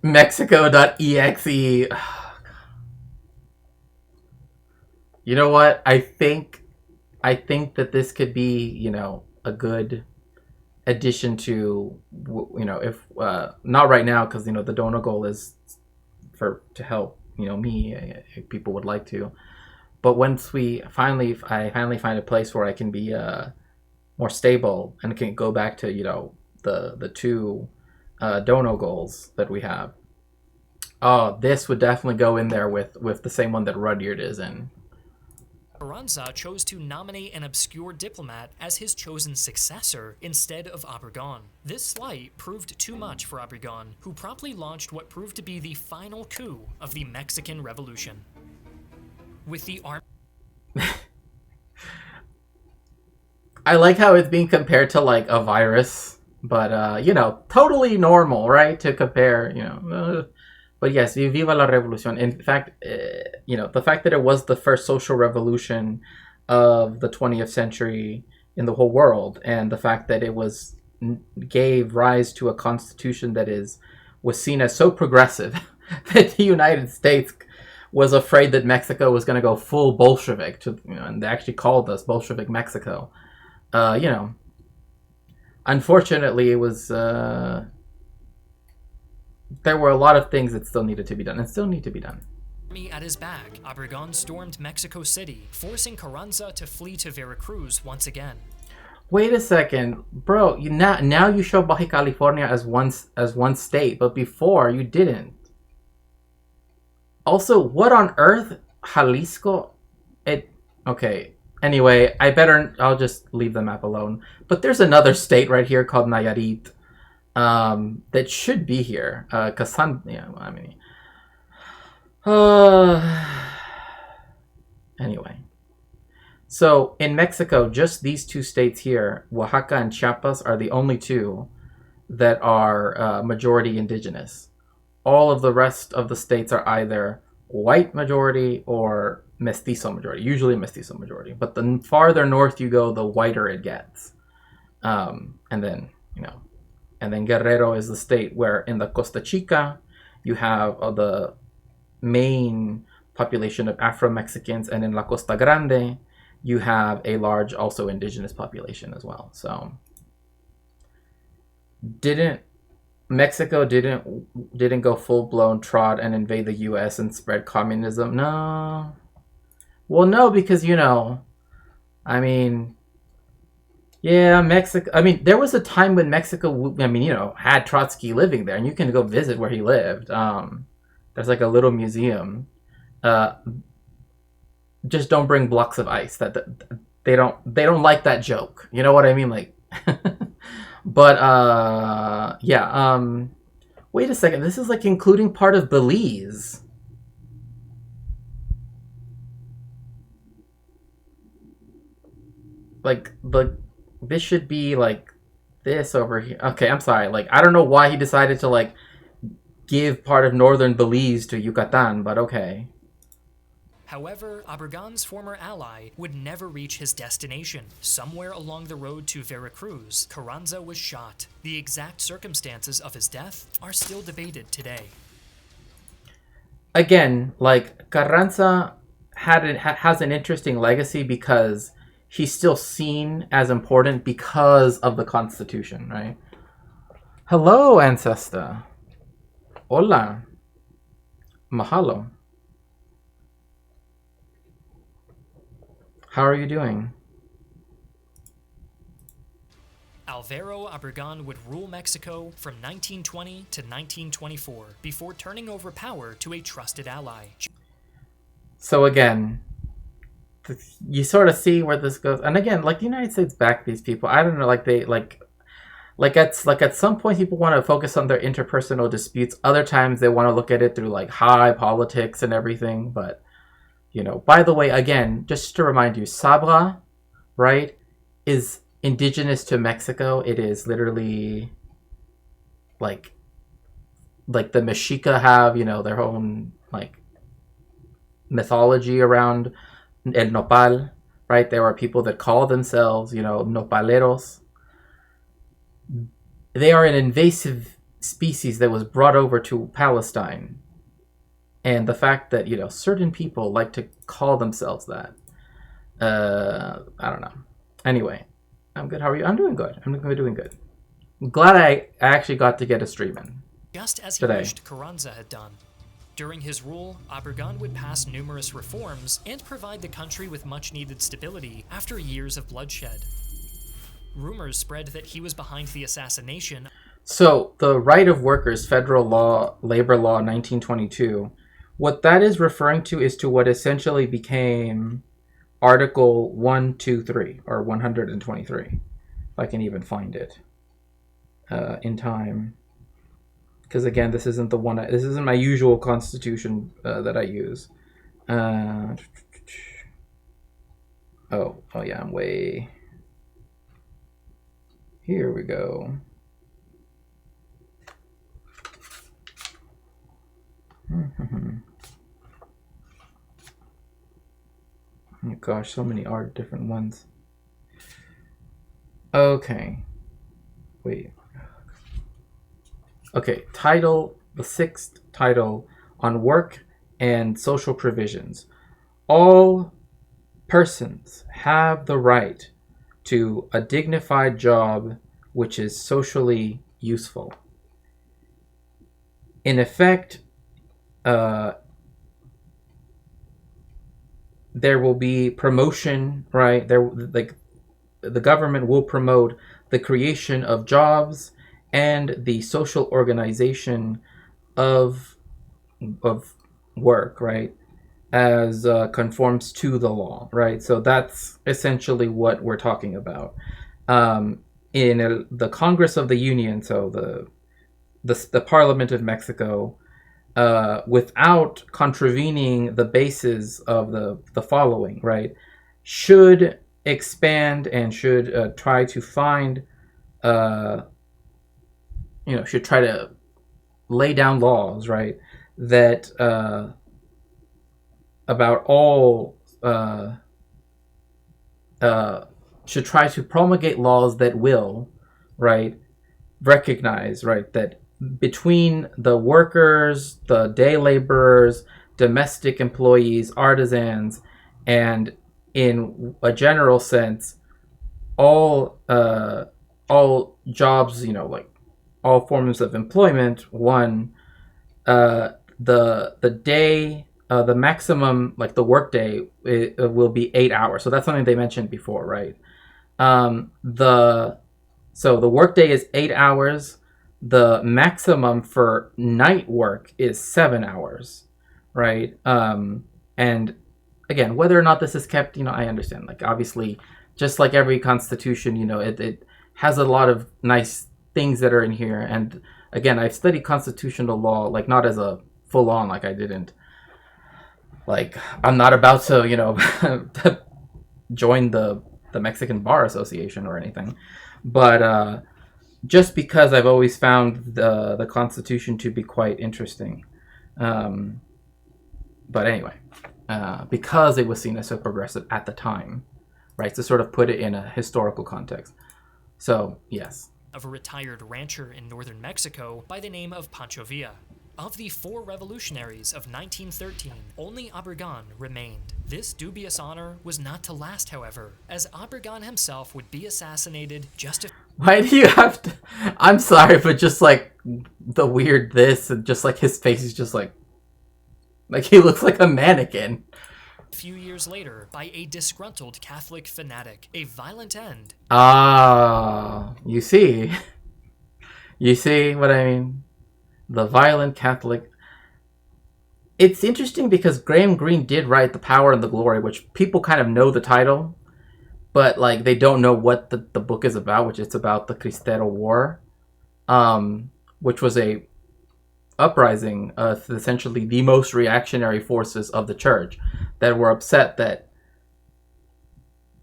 Mexico.exe. You know what? I think that this could be, a good addition to, if not right now, because the donor goal is to help me, if people would like to, but once I finally find a place where I can be more stable and can go back to the 2 dono goals that we have, this would definitely go in there with the same one that Rudyard is in. Carranza chose to nominate an obscure diplomat as his chosen successor instead of Obregón. This slight proved too much for Obregón, who promptly launched what proved to be the final coup of the Mexican Revolution. With the army... I like how it's being compared to, like, a virus, but, totally normal, right, to compare, But yes, viva la revolución. In fact, the fact that it was the first social revolution of the 20th century in the whole world, and the fact that it gave rise to a constitution that was seen as so progressive that the United States was afraid that Mexico was going to go full Bolshevik, and they actually called us Bolshevik Mexico. Unfortunately, it was... there were a lot of things that still needed to be done and still need to be done. At his back, Obregón stormed Mexico City, forcing Carranza to flee to Veracruz once again. Wait a second, bro. Now you show Baja California as one state, but before you didn't. Also, what on earth, Jalisco? Okay. Anyway, I'll just leave the map alone. But there's another state right here called Nayarit. That should be here. Anyway. So, in Mexico, just these 2 states here, Oaxaca and Chiapas, are the only 2 that are majority indigenous. all of the rest of the states are either white majority or mestizo majority, usually mestizo majority. But the farther north you go, the whiter it gets. And then, and then Guerrero is the state where in the Costa Chica, you have the main population of Afro-Mexicans, and in La Costa Grande, you have a large also indigenous population as well. So Mexico didn't go full-blown trot and invade the US and spread communism? No. Well, no, because I mean, yeah, Mexico. I mean, there was a time when Mexico, had Trotsky living there, and you can go visit where he lived. There's like a little museum. Just don't bring blocks of ice. That they don't like that joke. You know what I mean? Like, but yeah. Wait a second. This is like including part of Belize. Like this should be like this over here. Okay, I'm sorry. Like, I don't know why he decided to like give part of northern Belize to Yucatan, but okay. However, Obregon's former ally would never reach his destination. Somewhere along the road to Veracruz, Carranza was shot. The exact circumstances of his death are still debated today. Again, like, Carranza has an interesting legacy because he's still seen as important because of the Constitution, right? Hello, ancestor. Hola. Mahalo. How are you doing? Alvaro Obregon would rule Mexico from 1920 to 1924 before turning over power to a trusted ally. So again, you sort of see where this goes. And again, like, the United States backed these people. I don't know, like they at some point people want to focus on their interpersonal disputes. Other times they want to look at it through like high politics and everything. But by the way, again, just to remind you, Sabra, right, is indigenous to Mexico. It is literally like the Mexica have, their own like mythology around El Nopal, right? There are people that call themselves, nopaleros. They are an invasive species that was brought over to Palestine. And the fact that, certain people like to call themselves that, I don't know. Anyway, I'm good. How are you? I'm doing good. I'm doing good. I'm glad I actually got to get a stream in. Just as he wished Carranza had done. During his rule, Obregon would pass numerous reforms and provide the country with much-needed stability after years of bloodshed. Rumors spread that he was behind the assassination. So, the Right of Workers, Federal Law, Labor Law, 1922, what that is referring to is to what essentially became Article 123, or 123, if I can even find it in time. Because again, this isn't this isn't my usual constitution that I use. Oh yeah, I'm way... Here we go. Oh gosh, so many different ones. Okay. Wait. Okay, the sixth title on work and social provisions. All persons have the right to a dignified job which is socially useful. In effect, there will be promotion, right? The government will promote the creation of jobs and the social organization of work, right, as conforms to the law, right? So that's essentially what we're talking about. In the Congress of the Union, so the Parliament of Mexico, without contravening the basis of the following, right, should expand and should try to find, should try to lay down laws, right, that about all should try to promulgate laws that will, right, recognize, right, that between the workers, the day laborers, domestic employees, artisans, and in a general sense, all jobs, like all forms of employment, the day, the maximum, like the workday, it will be 8 hours. So that's something they mentioned before, right? The So the workday is 8 hours. The maximum for night work is 7 hours, right? And again, whether or not this is kept, I understand. Like, obviously, just like every constitution, it has a lot of nice things that are in here. And again, I've studied constitutional law, like not as a full on, like I didn't. Like, I'm not about to, join the Mexican Bar Association or anything. But just because I've always found the Constitution to be quite interesting. But anyway, because it was seen as so progressive at the time, right, to sort of put it in a historical context. So, yes. Of a retired rancher in northern Mexico by the name of Pancho Villa. Of the 4 revolutionaries of 1913, only Obregon remained. This dubious honor was not to last, however, as Obregon himself would be assassinated just a... Why do you have to... I'm sorry, but just like the weird this, and just like his face is just like he looks like a mannequin. few years later by a disgruntled Catholic fanatic. A violent end. Ah, you see. You see what I mean? The violent Catholic. It's interesting because Graham Greene did write The Power and the Glory, which people kind of know the title, but like they don't know what the book is about, which it's about the Cristero War, which was a uprising of essentially the most reactionary forces of the church that were upset that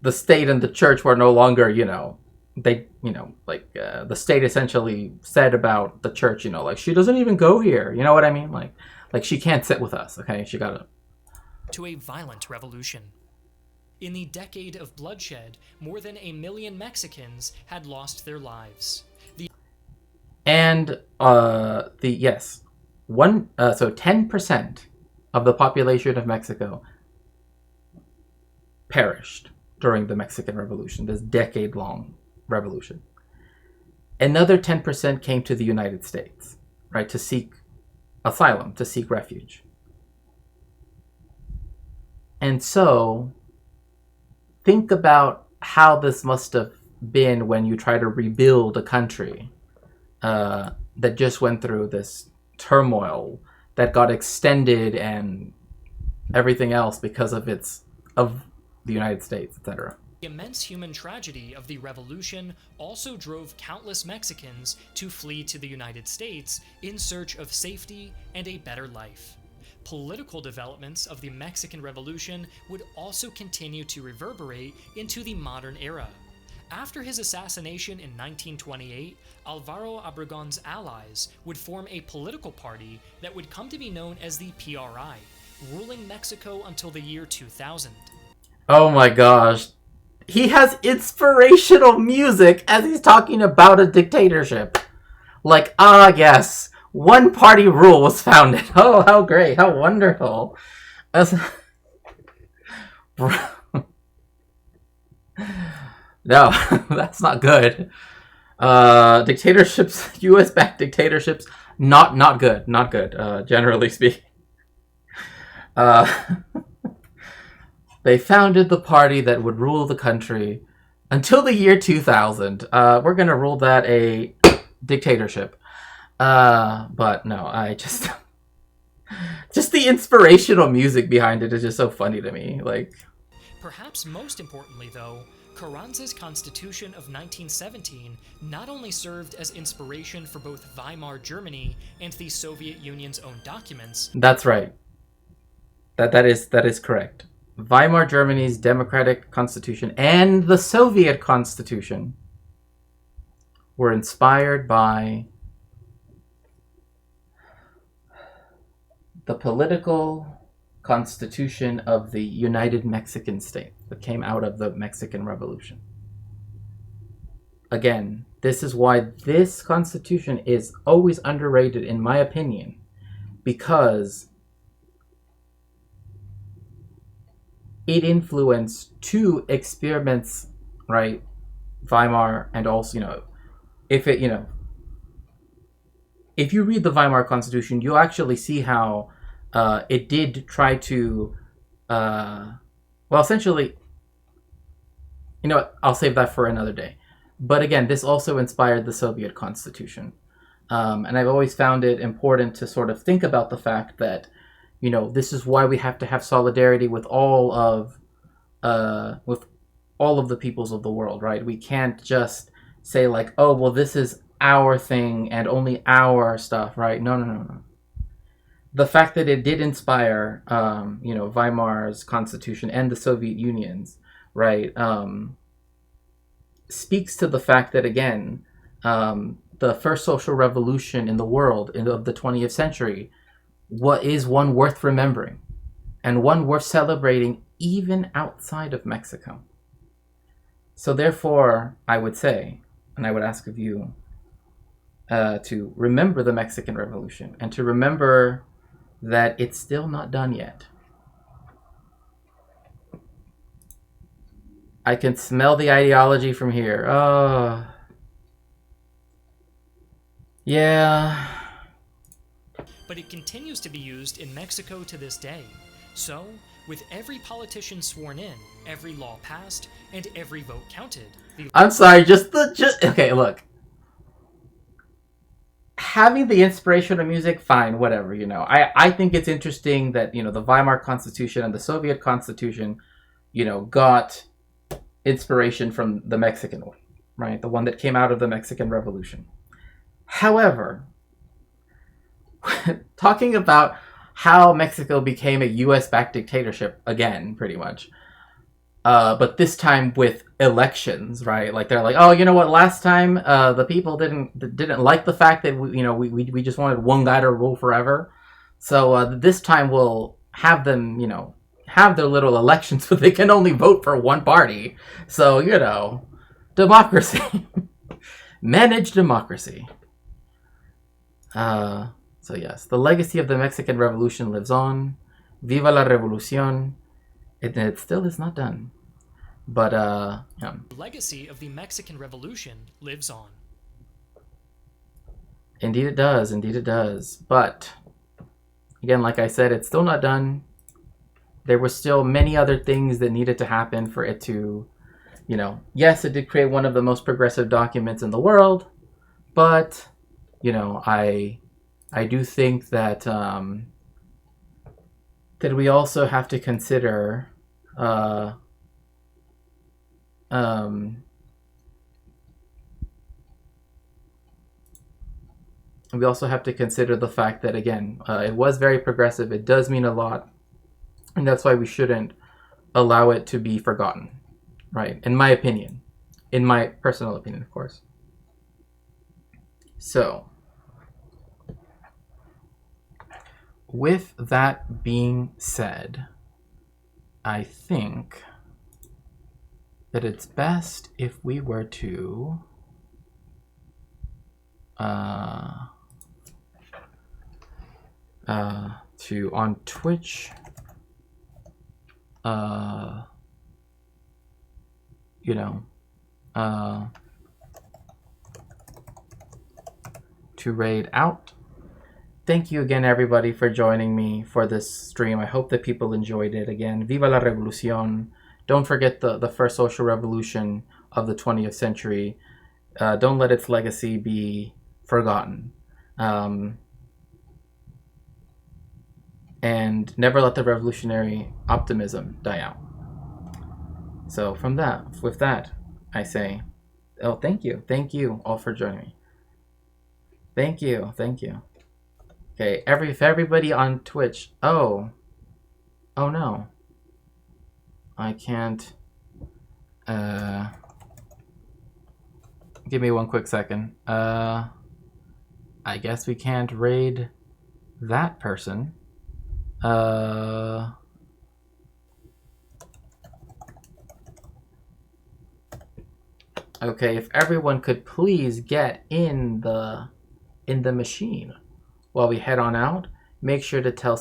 the state and the church were no longer, the state essentially said about the church, like, she doesn't even go here. You know what I mean? Like she can't sit with us, okay? She gotta... To a violent revolution. In the decade of bloodshed, more than 1 million Mexicans had lost their lives. And 10% of the population of Mexico perished during the Mexican Revolution, this decade-long revolution. Another 10% came to the United States, right, to seek asylum, to seek refuge. And so, think about how this must have been when you try to rebuild a country that just went through this turmoil that got extended and everything else because of the United States, etc. The immense human tragedy of the revolution also drove countless Mexicans to flee to the United States in search of safety and a better life. Political developments of the Mexican Revolution would also continue to reverberate into the modern era. After his assassination in 1928, Alvaro Obregon's allies would form a political party that would come to be known as the PRI, ruling Mexico until the year 2000. Oh my gosh. He has inspirational music as he's talking about a dictatorship. Like, yes, one party rule was founded. Oh, how great, how wonderful. No, that's not good. Dictatorships, US-backed dictatorships, not good, generally speaking. They founded the party that would rule the country until the year 2000. We're gonna rule that a dictatorship. But no, I just the inspirational music behind it is just so funny to me. Like, perhaps most importantly, though, Carranza's Constitution of 1917 not only served as inspiration for both Weimar Germany and the Soviet Union's own documents. That's right. That is correct. Weimar Germany's democratic constitution and the Soviet constitution were inspired by the political constitution of the United Mexican State that came out of the Mexican Revolution. Again, this is why this constitution is always underrated, in my opinion, because it influenced two experiments, right? Weimar, and also, if you read the Weimar Constitution, you'll actually see how it did try to, essentially, I'll save that for another day. But again, this also inspired the Soviet Constitution. And I've always found it important to sort of think about the fact that, this is why we have to have solidarity with all of the peoples of the world, right? We can't just say like, oh, well, this is our thing and only our stuff, right? No. The fact that it did inspire, Weimar's constitution and the Soviet Union's, right, speaks to the fact that, again, the first social revolution in the world of the 20th century is one worth remembering and one worth celebrating even outside of Mexico. So therefore, I would say, and I would ask of you, to remember the Mexican Revolution and to remember that it's still not done yet. I can smell the ideology from here. Oh. Yeah. But it continues to be used in Mexico to this day. So, with every politician sworn in, every law passed, and every vote counted... I'm sorry, okay, look. Having the inspiration of music, fine, whatever, I think it's interesting that, the Weimar Constitution and the Soviet Constitution, got inspiration from the Mexican one, right? The one that came out of the Mexican Revolution. However, talking about how Mexico became a US-backed dictatorship, again, pretty much, but this time with elections, right? Like they're like, oh, you know what? Last time, the people didn't like the fact that we just wanted one guy to rule forever. So this time we'll have them, have their little elections, but they can only vote for one party. So democracy, managed democracy. So yes, the legacy of the Mexican Revolution lives on. Viva la Revolución. It still is not done. But, The legacy of the Mexican Revolution lives on. Indeed it does. But, again, like I said, it's still not done. There were still many other things that needed to happen for it to, yes, it did create one of the most progressive documents in the world, but, I do think that, that we also have to consider, we also have to consider the fact that, again, it was very progressive. It does mean a lot. And that's why we shouldn't allow it to be forgotten, right? In my opinion. In my personal opinion, of course. So, with that being said, I think that it's best if we were to on Twitch, to raid out. Thank you again, everybody, for joining me for this stream. I hope that people enjoyed it. Again, Viva la Revolución. Don't forget the first social revolution of the 20th century. Don't let its legacy be forgotten. And never let the revolutionary optimism die out. So with that, I say, oh, thank you. Thank you all for joining me. Thank you. Okay, everybody on Twitch. Oh no. I can't. Give me one quick second. I guess we can't raid that person. Okay, if everyone could please get in the machine while we head on out, make sure to tell